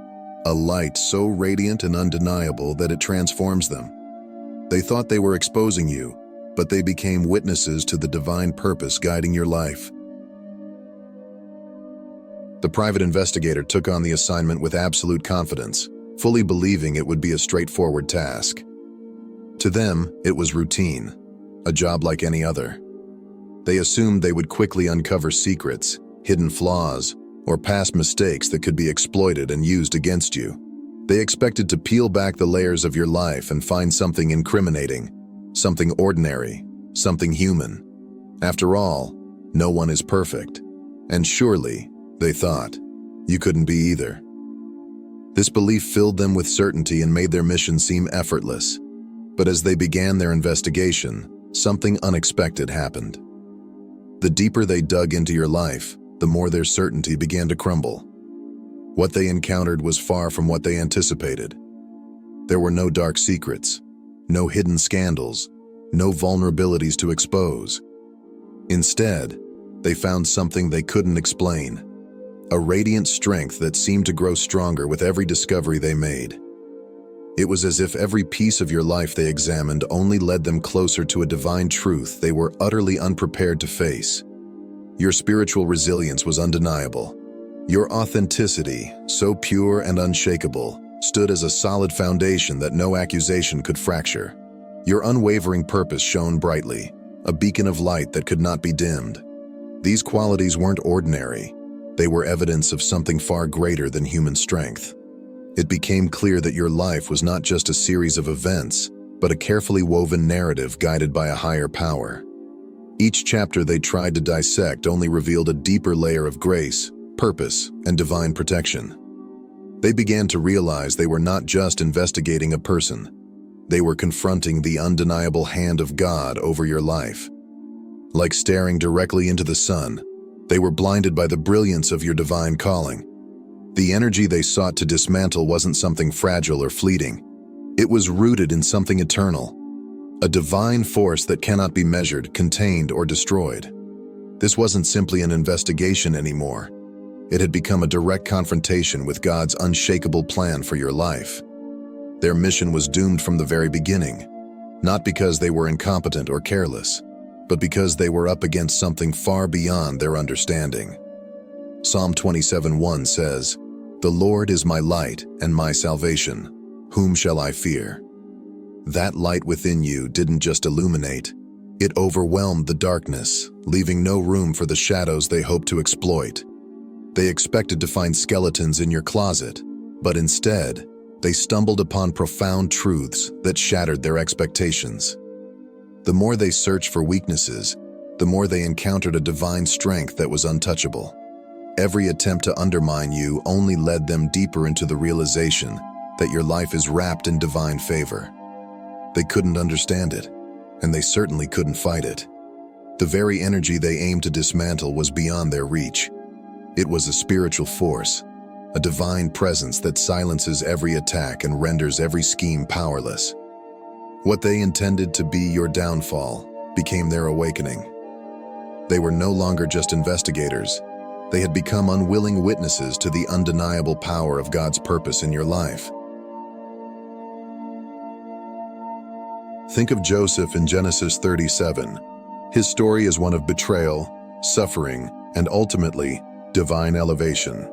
a light so radiant and undeniable that it transforms them. They thought they were exposing you, but they became witnesses to the divine purpose guiding your life. The private investigator took on the assignment with absolute confidence, fully believing it would be a straightforward task. To them, it was routine, a job like any other. They assumed they would quickly uncover secrets, hidden flaws, or past mistakes that could be exploited and used against you. They expected to peel back the layers of your life and find something incriminating, something ordinary, something human. After all, no one is perfect. And surely, they thought, you couldn't be either. This belief filled them with certainty and made their mission seem effortless. But as they began their investigation, something unexpected happened. The deeper they dug into your life, the more their certainty began to crumble. What they encountered was far from what they anticipated. There were no dark secrets, no hidden scandals, no vulnerabilities to expose. Instead, they found something they couldn't explain, a radiant strength that seemed to grow stronger with every discovery they made. It was as if every piece of your life they examined only led them closer to a divine truth they were utterly unprepared to face. Your spiritual resilience was undeniable. Your authenticity, so pure and unshakable, stood as a solid foundation that no accusation could fracture. Your unwavering purpose shone brightly, a beacon of light that could not be dimmed. These qualities weren't ordinary. They were evidence of something far greater than human strength. It became clear that your life was not just a series of events, but a carefully woven narrative guided by a higher power. Each chapter they tried to dissect only revealed a deeper layer of grace, purpose, and divine protection. They began to realize they were not just investigating a person. They were confronting the undeniable hand of God over your life. Like staring directly into the sun, they were blinded by the brilliance of your divine calling. The energy they sought to dismantle wasn't something fragile or fleeting. It was rooted in something eternal, a divine force that cannot be measured, contained, or destroyed. This wasn't simply an investigation anymore. It had become a direct confrontation with God's unshakable plan for your life. Their mission was doomed from the very beginning, not because they were incompetent or careless, but because they were up against something far beyond their understanding. Psalm 27:1 says, "The Lord is my light and my salvation. Whom shall I fear?" That light within you didn't just illuminate, it overwhelmed the darkness, leaving no room for the shadows they hoped to exploit. They expected to find skeletons in your closet, but instead, they stumbled upon profound truths that shattered their expectations. The more they searched for weaknesses, the more they encountered a divine strength that was untouchable. Every attempt to undermine you only led them deeper into the realization that your life is wrapped in divine favor. They couldn't understand it, and they certainly couldn't fight it. The very energy they aimed to dismantle was beyond their reach. It was a spiritual force, a divine presence that silences every attack and renders every scheme powerless. What they intended to be your downfall became their awakening. They were no longer just investigators. They had become unwilling witnesses to the undeniable power of God's purpose in your life. Think of Joseph in Genesis 37. His story is one of betrayal, suffering, and ultimately, divine elevation.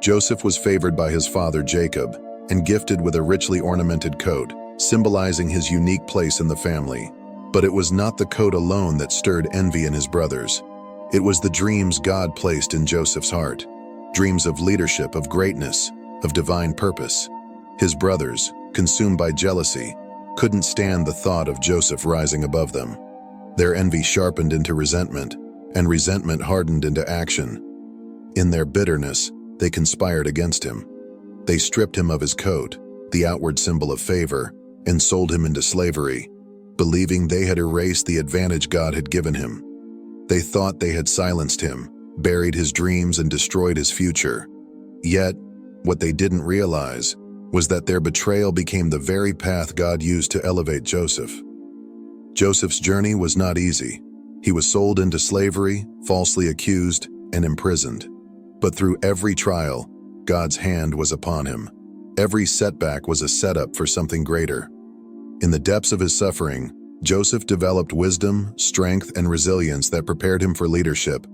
Joseph was favored by his father Jacob and gifted with a richly ornamented coat, symbolizing his unique place in the family. But it was not the coat alone that stirred envy in his brothers. It was the dreams God placed in Joseph's heart, dreams of leadership, of greatness, of divine purpose. His brothers, consumed by jealousy, couldn't stand the thought of Joseph rising above them. Their envy sharpened into resentment, and resentment hardened into action. In their bitterness, they conspired against him. They stripped him of his coat, the outward symbol of favor, and sold him into slavery, believing they had erased the advantage God had given him. They thought they had silenced him, buried his dreams, and destroyed his future. Yet, what they didn't realize was that their betrayal became the very path God used to elevate Joseph. Joseph's journey was not easy. He was sold into slavery, falsely accused, and imprisoned. But through every trial, God's hand was upon him. Every setback was a setup for something greater. In the depths of his suffering, Joseph developed wisdom, strength, and resilience that prepared him for leadership.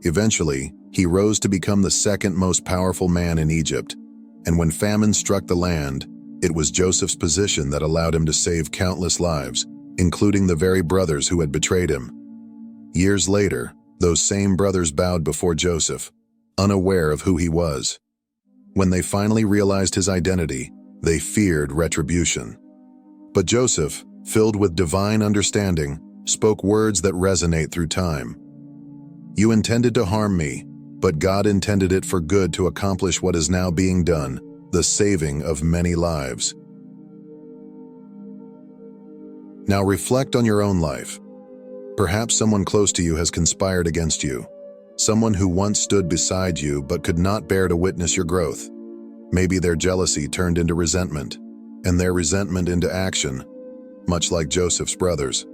Eventually, he rose to become the second most powerful man in Egypt. And when famine struck the land, it was Joseph's position that allowed him to save countless lives, including the very brothers who had betrayed him. Years later, those same brothers bowed before Joseph, unaware of who he was. When they finally realized his identity, they feared retribution. But Joseph, filled with divine understanding, spoke words that resonate through time. "You intended to harm me, but God intended it for good to accomplish what is now being done, the saving of many lives." Now reflect on your own life. Perhaps someone close to you has conspired against you. Someone who once stood beside you but could not bear to witness your growth. Maybe their jealousy turned into resentment, and their resentment into action, much like Joseph's brothers.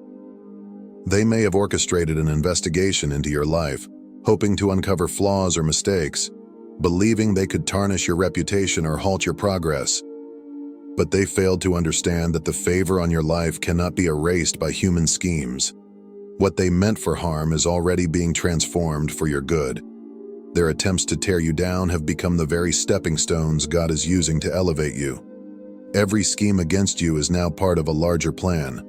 They may have orchestrated an investigation into your life, hoping to uncover flaws or mistakes, believing they could tarnish your reputation or halt your progress. But they failed to understand that the favor on your life cannot be erased by human schemes. What they meant for harm is already being transformed for your good. Their attempts to tear you down have become the very stepping stones God is using to elevate you. Every scheme against you is now part of a larger plan,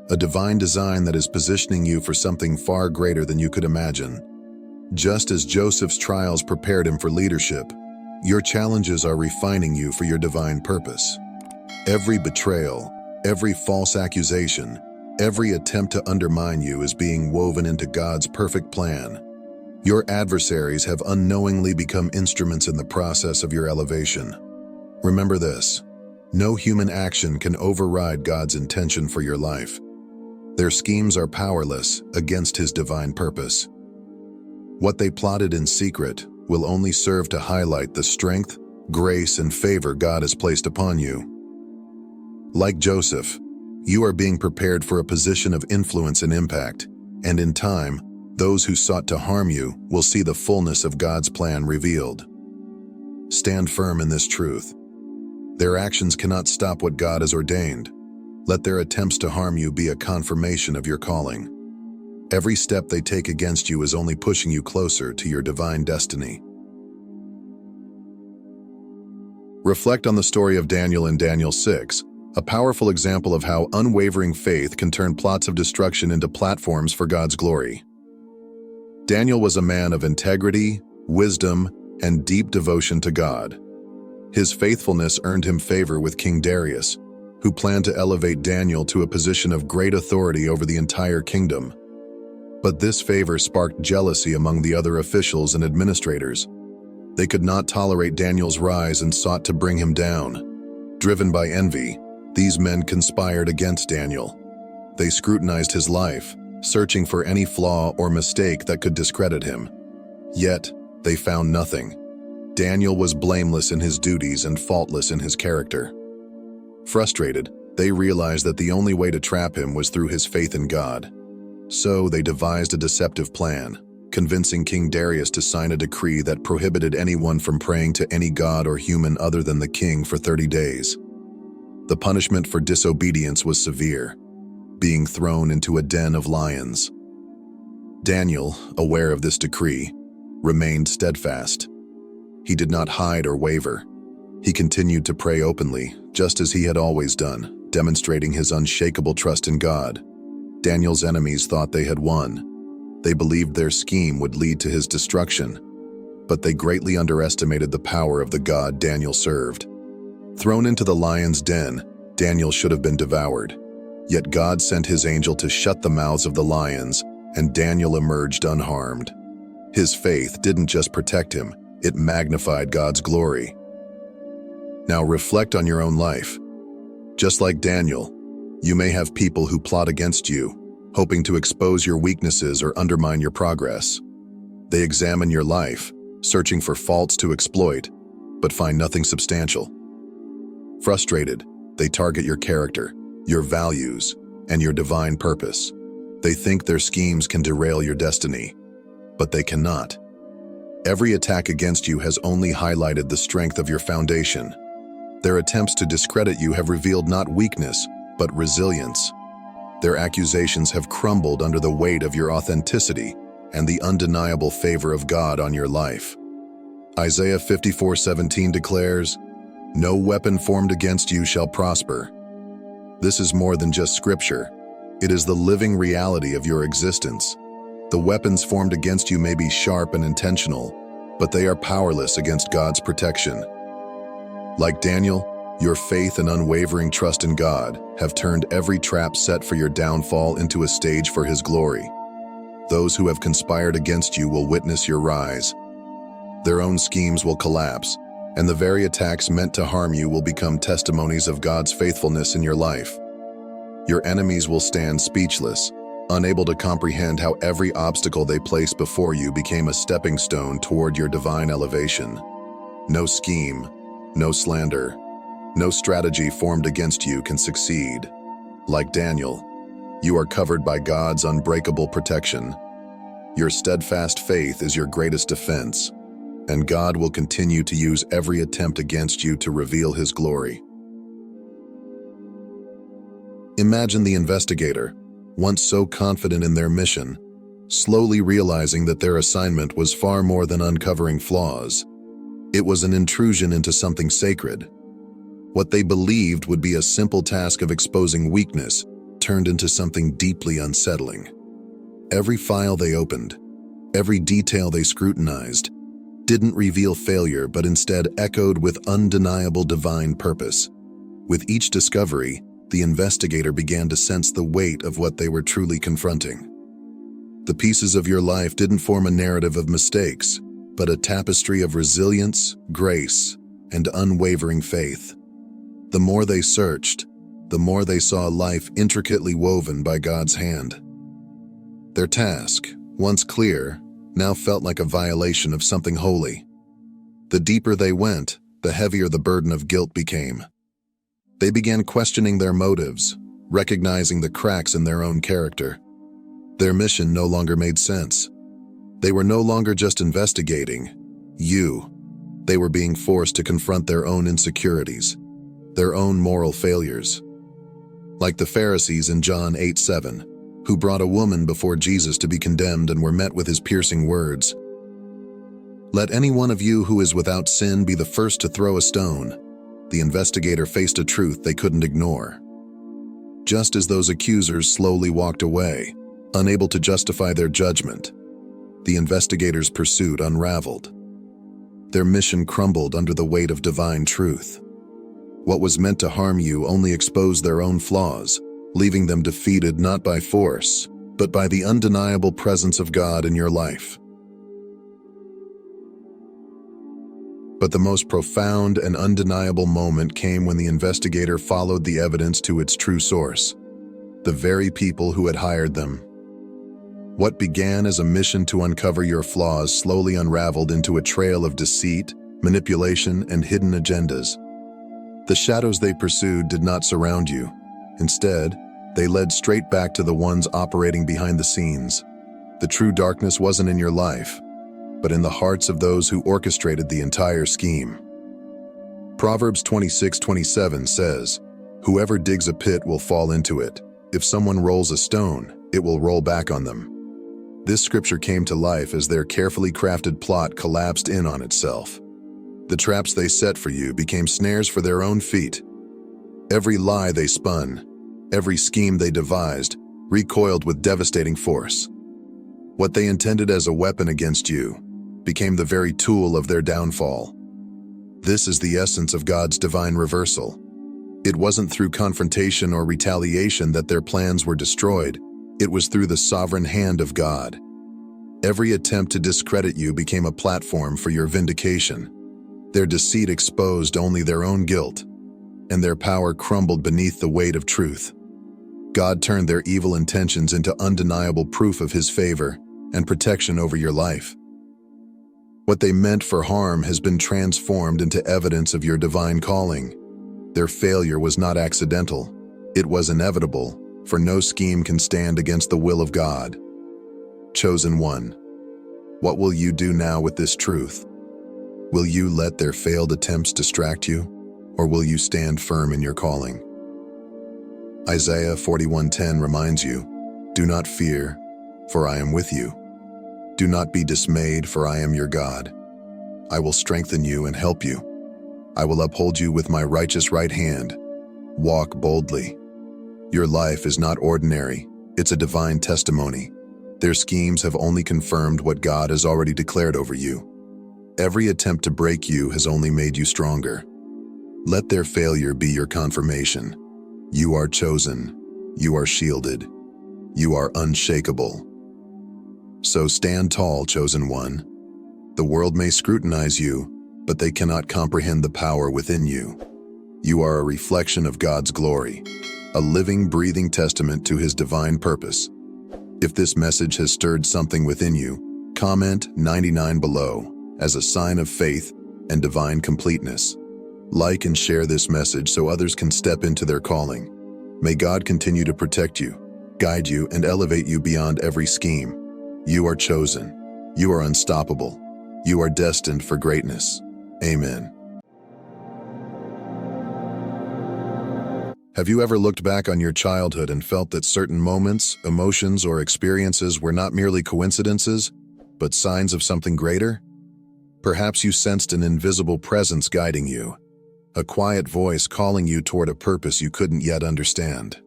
a divine design that is positioning you for something far greater than you could imagine. Just as Joseph's trials prepared him for leadership, your challenges are refining you for your divine purpose. Every betrayal, every false accusation, every attempt to undermine you is being woven into God's perfect plan. Your adversaries have unknowingly become instruments in the process of your elevation. Remember this: no human action can override God's intention for your life. Their schemes are powerless against His divine purpose. What they plotted in secret will only serve to highlight the strength, grace, and favor God has placed upon you. Like Joseph, you are being prepared for a position of influence and impact, and in time, those who sought to harm you will see the fullness of God's plan revealed. Stand firm in this truth. Their actions cannot stop what God has ordained. Let their attempts to harm you be a confirmation of your calling. Every step they take against you is only pushing you closer to your divine destiny. Reflect on the story of Daniel in Daniel 6, a powerful example of how unwavering faith can turn plots of destruction into platforms for God's glory. Daniel was a man of integrity, wisdom, and deep devotion to God. His faithfulness earned him favor with King Darius, who planned to elevate Daniel to a position of great authority over the entire kingdom. But this favor sparked jealousy among the other officials and administrators. They could not tolerate Daniel's rise and sought to bring him down. Driven by envy, these men conspired against Daniel. They scrutinized his life, searching for any flaw or mistake that could discredit him. Yet, they found nothing. Daniel was blameless in his duties and faultless in his character. Frustrated, they realized that the only way to trap him was through his faith in God. So they devised a deceptive plan, convincing King Darius to sign a decree that prohibited anyone from praying to any god or human other than the king for 30 days. The punishment for disobedience was severe, being thrown into a den of lions. Daniel, aware of this decree, remained steadfast. He did not hide or waver. He continued to pray openly, just as he had always done, demonstrating his unshakable trust in God. Daniel's enemies thought they had won. They believed their scheme would lead to his destruction, but they greatly underestimated the power of the God Daniel served. Thrown into the lion's den, Daniel should have been devoured. Yet God sent his angel to shut the mouths of the lions, and Daniel emerged unharmed. His faith didn't just protect him, it magnified God's glory. Now reflect on your own life. Just like Daniel, you may have people who plot against you, hoping to expose your weaknesses or undermine your progress. They examine your life, searching for faults to exploit, but find nothing substantial. Frustrated, they target your character, your values, and your divine purpose. They think their schemes can derail your destiny, but they cannot. Every attack against you has only highlighted the strength of your foundation. Their attempts to discredit you have revealed not weakness, but resilience. Their accusations have crumbled under the weight of your authenticity and the undeniable favor of God on your life. Isaiah 54:17 declares, "No weapon formed against you shall prosper." This is more than just scripture. It is the living reality of your existence. The weapons formed against you may be sharp and intentional, but they are powerless against God's protection. Like Daniel, your faith and unwavering trust in God have turned every trap set for your downfall into a stage for His glory. Those who have conspired against you will witness your rise. Their own schemes will collapse, and the very attacks meant to harm you will become testimonies of God's faithfulness in your life. Your enemies will stand speechless, unable to comprehend how every obstacle they placed before you became a stepping stone toward your divine elevation. No scheme, no slander, no strategy formed against you can succeed. Like Daniel, you are covered by God's unbreakable protection. Your steadfast faith is your greatest defense, and God will continue to use every attempt against you to reveal His glory. Imagine the investigator, once so confident in their mission, slowly realizing that their assignment was far more than uncovering flaws. It was an intrusion into something sacred. What they believed would be a simple task of exposing weakness turned into something deeply unsettling. Every file they opened, every detail they scrutinized, didn't reveal failure but instead echoed with undeniable divine purpose. With each discovery, the investigator began to sense the weight of what they were truly confronting. The pieces of your life didn't form a narrative of mistakes, but a tapestry of resilience, grace, and unwavering faith. The more they searched, the more they saw life intricately woven by God's hand. Their task, once clear, now felt like a violation of something holy. The deeper they went, the heavier the burden of guilt became. They began questioning their motives, recognizing the cracks in their own character. Their mission no longer made sense. They were no longer just investigating you. They were being forced to confront their own insecurities, their own moral failures. Like the Pharisees in John 8:7, who brought a woman before Jesus to be condemned and were met with His piercing words, "Let any one of you who is without sin be the first to throw a stone." The investigator faced a truth they couldn't ignore. Just as those accusers slowly walked away, unable to justify their judgment, the investigators' pursuit unraveled. Their mission crumbled under the weight of divine truth. What was meant to harm you only exposed their own flaws, leaving them defeated not by force, but by the undeniable presence of God in your life. But the most profound and undeniable moment came when the investigator followed the evidence to its true source, the very people who had hired them. What began as a mission to uncover your flaws slowly unraveled into a trail of deceit, manipulation, and hidden agendas. The shadows they pursued did not surround you. Instead, they led straight back to the ones operating behind the scenes. The true darkness wasn't in your life, but in the hearts of those who orchestrated the entire scheme. Proverbs 26:27 says, "Whoever digs a pit will fall into it. If someone rolls a stone, it will roll back on them." This scripture came to life as their carefully crafted plot collapsed in on itself. The traps they set for you became snares for their own feet. Every lie they spun, every scheme they devised, recoiled with devastating force. What they intended as a weapon against you became the very tool of their downfall. This is the essence of God's divine reversal. It wasn't through confrontation or retaliation that their plans were destroyed. It was through the sovereign hand of God. Every attempt to discredit you became a platform for your vindication. Their deceit exposed only their own guilt, and their power crumbled beneath the weight of truth. God turned their evil intentions into undeniable proof of His favor and protection over your life. What they meant for harm has been transformed into evidence of your divine calling. Their failure was not accidental. It was inevitable, for no scheme can stand against the will of God. Chosen one, what will you do now with this truth? Will you let their failed attempts distract you, or will you stand firm in your calling? Isaiah 41:10 reminds you, "Do not fear, for I am with you. Do not be dismayed, for I am your God. I will strengthen you and help you. I will uphold you with my righteous right hand. Walk boldly." Your life is not ordinary, it's a divine testimony. Their schemes have only confirmed what God has already declared over you. Every attempt to break you has only made you stronger. Let their failure be your confirmation. You are chosen. You are shielded. You are unshakable. So stand tall, chosen one. The world may scrutinize you, but they cannot comprehend the power within you. You are a reflection of God's glory, a living, breathing testament to His divine purpose. If this message has stirred something within you, comment 99 below as a sign of faith and divine completeness. Like and share this message so others can step into their calling. May God continue to protect you, guide you, and elevate you beyond every scheme. You are chosen. You are unstoppable. You are destined for greatness. Amen. Have you ever looked back on your childhood and felt that certain moments, emotions, or experiences were not merely coincidences, but signs of something greater? Perhaps you sensed an invisible presence guiding you, a quiet voice calling you toward a purpose you couldn't yet understand.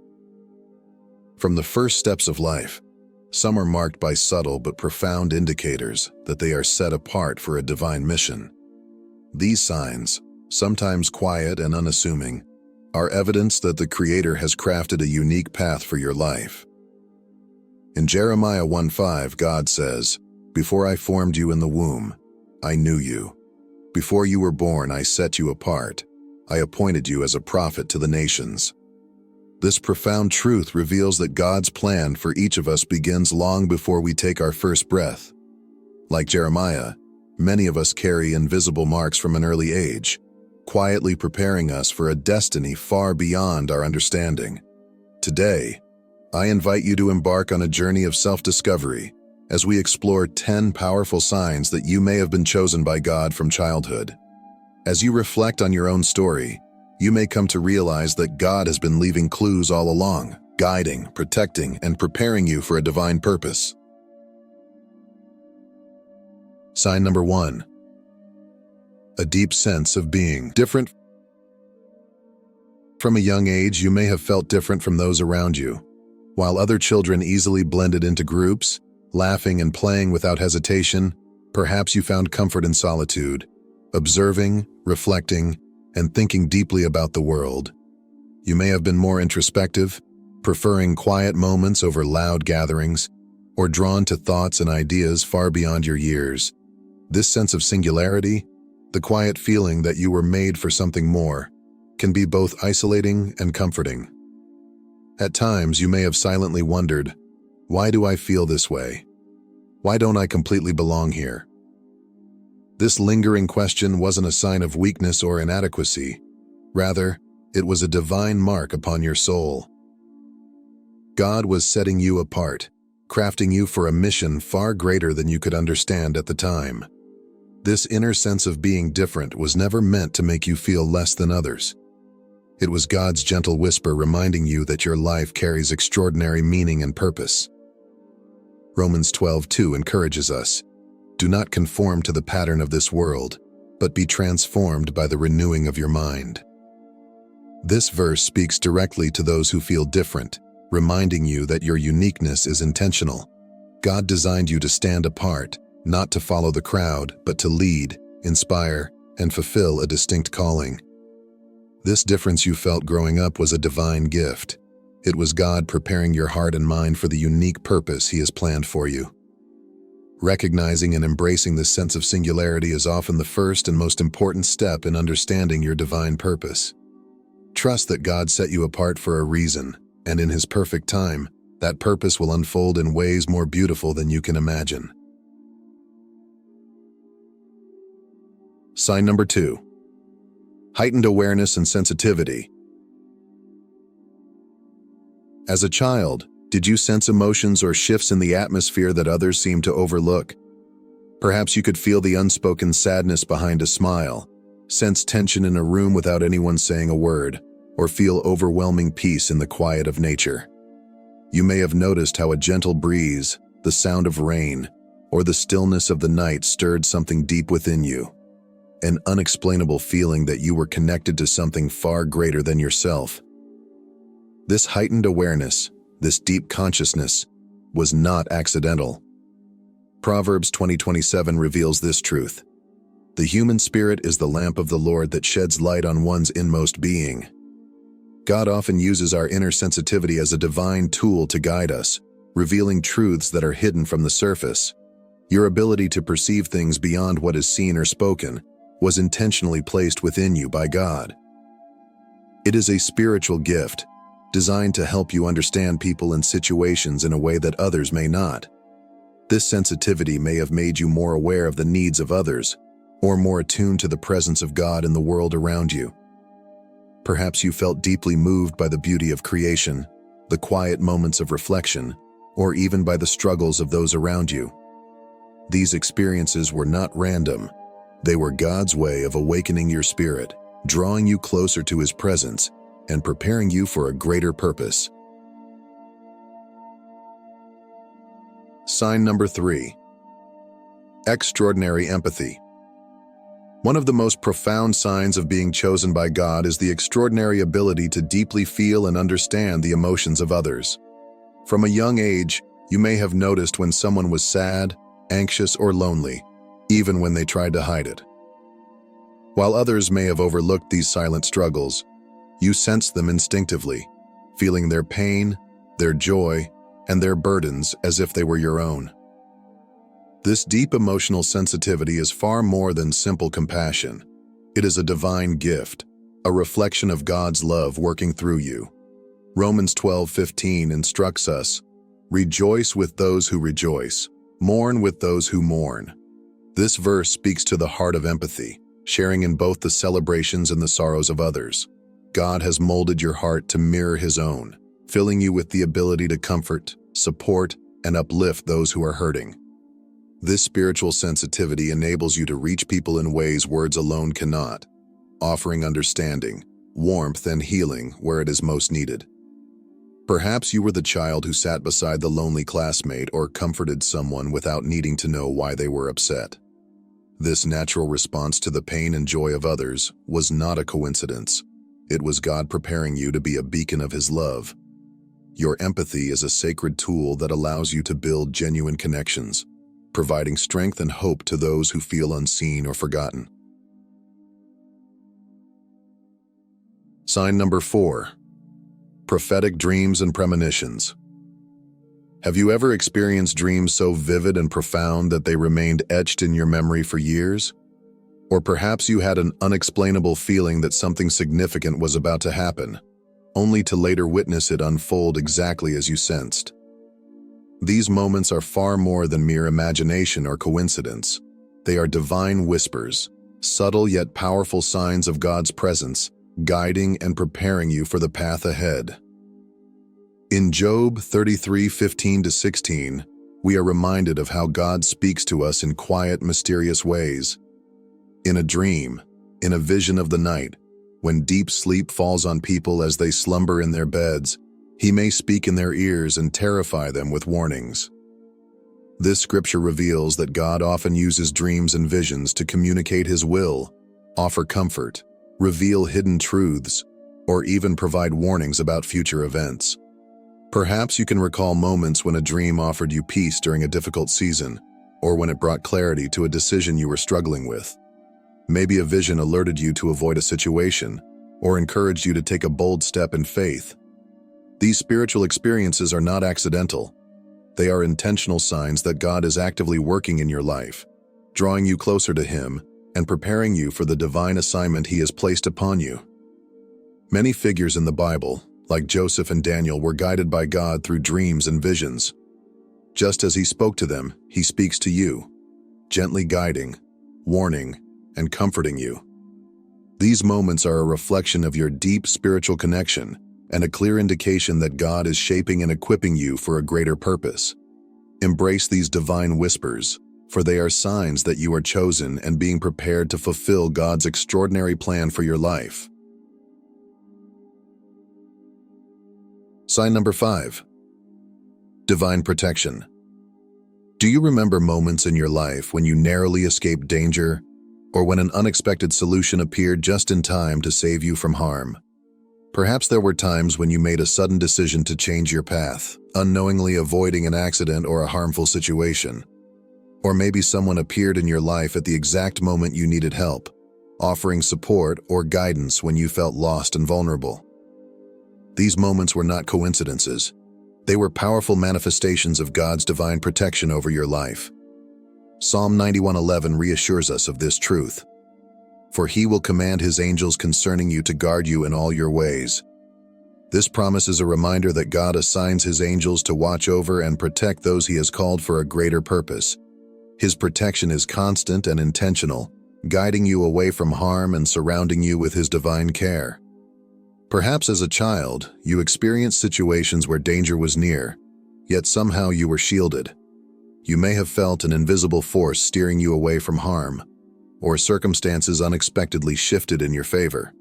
From the first steps of life, some are marked by subtle but profound indicators that they are set apart for a divine mission. These signs, sometimes quiet and unassuming, are evidence that the Creator has crafted a unique path for your life. In Jeremiah 1:5, God says, "Before I formed you in the womb, I knew you. Before you were born, I set you apart. I appointed you as a prophet to the nations." This profound truth reveals that God's plan for each of us begins long before we take our first breath. Like Jeremiah, many of us carry invisible marks from an early age, quietly preparing us for a destiny far beyond our understanding. Today, I invite you to embark on a journey of self-discovery as we explore 10 powerful signs that you may have been chosen by God from childhood. As you reflect on your own story, you may come to realize that God has been leaving clues all along, guiding, protecting, and preparing you for a divine purpose. Sign number 1. A deep sense of being different. From a young age, you may have felt different from those around you. While other children easily blended into groups, laughing and playing without hesitation, perhaps you found comfort in solitude, observing, reflecting, and thinking deeply about the world. You may have been more introspective, preferring quiet moments over loud gatherings, or drawn to thoughts and ideas far beyond your years. This sense of singularity, the quiet feeling that you were made for something more, can be both isolating and comforting. At times, you may have silently wondered, why do I feel this way? Why don't I completely belong here? This lingering question wasn't a sign of weakness or inadequacy. Rather, it was a divine mark upon your soul. God was setting you apart, crafting you for a mission far greater than you could understand at the time. This inner sense of being different was never meant to make you feel less than others. It was God's gentle whisper reminding you that your life carries extraordinary meaning and purpose. Romans 12:2 encourages us, "Do not conform to the pattern of this world, but be transformed by the renewing of your mind." This verse speaks directly to those who feel different, reminding you that your uniqueness is intentional. God designed you to stand apart, not to follow the crowd, but to lead, inspire, and fulfill a distinct calling. This difference you felt growing up was a divine gift. It was God preparing your heart and mind for the unique purpose He has planned for you. Recognizing and embracing this sense of singularity is often the first and most important step in understanding your divine purpose. Trust that God set you apart for a reason, and in His perfect time, that purpose will unfold in ways more beautiful than you can imagine. Sign number 2. Heightened awareness and sensitivity. As a child, did you sense emotions or shifts in the atmosphere that others seem to overlook? Perhaps you could feel the unspoken sadness behind a smile, sense tension in a room without anyone saying a word, or feel overwhelming peace in the quiet of nature. You may have noticed how a gentle breeze, the sound of rain, or the stillness of the night stirred something deep within you. An unexplainable feeling that you were connected to something far greater than yourself. This heightened awareness, this deep consciousness, was not accidental. Proverbs 20:27 reveals this truth. The human spirit is the lamp of the Lord that sheds light on one's inmost being. God often uses our inner sensitivity as a divine tool to guide us, revealing truths that are hidden from the surface. Your ability to perceive things beyond what is seen or spoken was intentionally placed within you by God. It is a spiritual gift, designed to help you understand people and situations in a way that others may not. This sensitivity may have made you more aware of the needs of others, or more attuned to the presence of God in the world around you. Perhaps you felt deeply moved by the beauty of creation, the quiet moments of reflection, or even by the struggles of those around you. These experiences were not random. They were God's way of awakening your spirit, drawing you closer to His presence, and preparing you for a greater purpose. Sign number 3. Extraordinary empathy. One of the most profound signs of being chosen by God is the extraordinary ability to deeply feel and understand the emotions of others. From a young age, you may have noticed when someone was sad, anxious, or lonely, even when they tried to hide it. While others may have overlooked these silent struggles, you sensed them instinctively, feeling their pain, their joy, and their burdens as if they were your own. This deep emotional sensitivity is far more than simple compassion. It is a divine gift, a reflection of God's love working through you. Romans 12:15 instructs us, "Rejoice with those who rejoice, mourn with those who mourn." This verse speaks to the heart of empathy, sharing in both the celebrations and the sorrows of others. God has molded your heart to mirror His own, filling you with the ability to comfort, support, and uplift those who are hurting. This spiritual sensitivity enables you to reach people in ways words alone cannot, offering understanding, warmth, and healing where it is most needed. Perhaps you were the child who sat beside the lonely classmate or comforted someone without needing to know why they were upset. This natural response to the pain and joy of others was not a coincidence. It was God preparing you to be a beacon of His love. Your empathy is a sacred tool that allows you to build genuine connections, providing strength and hope to those who feel unseen or forgotten. Sign number 4. Prophetic dreams and premonitions. Have you ever experienced dreams so vivid and profound that they remained etched in your memory for years? Or perhaps you had an unexplainable feeling that something significant was about to happen, only to later witness it unfold exactly as you sensed. These moments are far more than mere imagination or coincidence. They are divine whispers, subtle yet powerful signs of God's presence, guiding and preparing you for the path ahead. In Job 33:15-16, we are reminded of how God speaks to us in quiet, mysterious ways. In a dream, in a vision of the night, when deep sleep falls on people as they slumber in their beds, He may speak in their ears and terrify them with warnings. This scripture reveals that God often uses dreams and visions to communicate His will, offer comfort, reveal hidden truths, or even provide warnings about future events. Perhaps you can recall moments when a dream offered you peace during a difficult season, or when it brought clarity to a decision you were struggling with. Maybe a vision alerted you to avoid a situation, or encouraged you to take a bold step in faith. These spiritual experiences are not accidental. They are intentional signs that God is actively working in your life, drawing you closer to Him and preparing you for the divine assignment He has placed upon you. Many figures in the Bible, like Joseph and Daniel, were guided by God through dreams and visions. Just as He spoke to them, He speaks to you, gently guiding, warning, and comforting you. These moments are a reflection of your deep spiritual connection and a clear indication that God is shaping and equipping you for a greater purpose. Embrace these divine whispers, for they are signs that you are chosen and being prepared to fulfill God's extraordinary plan for your life. Sign number 5. Divine protection. Do you remember moments in your life when you narrowly escaped danger, or when an unexpected solution appeared just in time to save you from harm? Perhaps there were times when you made a sudden decision to change your path, unknowingly avoiding an accident or a harmful situation. Or maybe someone appeared in your life at the exact moment you needed help, offering support or guidance when you felt lost and vulnerable. These moments were not coincidences. They were powerful manifestations of God's divine protection over your life. Psalm 91:11 reassures us of this truth. For he will command his angels concerning you to guard you in all your ways. This promise is a reminder that God assigns his angels to watch over and protect those he has called for a greater purpose. His protection is constant and intentional, guiding you away from harm and surrounding you with his divine care. Perhaps as a child, you experienced situations where danger was near, yet somehow you were shielded. You may have felt an invisible force steering you away from harm, or circumstances unexpectedly shifted in your favor.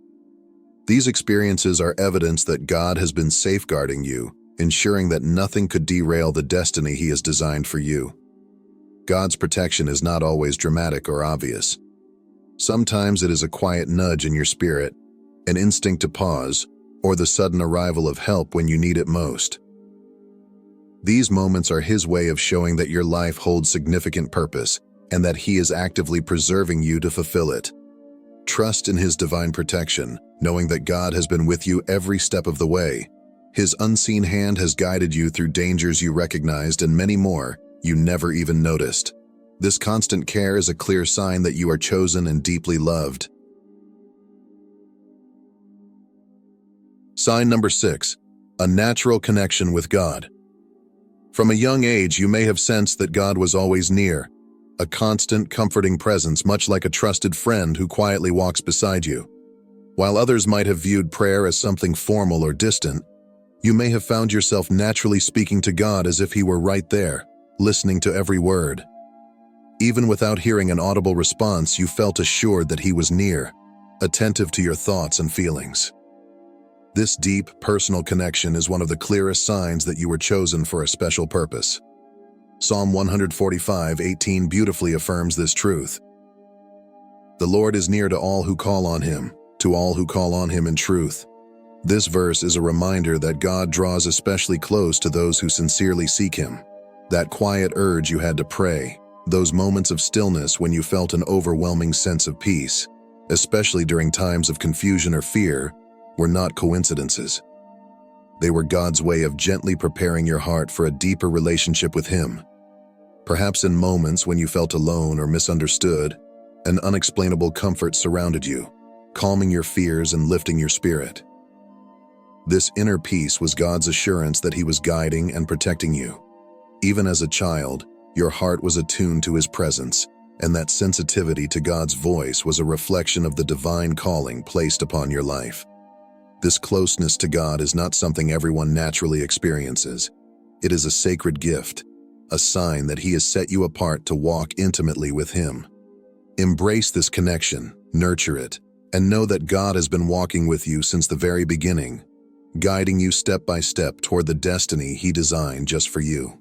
These experiences are evidence that God has been safeguarding you, ensuring that nothing could derail the destiny he has designed for you. God's protection is not always dramatic or obvious. Sometimes it is a quiet nudge in your spirit, an instinct to pause, or the sudden arrival of help when you need it most. These moments are his way of showing that your life holds significant purpose and that he is actively preserving you to fulfill it. Trust in his divine protection, knowing that God has been with you every step of the way. His unseen hand has guided you through dangers you recognized and many more you never even noticed. This constant care is a clear sign that you are chosen and deeply loved. Sign number 6, a natural connection with God. From a young age, you may have sensed that God was always near, a constant, comforting presence, much like a trusted friend who quietly walks beside you. While others might have viewed prayer as something formal or distant, you may have found yourself naturally speaking to God as if he were right there, listening to every word. Even without hearing an audible response, you felt assured that he was near, attentive to your thoughts and feelings. This deep, personal connection is one of the clearest signs that you were chosen for a special purpose. Psalm 145:18 beautifully affirms this truth. The Lord is near to all who call on him, to all who call on him in truth. This verse is a reminder that God draws especially close to those who sincerely seek him. That quiet urge you had to pray, those moments of stillness when you felt an overwhelming sense of peace, especially during times of confusion or fear, were not coincidences. They were God's way of gently preparing your heart for a deeper relationship with him. Perhaps in moments when you felt alone or misunderstood, an unexplainable comfort surrounded you, calming your fears and lifting your spirit. This inner peace was God's assurance that he was guiding and protecting you. Even as a child, your heart was attuned to his presence, and that sensitivity to God's voice was a reflection of the divine calling placed upon your life. This closeness to God is not something everyone naturally experiences. It is a sacred gift, a sign that he has set you apart to walk intimately with him. Embrace this connection, nurture it, and know that God has been walking with you since the very beginning, guiding you step by step toward the destiny he designed just for you.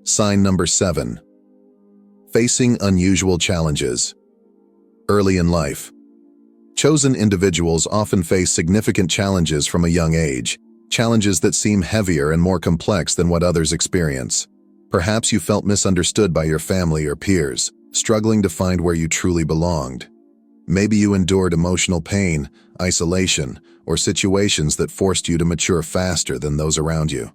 Sign number 7, facing unusual challenges. Early in life, chosen individuals often face significant challenges from a young age, challenges that seem heavier and more complex than what others experience. Perhaps you felt misunderstood by your family or peers, struggling to find where you truly belonged. Maybe you endured emotional pain, isolation, or situations that forced you to mature faster than those around you.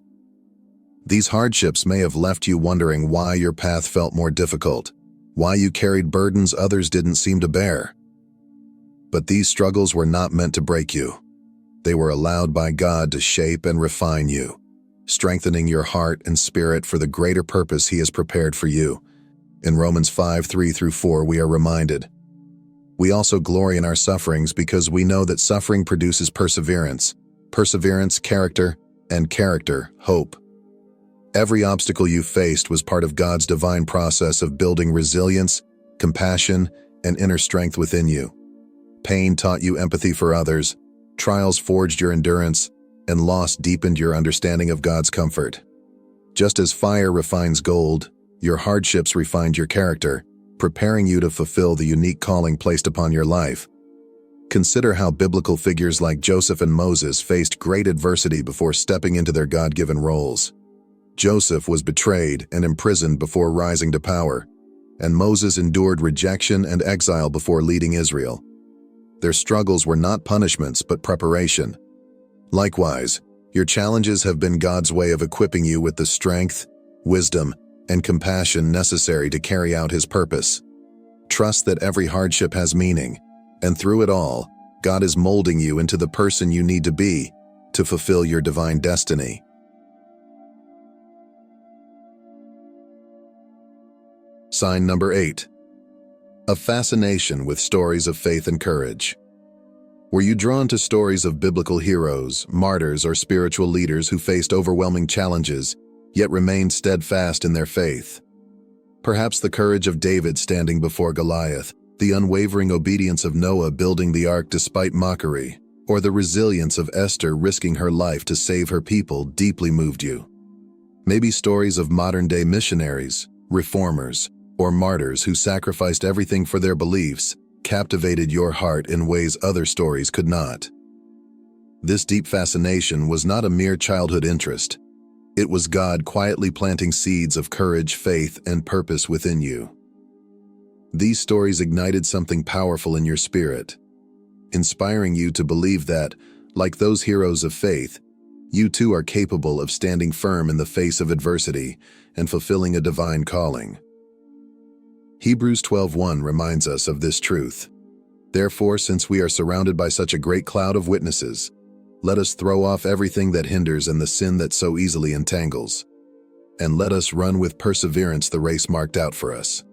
These hardships may have left you wondering why your path felt more difficult, why you carried burdens others didn't seem to bear. But these struggles were not meant to break you. They were allowed by God to shape and refine you, strengthening your heart and spirit for the greater purpose he has prepared for you. In Romans 5:3-4, we are reminded, "We also glory in our sufferings because we know that suffering produces perseverance, perseverance, character, and character, hope." Every obstacle you faced was part of God's divine process of building resilience, compassion, and inner strength within you. Pain taught you empathy for others, trials forged your endurance, and loss deepened your understanding of God's comfort. Just as fire refines gold, your hardships refined your character, preparing you to fulfill the unique calling placed upon your life. Consider how biblical figures like Joseph and Moses faced great adversity before stepping into their God-given roles. Joseph was betrayed and imprisoned before rising to power, and Moses endured rejection and exile before leading Israel. Their struggles were not punishments but preparation. Likewise, your challenges have been God's way of equipping you with the strength, wisdom, and compassion necessary to carry out His purpose. Trust that every hardship has meaning, and through it all, God is molding you into the person you need to be to fulfill your divine destiny. Sign number 8. A fascination with stories of faith and courage. Were you drawn to stories of biblical heroes, martyrs, or spiritual leaders who faced overwhelming challenges, yet remained steadfast in their faith? Perhaps the courage of David standing before Goliath, the unwavering obedience of Noah building the ark despite mockery, or the resilience of Esther risking her life to save her people deeply moved you. Maybe stories of modern-day missionaries, reformers, or martyrs who sacrificed everything for their beliefs captivated your heart in ways other stories could not. This deep fascination was not a mere childhood interest. It was God quietly planting seeds of courage, faith, and purpose within you. These stories ignited something powerful in your spirit, inspiring you to believe that, like those heroes of faith, you too are capable of standing firm in the face of adversity and fulfilling a divine calling. Hebrews 12:1 reminds us of this truth. Therefore, since we are surrounded by such a great cloud of witnesses, let us throw off everything that hinders and the sin that so easily entangles, and let us run with perseverance the race marked out for us.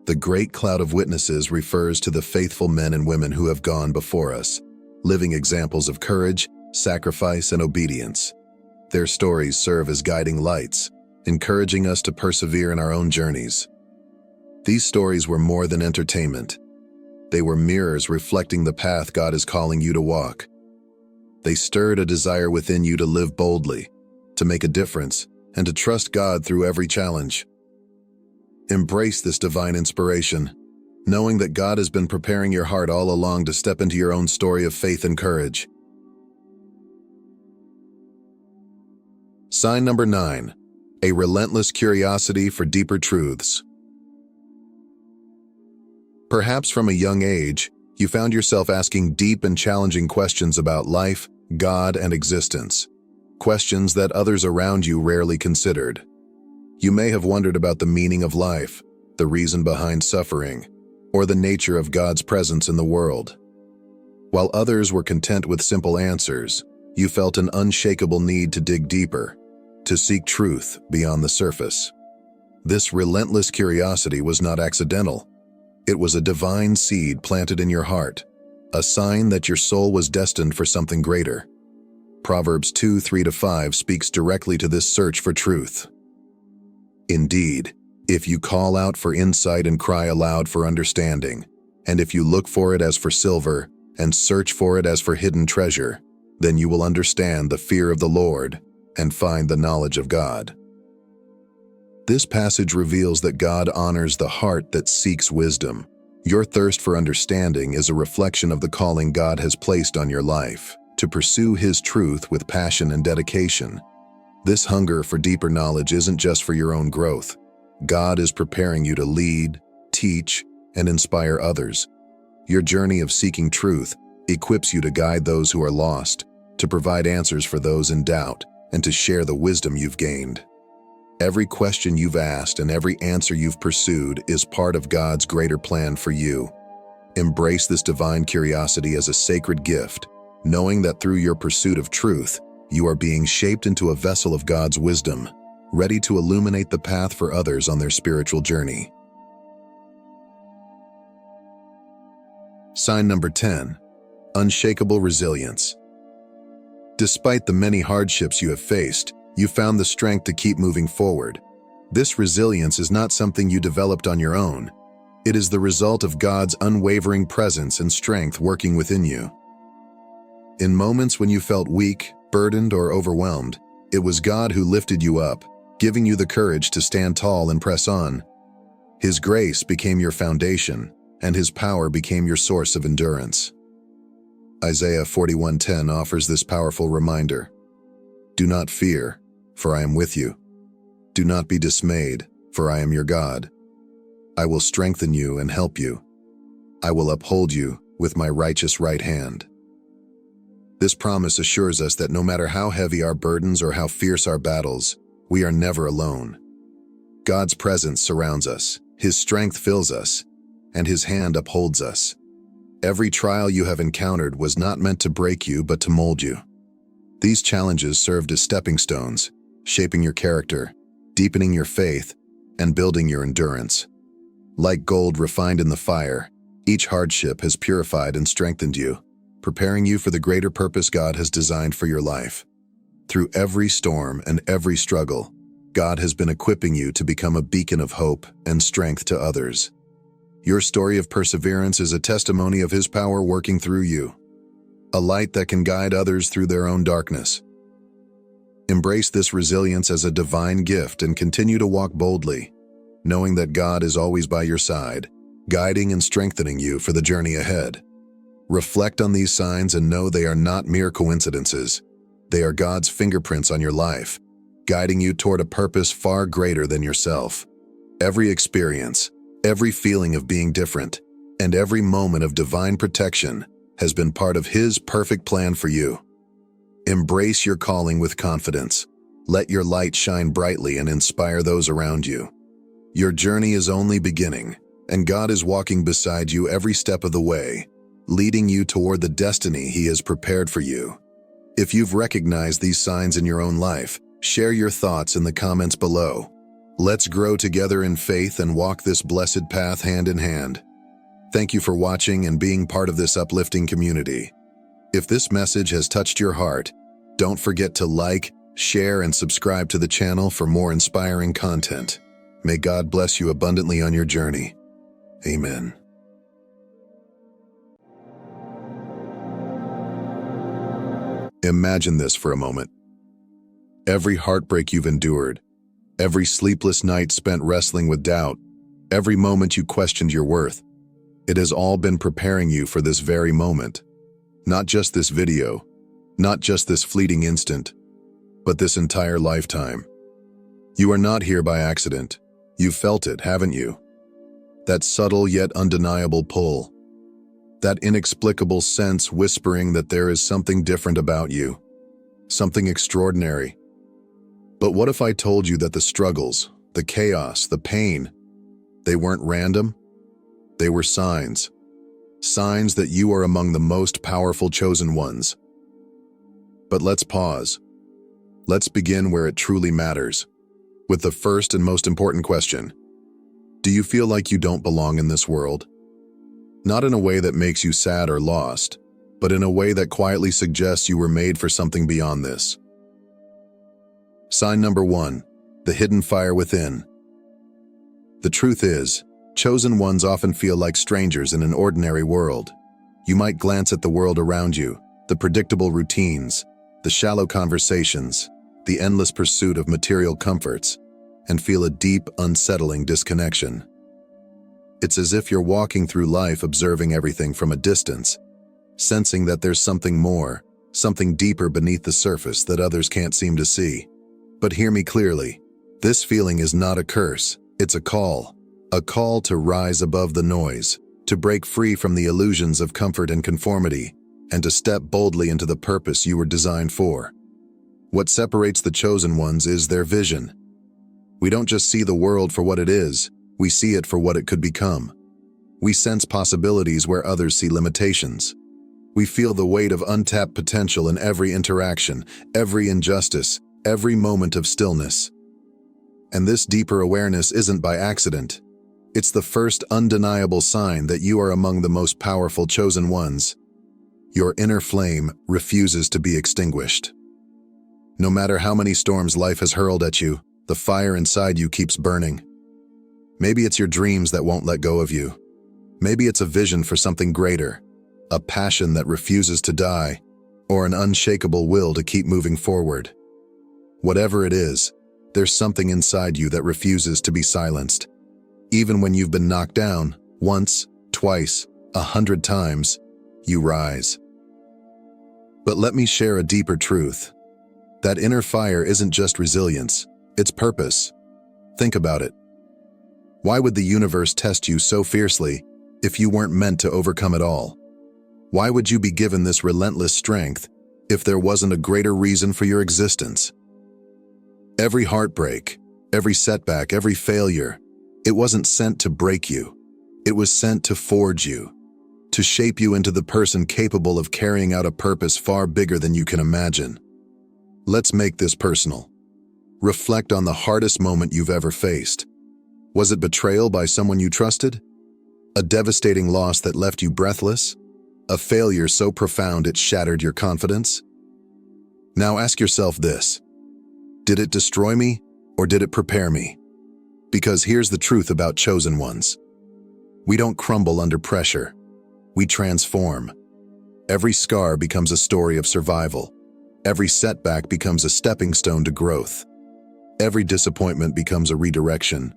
The great cloud of witnesses refers to the faithful men and women who have gone before us, living examples of courage, sacrifice, and obedience. Their stories serve as guiding lights, encouraging us to persevere in our own journeys. These stories were more than entertainment. They were mirrors reflecting the path God is calling you to walk. They stirred a desire within you to live boldly, to make a difference, and to trust God through every challenge. Embrace this divine inspiration, knowing that God has been preparing your heart all along to step into your own story of faith and courage. Sign number 9. A relentless curiosity for deeper truths. Perhaps from a young age, you found yourself asking deep and challenging questions about life, God, and existence. Questions that others around you rarely considered. You may have wondered about the meaning of life, the reason behind suffering, or the nature of God's presence in the world. While others were content with simple answers, you felt an unshakable need to dig deeper, to seek truth beyond the surface. This relentless curiosity was not accidental. It was a divine seed planted in your heart, a sign that your soul was destined for something greater. Proverbs 2:3-5 speaks directly to this search for truth. Indeed, if you call out for insight and cry aloud for understanding, and if you look for it as for silver and search for it as for hidden treasure, then you will understand the fear of the Lord and find the knowledge of God. This passage reveals that God honors the heart that seeks wisdom. Your thirst for understanding is a reflection of the calling God has placed on your life, to pursue His truth with passion and dedication. This hunger for deeper knowledge isn't just for your own growth. God is preparing you to lead, teach, and inspire others. Your journey of seeking truth equips you to guide those who are lost, to provide answers for those in doubt, and to share the wisdom you've gained. Every question you've asked and every answer you've pursued is part of God's greater plan for you. Embrace this divine curiosity as a sacred gift, knowing that through your pursuit of truth, you are being shaped into a vessel of God's wisdom, ready to illuminate the path for others on their spiritual journey. Sign number 10. Unshakable resilience. Despite the many hardships you have faced, you found the strength to keep moving forward. This resilience is not something you developed on your own. It is the result of God's unwavering presence and strength working within you. In moments when you felt weak, burdened, or overwhelmed, it was God who lifted you up, giving you the courage to stand tall and press on. His grace became your foundation, and His power became your source of endurance. Isaiah 41:10 offers this powerful reminder. Do not fear, for I am with you. Do not be dismayed, for I am your God. I will strengthen you and help you. I will uphold you with my righteous right hand." This promise assures us that no matter how heavy our burdens or how fierce our battles, we are never alone. God's presence surrounds us, His strength fills us, and His hand upholds us. Every trial you have encountered was not meant to break you, but to mold you. These challenges served as stepping stones, shaping your character, deepening your faith, and building your endurance. Like gold refined in the fire, each hardship has purified and strengthened you, preparing you for the greater purpose God has designed for your life. Through every storm and every struggle, God has been equipping you to become a beacon of hope and strength to others. Your story of perseverance is a testimony of His power working through you, a light that can guide others through their own darkness. Embrace this resilience as a divine gift and continue to walk boldly, knowing that God is always by your side, guiding and strengthening you for the journey ahead. Reflect on these signs and know they are not mere coincidences. They are God's fingerprints on your life, guiding you toward a purpose far greater than yourself. Every experience, every feeling of being different, and every moment of divine protection has been part of His perfect plan for you. Embrace your calling with confidence. Let your light shine brightly and inspire those around you. Your journey is only beginning, and God is walking beside you every step of the way, leading you toward the destiny He has prepared for you. If you've recognized these signs in your own life, share your thoughts in the comments below. Let's grow together in faith and walk this blessed path hand in hand. Thank you for watching and being part of this uplifting community. If this message has touched your heart, don't forget to like, share, and subscribe to the channel for more inspiring content. May God bless you abundantly on your journey. Amen. Imagine this for a moment. Every heartbreak you've endured, every sleepless night spent wrestling with doubt, every moment you questioned your worth, it has all been preparing you for this very moment. Not just this video, not just this fleeting instant, but this entire lifetime. You are not here by accident. You've felt it, haven't you? That subtle yet undeniable pull. That inexplicable sense whispering that there is something different about you, something extraordinary. But what if I told you that the struggles, the chaos, the pain, they weren't random? They were signs. Signs that you are among the most powerful chosen ones. But let's pause. Let's begin where it truly matters, with the first and most important question. Do you feel like you don't belong in this world? Not in a way that makes you sad or lost, but in a way that quietly suggests you were made for something beyond this. Sign number 1, the hidden fire within. The truth is, chosen ones often feel like strangers in an ordinary world. You might glance at the world around you, the predictable routines, the shallow conversations, the endless pursuit of material comforts, and feel a deep, unsettling disconnection. It's as if you're walking through life observing everything from a distance, sensing that there's something more, something deeper beneath the surface that others can't seem to see. But hear me clearly, this feeling is not a curse, it's a call to rise above the noise, to break free from the illusions of comfort and conformity, and to step boldly into the purpose you were designed for. What separates the chosen ones is their vision. We don't just see the world for what it is, we see it for what it could become. We sense possibilities where others see limitations. We feel the weight of untapped potential in every interaction, every injustice, every moment of stillness. And this deeper awareness isn't by accident. It's the first undeniable sign that you are among the most powerful chosen ones. Your inner flame refuses to be extinguished. No matter how many storms life has hurled at you, the fire inside you keeps burning. Maybe it's your dreams that won't let go of you. Maybe it's a vision for something greater, a passion that refuses to die, or an unshakable will to keep moving forward. Whatever it is, there's something inside you that refuses to be silenced. Even when you've been knocked down, once, twice, 100 times, you rise. But let me share a deeper truth. That inner fire isn't just resilience, it's purpose. Think about it. Why would the universe test you so fiercely if you weren't meant to overcome it all? Why would you be given this relentless strength if there wasn't a greater reason for your existence? Every heartbreak, every setback, every failure, it wasn't sent to break you. It was sent to forge you, to shape you into the person capable of carrying out a purpose far bigger than you can imagine. Let's make this personal. Reflect on the hardest moment you've ever faced. Was it betrayal by someone you trusted? A devastating loss that left you breathless? A failure so profound it shattered your confidence? Now ask yourself this: did it destroy me or did it prepare me? Because here's the truth about chosen ones. We don't crumble under pressure. We transform. Every scar becomes a story of survival. Every setback becomes a stepping stone to growth. Every disappointment becomes a redirection,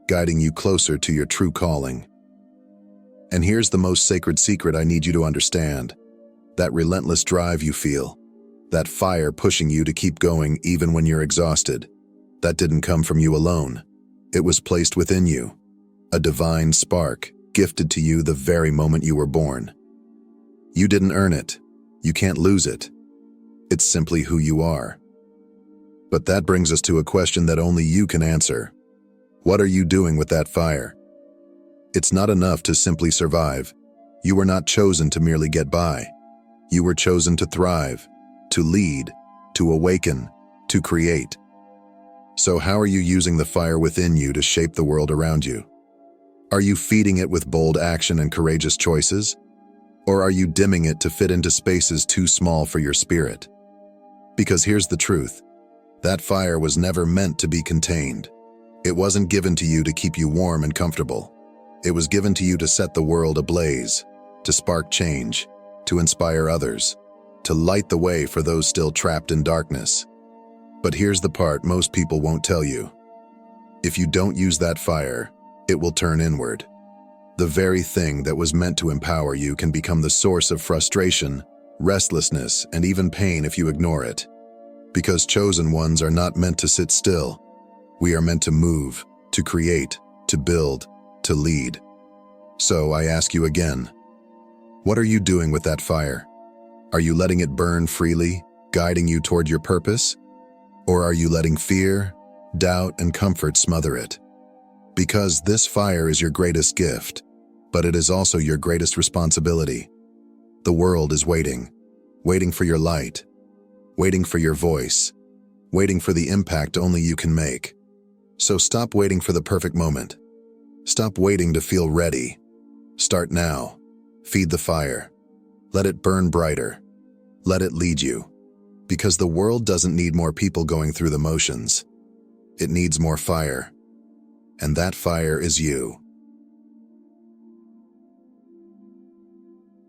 guiding you closer to your true calling. And here's the most sacred secret I need you to understand. That relentless drive you feel, that fire pushing you to keep going even when you're exhausted, that didn't come from you alone. It was placed within you, a divine spark gifted to you the very moment you were born. You didn't earn it. You can't lose it. It's simply who you are. But that brings us to a question that only you can answer. What are you doing with that fire? It's not enough to simply survive. You were not chosen to merely get by. You were chosen to thrive, to lead, to awaken, to create. So how are you using the fire within you to shape the world around you? Are you feeding it with bold action and courageous choices? Or are you dimming it to fit into spaces too small for your spirit? Because here's the truth. That fire was never meant to be contained. It wasn't given to you to keep you warm and comfortable. It was given to you to set the world ablaze, to spark change, to inspire others, to light the way for those still trapped in darkness. But here's the part most people won't tell you. If you don't use that fire, it will turn inward. The very thing that was meant to empower you can become the source of frustration, restlessness, and even pain if you ignore it. Because chosen ones are not meant to sit still. We are meant to move, to create, to build, to lead. So I ask you again, what are you doing with that fire? Are you letting it burn freely, guiding you toward your purpose? Or are you letting fear, doubt, and comfort smother it? Because this fire is your greatest gift, but it is also your greatest responsibility. The world is waiting for your light, waiting for your voice, waiting for the impact only you can make. So stop waiting for the perfect moment. Stop waiting to feel ready. Start now. Feed the fire. Let it burn brighter. Let it lead you. Because the world doesn't need more people going through the motions. It needs more fire. And that fire is you.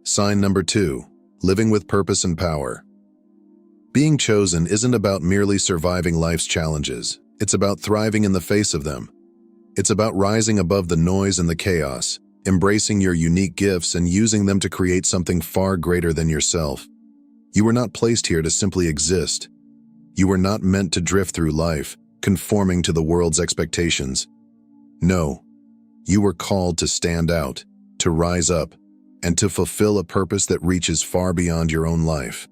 Sign number 2, living with purpose and power. Being chosen isn't about merely surviving life's challenges. It's about thriving in the face of them. It's about rising above the noise and the chaos, embracing your unique gifts and using them to create something far greater than yourself. You were not placed here to simply exist. You were not meant to drift through life, conforming to the world's expectations. No, you were called to stand out, to rise up, and to fulfill a purpose that reaches far beyond your own life.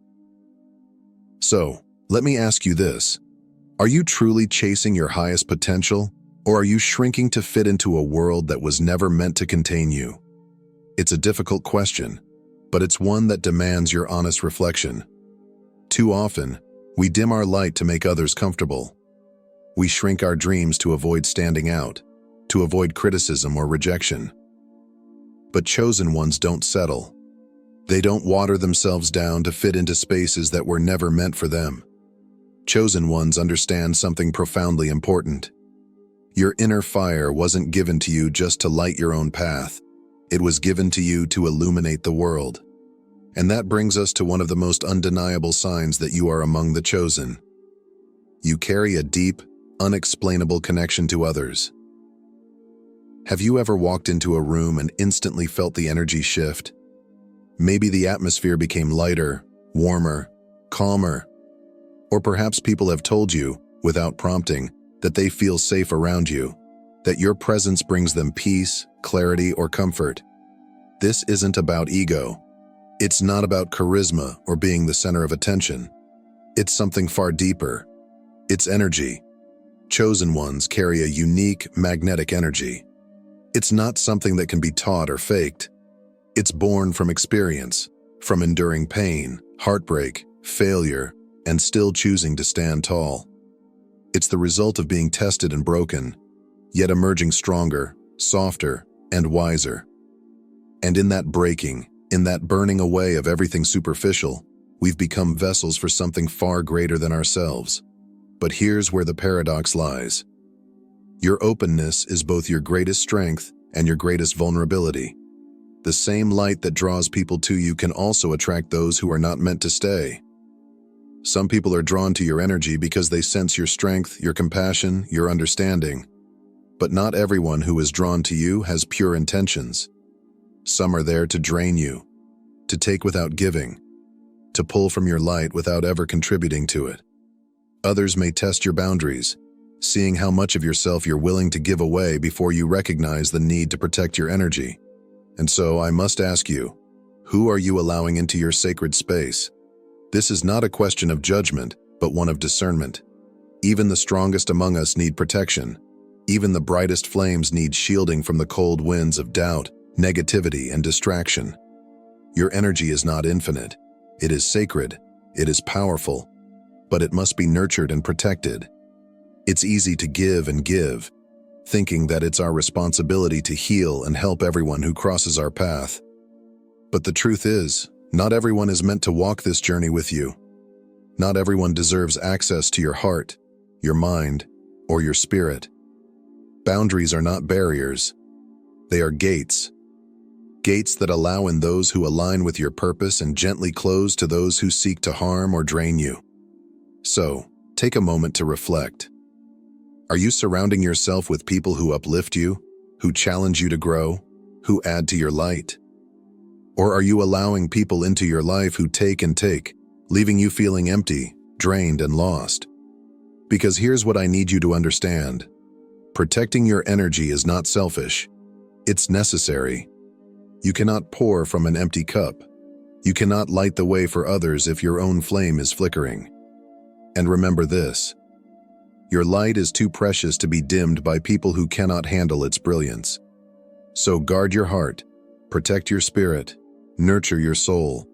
So, let me ask you this. Are you truly chasing your highest potential, or are you shrinking to fit into a world that was never meant to contain you? It's a difficult question, but it's one that demands your honest reflection. Too often, we dim our light to make others comfortable. We shrink our dreams to avoid standing out, to avoid criticism or rejection. But chosen ones don't settle. They don't water themselves down to fit into spaces that were never meant for them. Chosen ones understand something profoundly important. Your inner fire wasn't given to you just to light your own path. It was given to you to illuminate the world. And that brings us to one of the most undeniable signs that you are among the chosen. You carry a deep, unexplainable connection to others. Have you ever walked into a room and instantly felt the energy shift? Maybe the atmosphere became lighter, warmer, calmer. Or perhaps people have told you, without prompting, that they feel safe around you, that your presence brings them peace, clarity, or comfort. This isn't about ego. It's not about charisma or being the center of attention. It's something far deeper. It's energy. Chosen ones carry a unique, magnetic energy. It's not something that can be taught or faked. It's born from experience, from enduring pain, heartbreak, failure, and still choosing to stand tall. It's the result of being tested and broken, yet emerging stronger, softer, and wiser. And in that breaking, in that burning away of everything superficial, we've become vessels for something far greater than ourselves. But here's where the paradox lies. Your openness is both your greatest strength and your greatest vulnerability. The same light that draws people to you can also attract those who are not meant to stay. Some people are drawn to your energy because they sense your strength, your compassion, your understanding. But not everyone who is drawn to you has pure intentions. Some are there to drain you, to take without giving, to pull from your light without ever contributing to it. Others may test your boundaries, seeing how much of yourself you're willing to give away before you recognize the need to protect your energy. And so I must ask you, who are you allowing into your sacred space? This is not a question of judgment, but one of discernment. Even the strongest among us need protection. Even the brightest flames need shielding from the cold winds of doubt, negativity, and distraction. Your energy is not infinite. It is sacred. It is powerful. But it must be nurtured and protected. It's easy to give and give, thinking that it's our responsibility to heal and help everyone who crosses our path. But the truth is, not everyone is meant to walk this journey with you. Not everyone deserves access to your heart, your mind, or your spirit. Boundaries are not barriers. They are gates. Gates that allow in those who align with your purpose and gently close to those who seek to harm or drain you. So, take a moment to reflect. Are you surrounding yourself with people who uplift you, who challenge you to grow, who add to your light? Or are you allowing people into your life who take and take, leaving you feeling empty, drained, and lost? Because here's what I need you to understand. Protecting your energy is not selfish. It's necessary. You cannot pour from an empty cup. You cannot light the way for others if your own flame is flickering. And remember this. Your light is too precious to be dimmed by people who cannot handle its brilliance. So guard your heart, protect your spirit, nurture your soul,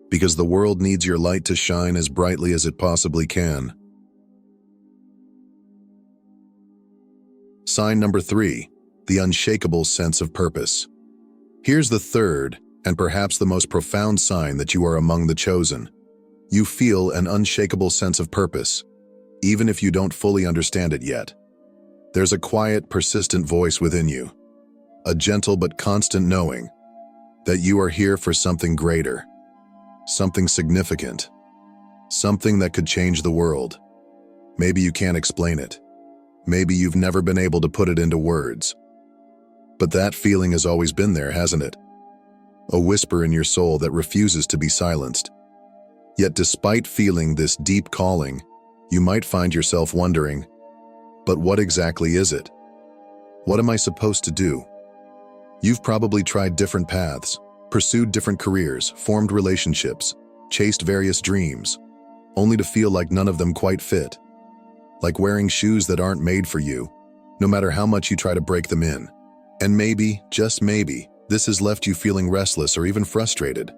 because the world needs your light to shine as brightly as it possibly can. Sign number 3, the unshakable sense of purpose. Here's the third, and perhaps the most profound sign that you are among the chosen. You feel an unshakable sense of purpose, even if you don't fully understand it yet. There's a quiet, persistent voice within you, a gentle but constant knowing that you are here for something greater, something significant, something that could change the world. Maybe you can't explain it. Maybe you've never been able to put it into words. But that feeling has always been there, hasn't it? A whisper in your soul that refuses to be silenced. Yet despite feeling this deep calling, you might find yourself wondering, but what exactly is it? What am I supposed to do? You've probably tried different paths, pursued different careers, formed relationships, chased various dreams, only to feel like none of them quite fit. Like wearing shoes that aren't made for you, no matter how much you try to break them in. And maybe, just maybe, this has left you feeling restless or even frustrated.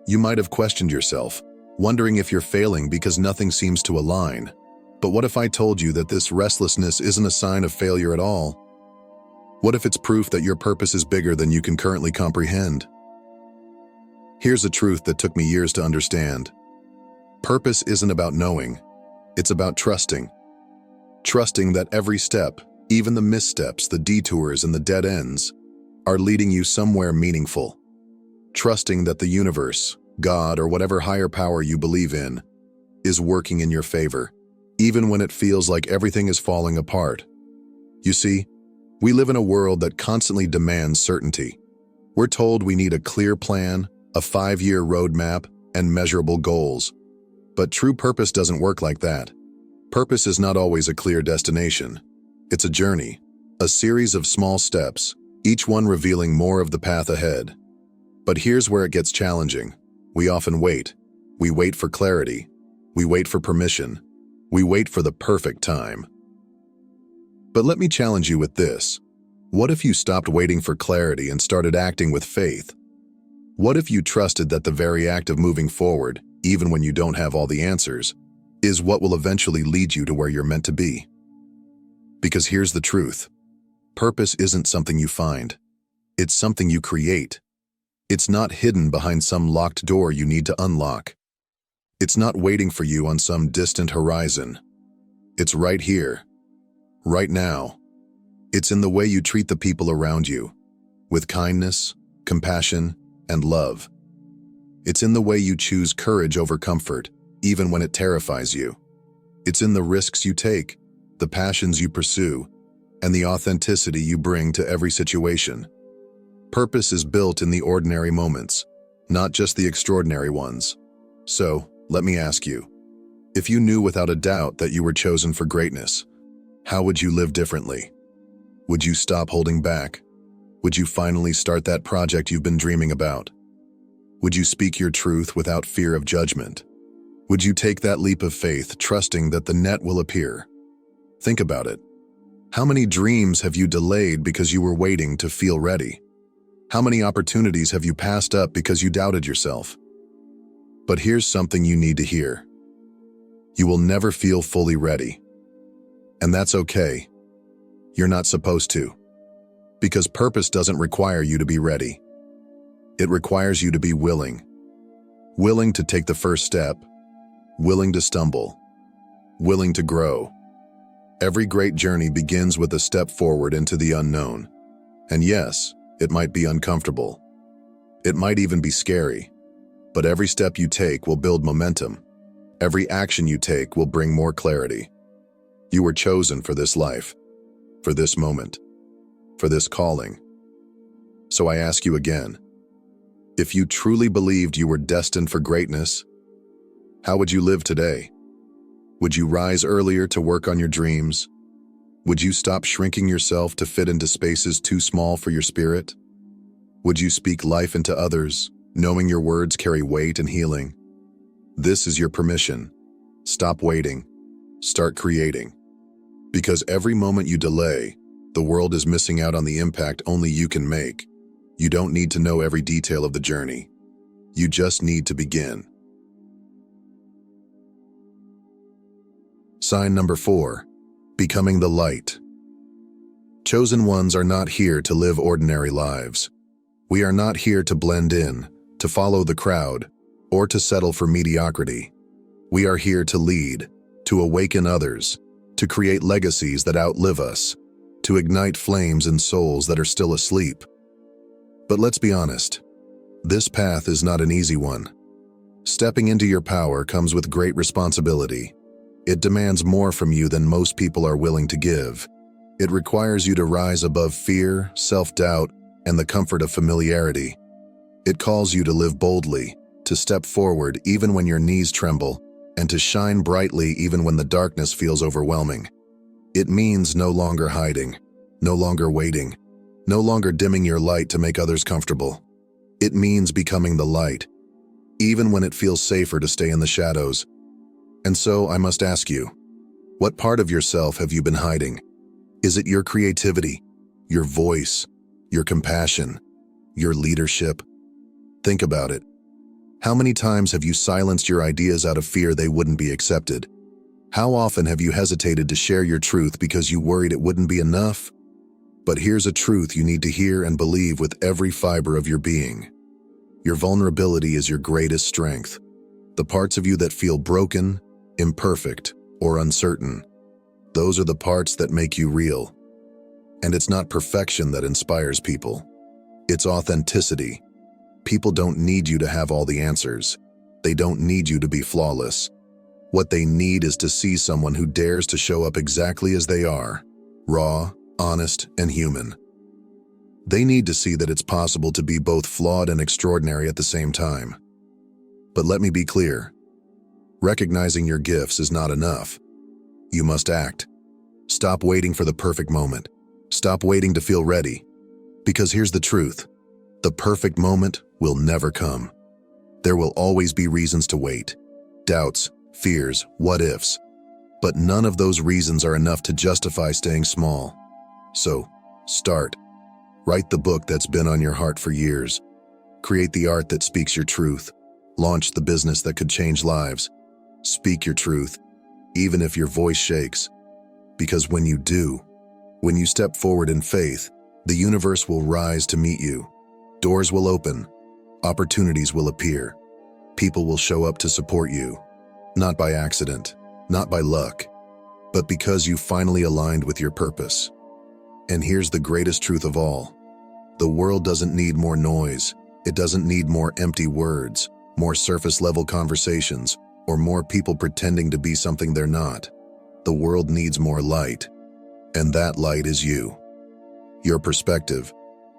You might have questioned yourself, wondering if you're failing because nothing seems to align. But what if I told you that this restlessness isn't a sign of failure at all? What if it's proof that your purpose is bigger than you can currently comprehend? Here's a truth that took me years to understand. Purpose isn't about knowing, it's about trusting. Trusting that every step, even the missteps, the detours, and the dead ends, are leading you somewhere meaningful. Trusting that the universe, God, or whatever higher power you believe in, is working in your favor, even when it feels like everything is falling apart. You see, we live in a world that constantly demands certainty. We're told we need a clear plan, a 5-year roadmap, and measurable goals. But true purpose doesn't work like that. Purpose is not always a clear destination. It's a journey, a series of small steps, each one revealing more of the path ahead. But here's where it gets challenging. We often wait. We wait for clarity. We wait for permission. We wait for the perfect time. But let me challenge you with this. What if you stopped waiting for clarity and started acting with faith? What if you trusted that the very act of moving forward, even when you don't have all the answers, is what will eventually lead you to where you're meant to be? Because here's the truth. Purpose isn't something you find. It's something you create. It's not hidden behind some locked door you need to unlock. It's not waiting for you on some distant horizon. It's right here, right now. It's in the way you treat the people around you, with kindness, compassion, and love. It's in the way you choose courage over comfort, even when it terrifies you. It's in the risks you take, the passions you pursue, and the authenticity you bring to every situation. Purpose is built in the ordinary moments, not just the extraordinary ones. So, let me ask you, if you knew without a doubt that you were chosen for greatness, how would you live differently? Would you stop holding back? Would you finally start that project you've been dreaming about? Would you speak your truth without fear of judgment? Would you take that leap of faith, trusting that the net will appear? Think about it. How many dreams have you delayed because you were waiting to feel ready? How many opportunities have you passed up because you doubted yourself? But here's something you need to hear. You will never feel fully ready. And that's okay. You're not supposed to. Because purpose doesn't require you to be ready. It requires you to be willing. Willing to take the first step. Willing to stumble. Willing to grow. Every great journey begins with a step forward into the unknown. And yes, it might be uncomfortable. It might even be scary. But every step you take will build momentum. Every action you take will bring more clarity. You were chosen for this life, for this moment, for this calling. So I ask you again, if you truly believed you were destined for greatness, how would you live today? Would you rise earlier to work on your dreams? Would you stop shrinking yourself to fit into spaces too small for your spirit? Would you speak life into others, knowing your words carry weight and healing? This is your permission. Stop waiting. Start creating. Because every moment you delay, the world is missing out on the impact only you can make. You don't need to know every detail of the journey. You just need to begin. Sign number 4, becoming the light. Chosen ones are not here to live ordinary lives. We are not here to blend in, to follow the crowd, or to settle for mediocrity. We are here to lead, to awaken others, to create legacies that outlive us, to ignite flames in souls that are still asleep. But let's be honest, this path is not an easy one. Stepping into your power comes with great responsibility. It demands more from you than most people are willing to give. It requires you to rise above fear, self-doubt, and the comfort of familiarity. It calls you to live boldly, to step forward even when your knees tremble, and to shine brightly even when the darkness feels overwhelming. It means no longer hiding, no longer waiting, no longer dimming your light to make others comfortable. It means becoming the light, even when it feels safer to stay in the shadows. And so I must ask you, what part of yourself have you been hiding? Is it your creativity, your voice, your compassion, your leadership? Think about it. How many times have you silenced your ideas out of fear they wouldn't be accepted? How often have you hesitated to share your truth because you worried it wouldn't be enough? But here's a truth you need to hear and believe with every fiber of your being. Your vulnerability is your greatest strength. The parts of you that feel broken, imperfect, or uncertain, those are the parts that make you real. And it's not perfection that inspires people. It's authenticity. People don't need you to have all the answers. They don't need you to be flawless. What they need is to see someone who dares to show up exactly as they are, raw, honest, and human. They need to see that it's possible to be both flawed and extraordinary at the same time. But let me be clear. Recognizing your gifts is not enough. You must act. Stop waiting for the perfect moment. Stop waiting to feel ready. Because here's the truth. The perfect moment will never come. There will always be reasons to wait. Doubts, fears, what-ifs. But none of those reasons are enough to justify staying small. So, start. Write the book that's been on your heart for years. Create the art that speaks your truth. Launch the business that could change lives. Speak your truth, even if your voice shakes. Because when you do, when you step forward in faith, the universe will rise to meet you. Doors will open. Opportunities will appear. People will show up to support you. Not by accident, not by luck, but because you finally aligned with your purpose. And here's the greatest truth of all. The world doesn't need more noise. It doesn't need more empty words, more surface-level conversations, or more people pretending to be something they're not. The world needs more light. And that light is you. Your perspective,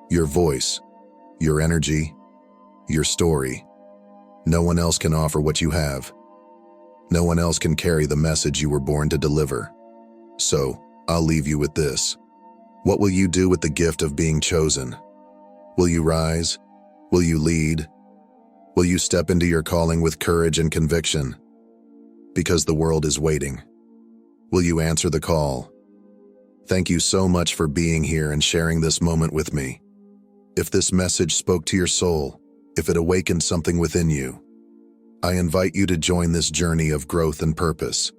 your voice, your energy, your story. No one else can offer what you have. No one else can carry the message you were born to deliver. So, I'll leave you with this. What will you do with the gift of being chosen? Will you rise? Will you lead? Will you step into your calling with courage and conviction? Because the world is waiting. Will you answer the call? Thank you so much for being here and sharing this moment with me. If this message spoke to your soul, if it awakened something within you, I invite you to join this journey of growth and purpose.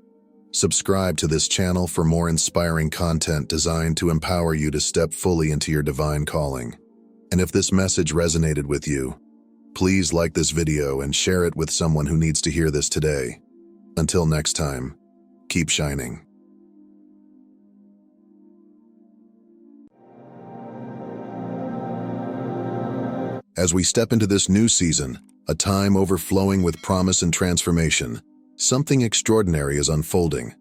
Subscribe to this channel for more inspiring content designed to empower you to step fully into your divine calling. And if this message resonated with you, please like this video and share it with someone who needs to hear this today. Until next time, keep shining. As we step into this new season, a time overflowing with promise and transformation, something extraordinary is unfolding.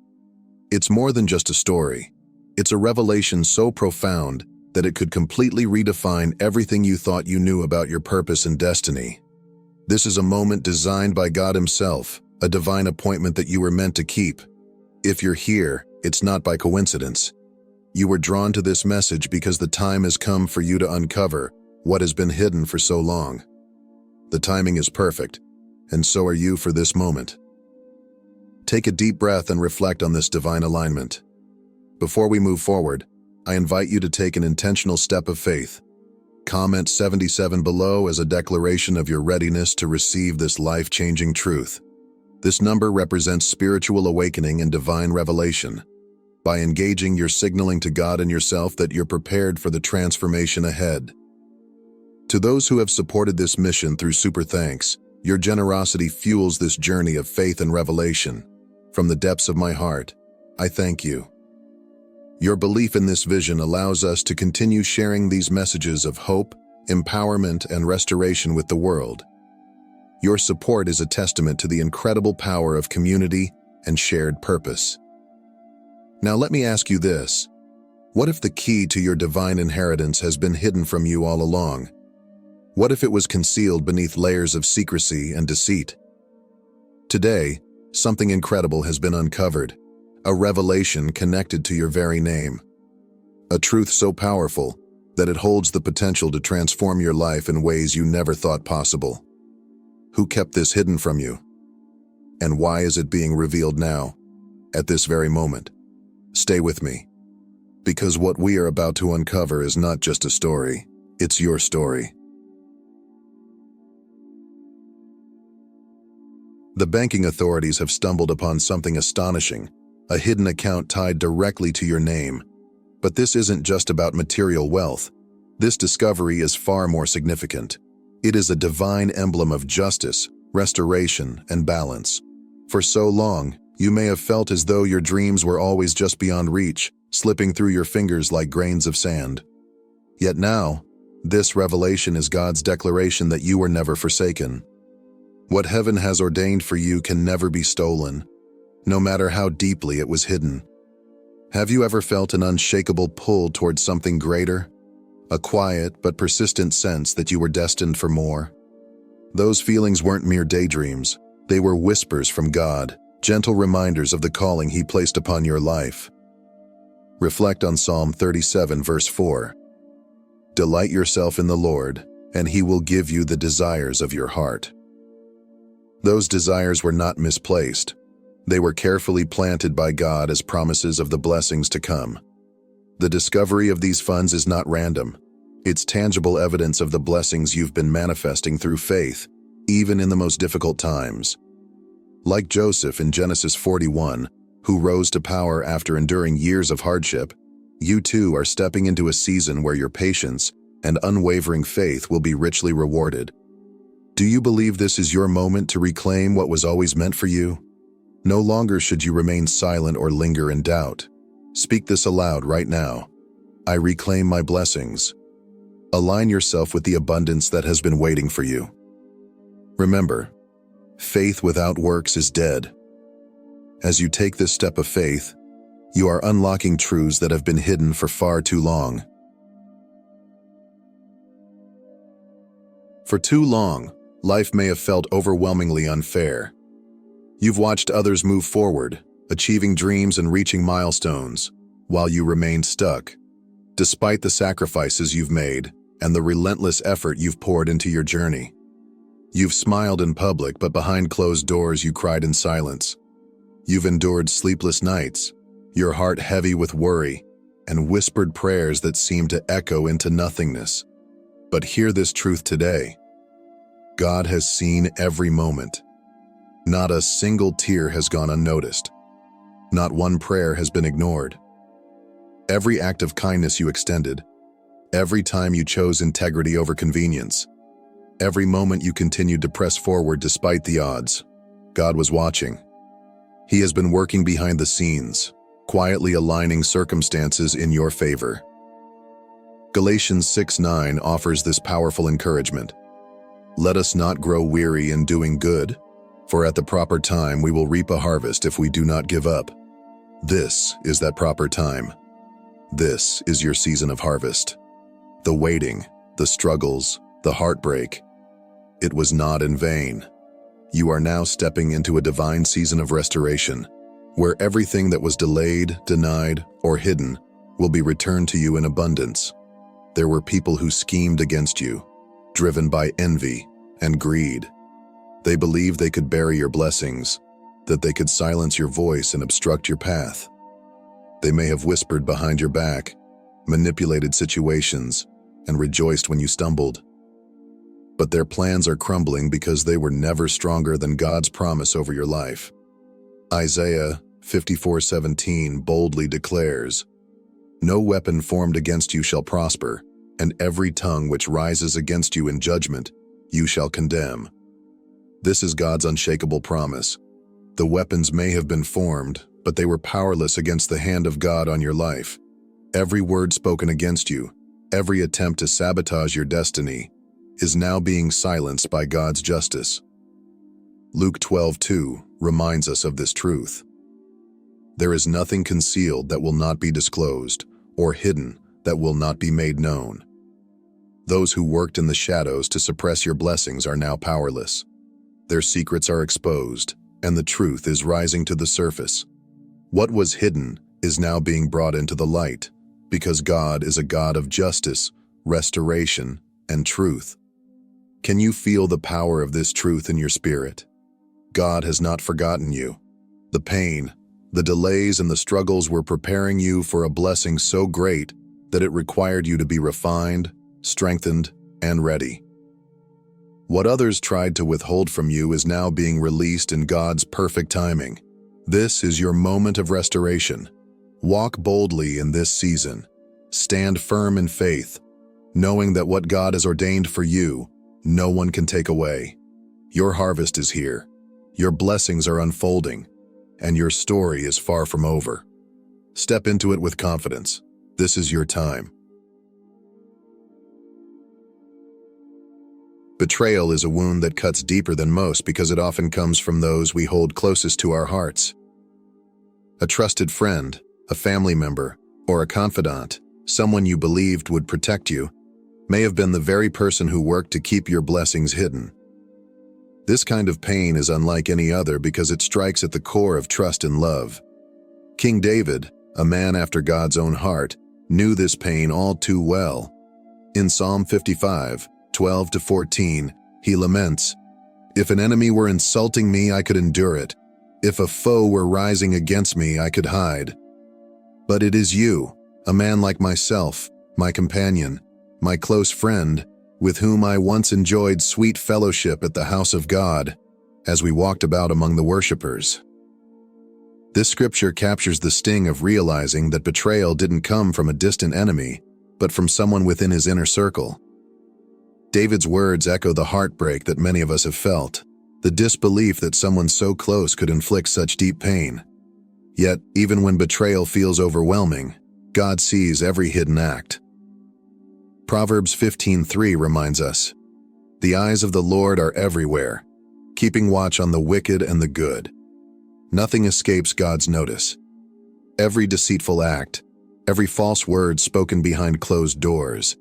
It's more than just a story. It's a revelation so profound that it could completely redefine everything you thought you knew about your purpose and destiny. This is a moment designed by God Himself, a divine appointment that you were meant to keep. If you're here, it's not by coincidence. You were drawn to this message because the time has come for you to uncover what has been hidden for so long. The timing is perfect, and so are you for this moment. Take a deep breath and reflect on this divine alignment. Before we move forward, I invite you to take an intentional step of faith. Comment 77 below as a declaration of your readiness to receive this life-changing truth. This number represents spiritual awakening and divine revelation. By engaging, you're signaling to God and yourself that you're prepared for the transformation ahead. To those who have supported this mission through super thanks, your generosity fuels this journey of faith and revelation. From the depths of my heart, I thank you. Your belief in this vision allows us to continue sharing these messages of hope, empowerment, and restoration with the world. Your support is a testament to the incredible power of community and shared purpose. Now let me ask you this. What if the key to your divine inheritance has been hidden from you all along? What if it was concealed beneath layers of secrecy and deceit? Today, something incredible has been uncovered, a revelation connected to your very name. A truth so powerful that it holds the potential to transform your life in ways you never thought possible. Who kept this hidden from you? And why is it being revealed now, at this very moment? Stay with me, because what we are about to uncover is not just a story, it's your story. The banking authorities have stumbled upon something astonishing, a hidden account tied directly to your name. But this isn't just about material wealth. This discovery is far more significant. It is a divine emblem of justice, restoration, and balance. For so long, you may have felt as though your dreams were always just beyond reach, slipping through your fingers like grains of sand. Yet now, this revelation is God's declaration that you were never forsaken. What heaven has ordained for you can never be stolen, no matter how deeply it was hidden. Have you ever felt an unshakable pull towards something greater? A quiet but persistent sense that you were destined for more? Those feelings weren't mere daydreams. They were whispers from God, gentle reminders of the calling He placed upon your life. Reflect on Psalm 37, verse 4. Delight yourself in the Lord, and He will give you the desires of your heart. Those desires were not misplaced. They were carefully planted by God as promises of the blessings to come. The discovery of these funds is not random. It's tangible evidence of the blessings you've been manifesting through faith, even in the most difficult times. Like Joseph in Genesis 41, who rose to power after enduring years of hardship, you too are stepping into a season where your patience and unwavering faith will be richly rewarded. Do you believe this is your moment to reclaim what was always meant for you? No longer should you remain silent or linger in doubt. Speak this aloud right now. I reclaim my blessings. Align yourself with the abundance that has been waiting for you. Remember, faith without works is dead. As you take this step of faith, you are unlocking truths that have been hidden for far too long. For too long, life may have felt overwhelmingly unfair. You've watched others move forward, achieving dreams and reaching milestones, while you remained stuck. Despite the sacrifices you've made and the relentless effort you've poured into your journey. You've smiled in public, but behind closed doors you cried in silence. You've endured sleepless nights, your heart heavy with worry, and whispered prayers that seemed to echo into nothingness. But hear this truth today. God has seen every moment. Not a single tear has gone unnoticed. Not one prayer has been ignored. Every act of kindness you extended, every time you chose integrity over convenience, every moment you continued to press forward despite the odds, God was watching. He has been working behind the scenes, quietly aligning circumstances in your favor. Galatians 6:9 offers this powerful encouragement. Let us not grow weary in doing good, for at the proper time we will reap a harvest if we do not give up. This is that proper time. This is your season of harvest. The waiting, the struggles, the heartbreak. It was not in vain. You are now stepping into a divine season of restoration, where everything that was delayed, denied, or hidden will be returned to you in abundance. There were people who schemed against you, driven by envy and greed. They believed they could bury your blessings, that they could silence your voice and obstruct your path. They may have whispered behind your back, manipulated situations, and rejoiced when you stumbled. But their plans are crumbling because they were never stronger than God's promise over your life. Isaiah 54:17 boldly declares, "No weapon formed against you shall prosper, and every tongue which rises against you in judgment, you shall condemn." This is God's unshakable promise. The weapons may have been formed, but they were powerless against the hand of God on your life. Every word spoken against you, every attempt to sabotage your destiny, is now being silenced by God's justice. Luke 12:2 reminds us of this truth. There is nothing concealed that will not be disclosed, or hidden that will not be made known. Those who worked in the shadows to suppress your blessings are now powerless. Their secrets are exposed, and the truth is rising to the surface. What was hidden is now being brought into the light, because God is a God of justice, restoration, and truth. Can you feel the power of this truth in your spirit? God has not forgotten you. The pain, the delays, and the struggles were preparing you for a blessing so great that it required you to be refined, strengthened, and ready. What others tried to withhold from you is now being released in God's perfect timing. This is your moment of restoration. Walk boldly in this season. Stand firm in faith, knowing that what God has ordained for you, no one can take away. Your harvest is here. Your blessings are unfolding, and your story is far from over. Step into it with confidence. This is your time. Betrayal is a wound that cuts deeper than most because it often comes from those we hold closest to our hearts. A trusted friend, a family member, or a confidant, someone you believed would protect you, may have been the very person who worked to keep your blessings hidden. This kind of pain is unlike any other because it strikes at the core of trust and love. King David, a man after God's own heart, knew this pain all too well. In Psalm 55, 12-14, he laments, "If an enemy were insulting me, I could endure it. If a foe were rising against me, I could hide. But it is you, a man like myself, my companion, my close friend, with whom I once enjoyed sweet fellowship at the house of God, as we walked about among the worshippers." This scripture captures the sting of realizing that betrayal didn't come from a distant enemy, but from someone within his inner circle. David's words echo the heartbreak that many of us have felt, the disbelief that someone so close could inflict such deep pain. Yet, even when betrayal feels overwhelming, God sees every hidden act. Proverbs 15:3 reminds us, "The eyes of the Lord are everywhere, keeping watch on the wicked and the good." Nothing escapes God's notice. Every deceitful act, every false word spoken behind closed doors,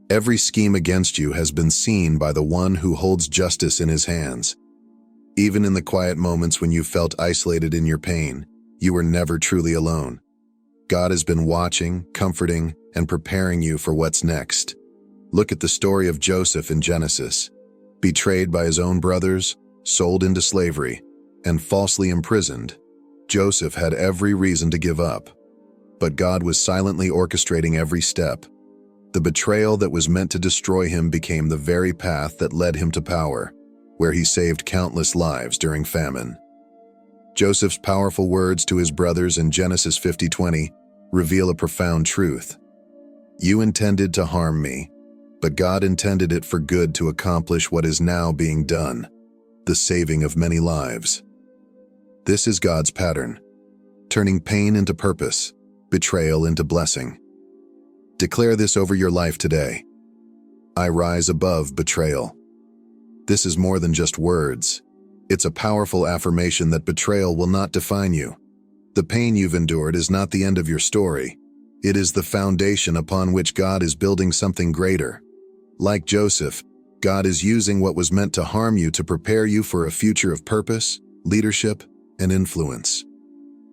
every scheme against you has been seen by the one who holds justice in his hands. Even in the quiet moments when you felt isolated in your pain, you were never truly alone. God has been watching, comforting, and preparing you for what's next. Look at the story of Joseph in Genesis. Betrayed by his own brothers, sold into slavery, and falsely imprisoned, Joseph had every reason to give up. But God was silently orchestrating every step. The betrayal that was meant to destroy him became the very path that led him to power, where he saved countless lives during famine. Joseph's powerful words to his brothers in Genesis 50:20 reveal a profound truth. "You intended to harm me, but God intended it for good to accomplish what is now being done, the saving of many lives." This is God's pattern, turning pain into purpose, betrayal into blessing. Declare this over your life today. I rise above betrayal. This is more than just words. It's a powerful affirmation that betrayal will not define you. The pain you've endured is not the end of your story. It is the foundation upon which God is building something greater. Like Joseph, God is using what was meant to harm you to prepare you for a future of purpose, leadership, and influence.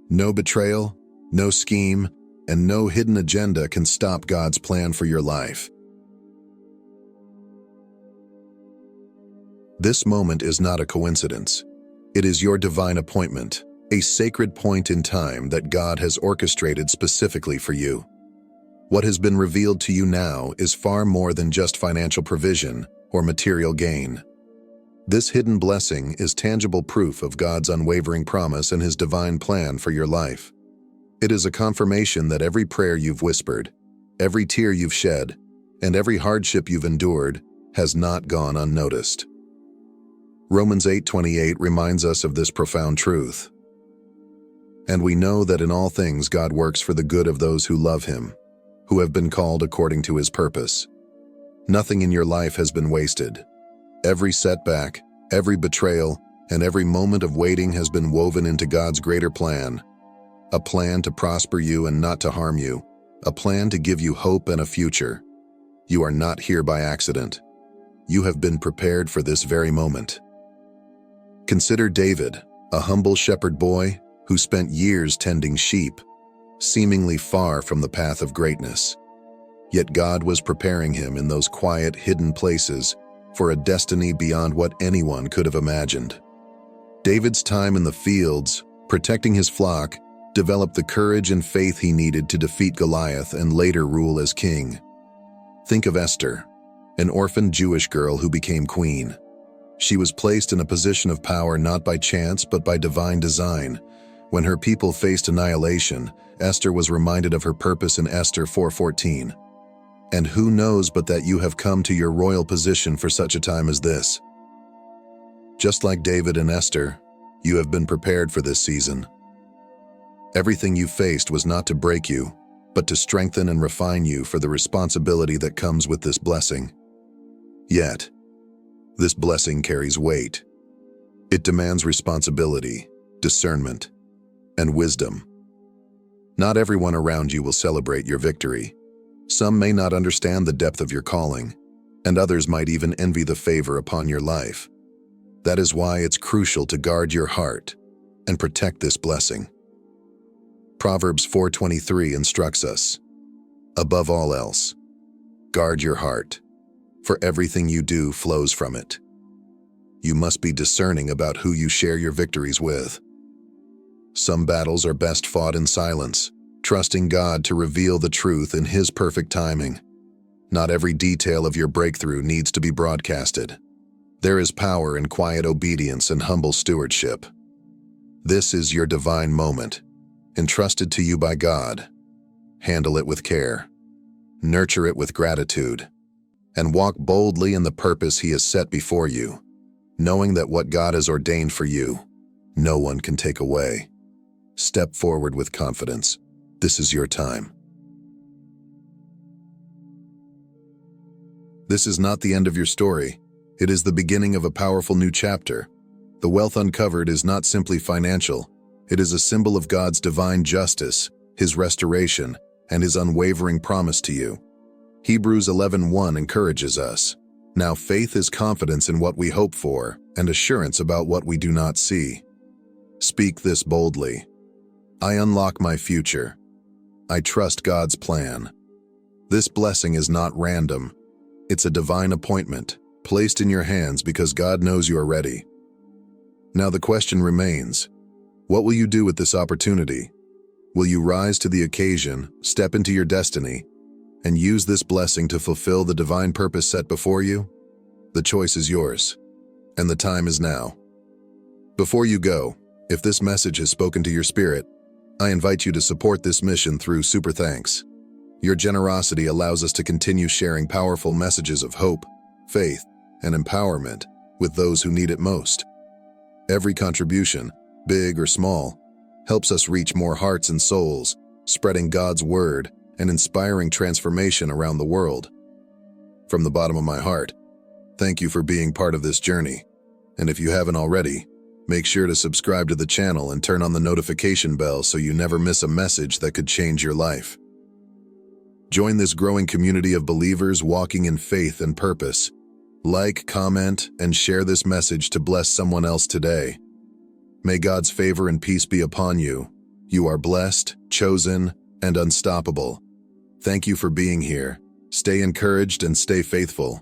No betrayal, no scheme, and no hidden agenda can stop God's plan for your life. This moment is not a coincidence. It is your divine appointment, a sacred point in time that God has orchestrated specifically for you. What has been revealed to you now is far more than just financial provision or material gain. This hidden blessing is tangible proof of God's unwavering promise and his divine plan for your life. It is a confirmation that every prayer you've whispered, every tear you've shed, and every hardship you've endured has not gone unnoticed. Romans 8:28 reminds us of this profound truth. "And we know that in all things God works for the good of those who love him, who have been called according to his purpose." Nothing in your life has been wasted. Every setback, every betrayal, and every moment of waiting has been woven into God's greater plan. A plan to prosper you and not to harm you. A plan to give you hope and a future. You are not here by accident. You have been prepared for this very moment. Consider David, a humble shepherd boy who spent years tending sheep, seemingly far from the path of greatness. Yet God was preparing him in those quiet, hidden places for a destiny beyond what anyone could have imagined. David's time in the fields, protecting his flock, developed the courage and faith he needed to defeat Goliath and later rule as king. Think of Esther, an orphaned Jewish girl who became queen. She was placed in a position of power not by chance but by divine design. When her people faced annihilation, Esther was reminded of her purpose in Esther 4:14. "And who knows but that you have come to your royal position for such a time as this?" Just like David and Esther, you have been prepared for this season. Everything you faced was not to break you, but to strengthen and refine you for the responsibility that comes with this blessing. Yet, this blessing carries weight. It demands responsibility, discernment, and wisdom. Not everyone around you will celebrate your victory. Some may not understand the depth of your calling, and others might even envy the favor upon your life. That is why it's crucial to guard your heart and protect this blessing. Proverbs 4:23 instructs us, above all else, guard your heart, for everything you do flows from it. You must be discerning about who you share your victories with. Some battles are best fought in silence, trusting God to reveal the truth in His perfect timing. Not every detail of your breakthrough needs to be broadcasted. There is power in quiet obedience and humble stewardship. This is your divine moment, entrusted to you by God. Handle it with care, nurture it with gratitude, and walk boldly in the purpose He has set before you, knowing that what God has ordained for you, no one can take away. Step forward with confidence. This is your time. This is not the end of your story. It is the beginning of a powerful new chapter. The wealth uncovered is not simply financial. It is a symbol of God's divine justice, His restoration, and His unwavering promise to you. Hebrews 11:1 encourages us. Now faith is confidence in what we hope for and assurance about what we do not see. Speak this boldly. I unlock my future. I trust God's plan. This blessing is not random. It's a divine appointment, placed in your hands because God knows you are ready. Now the question remains, what will you do with this opportunity? Will you rise to the occasion, step into your destiny, and use this blessing to fulfill the divine purpose set before you? The choice is yours, and the time is now. Before you go, if this message has spoken to your spirit, I invite you to support this mission through Super Thanks. Your generosity allows us to continue sharing powerful messages of hope, faith, and empowerment with those who need it most. Every contribution, big or small, helps us reach more hearts and souls, spreading God's word and inspiring transformation around the world. From the bottom of my heart, thank you for being part of this journey. And if you haven't already, make sure to subscribe to the channel and turn on the notification bell so you never miss a message that could change your life. Join this growing community of believers walking in faith and purpose. Like, comment, and share this message to bless someone else today. May God's favor and peace be upon you. You are blessed, chosen, and unstoppable. Thank you for being here. Stay encouraged and stay faithful.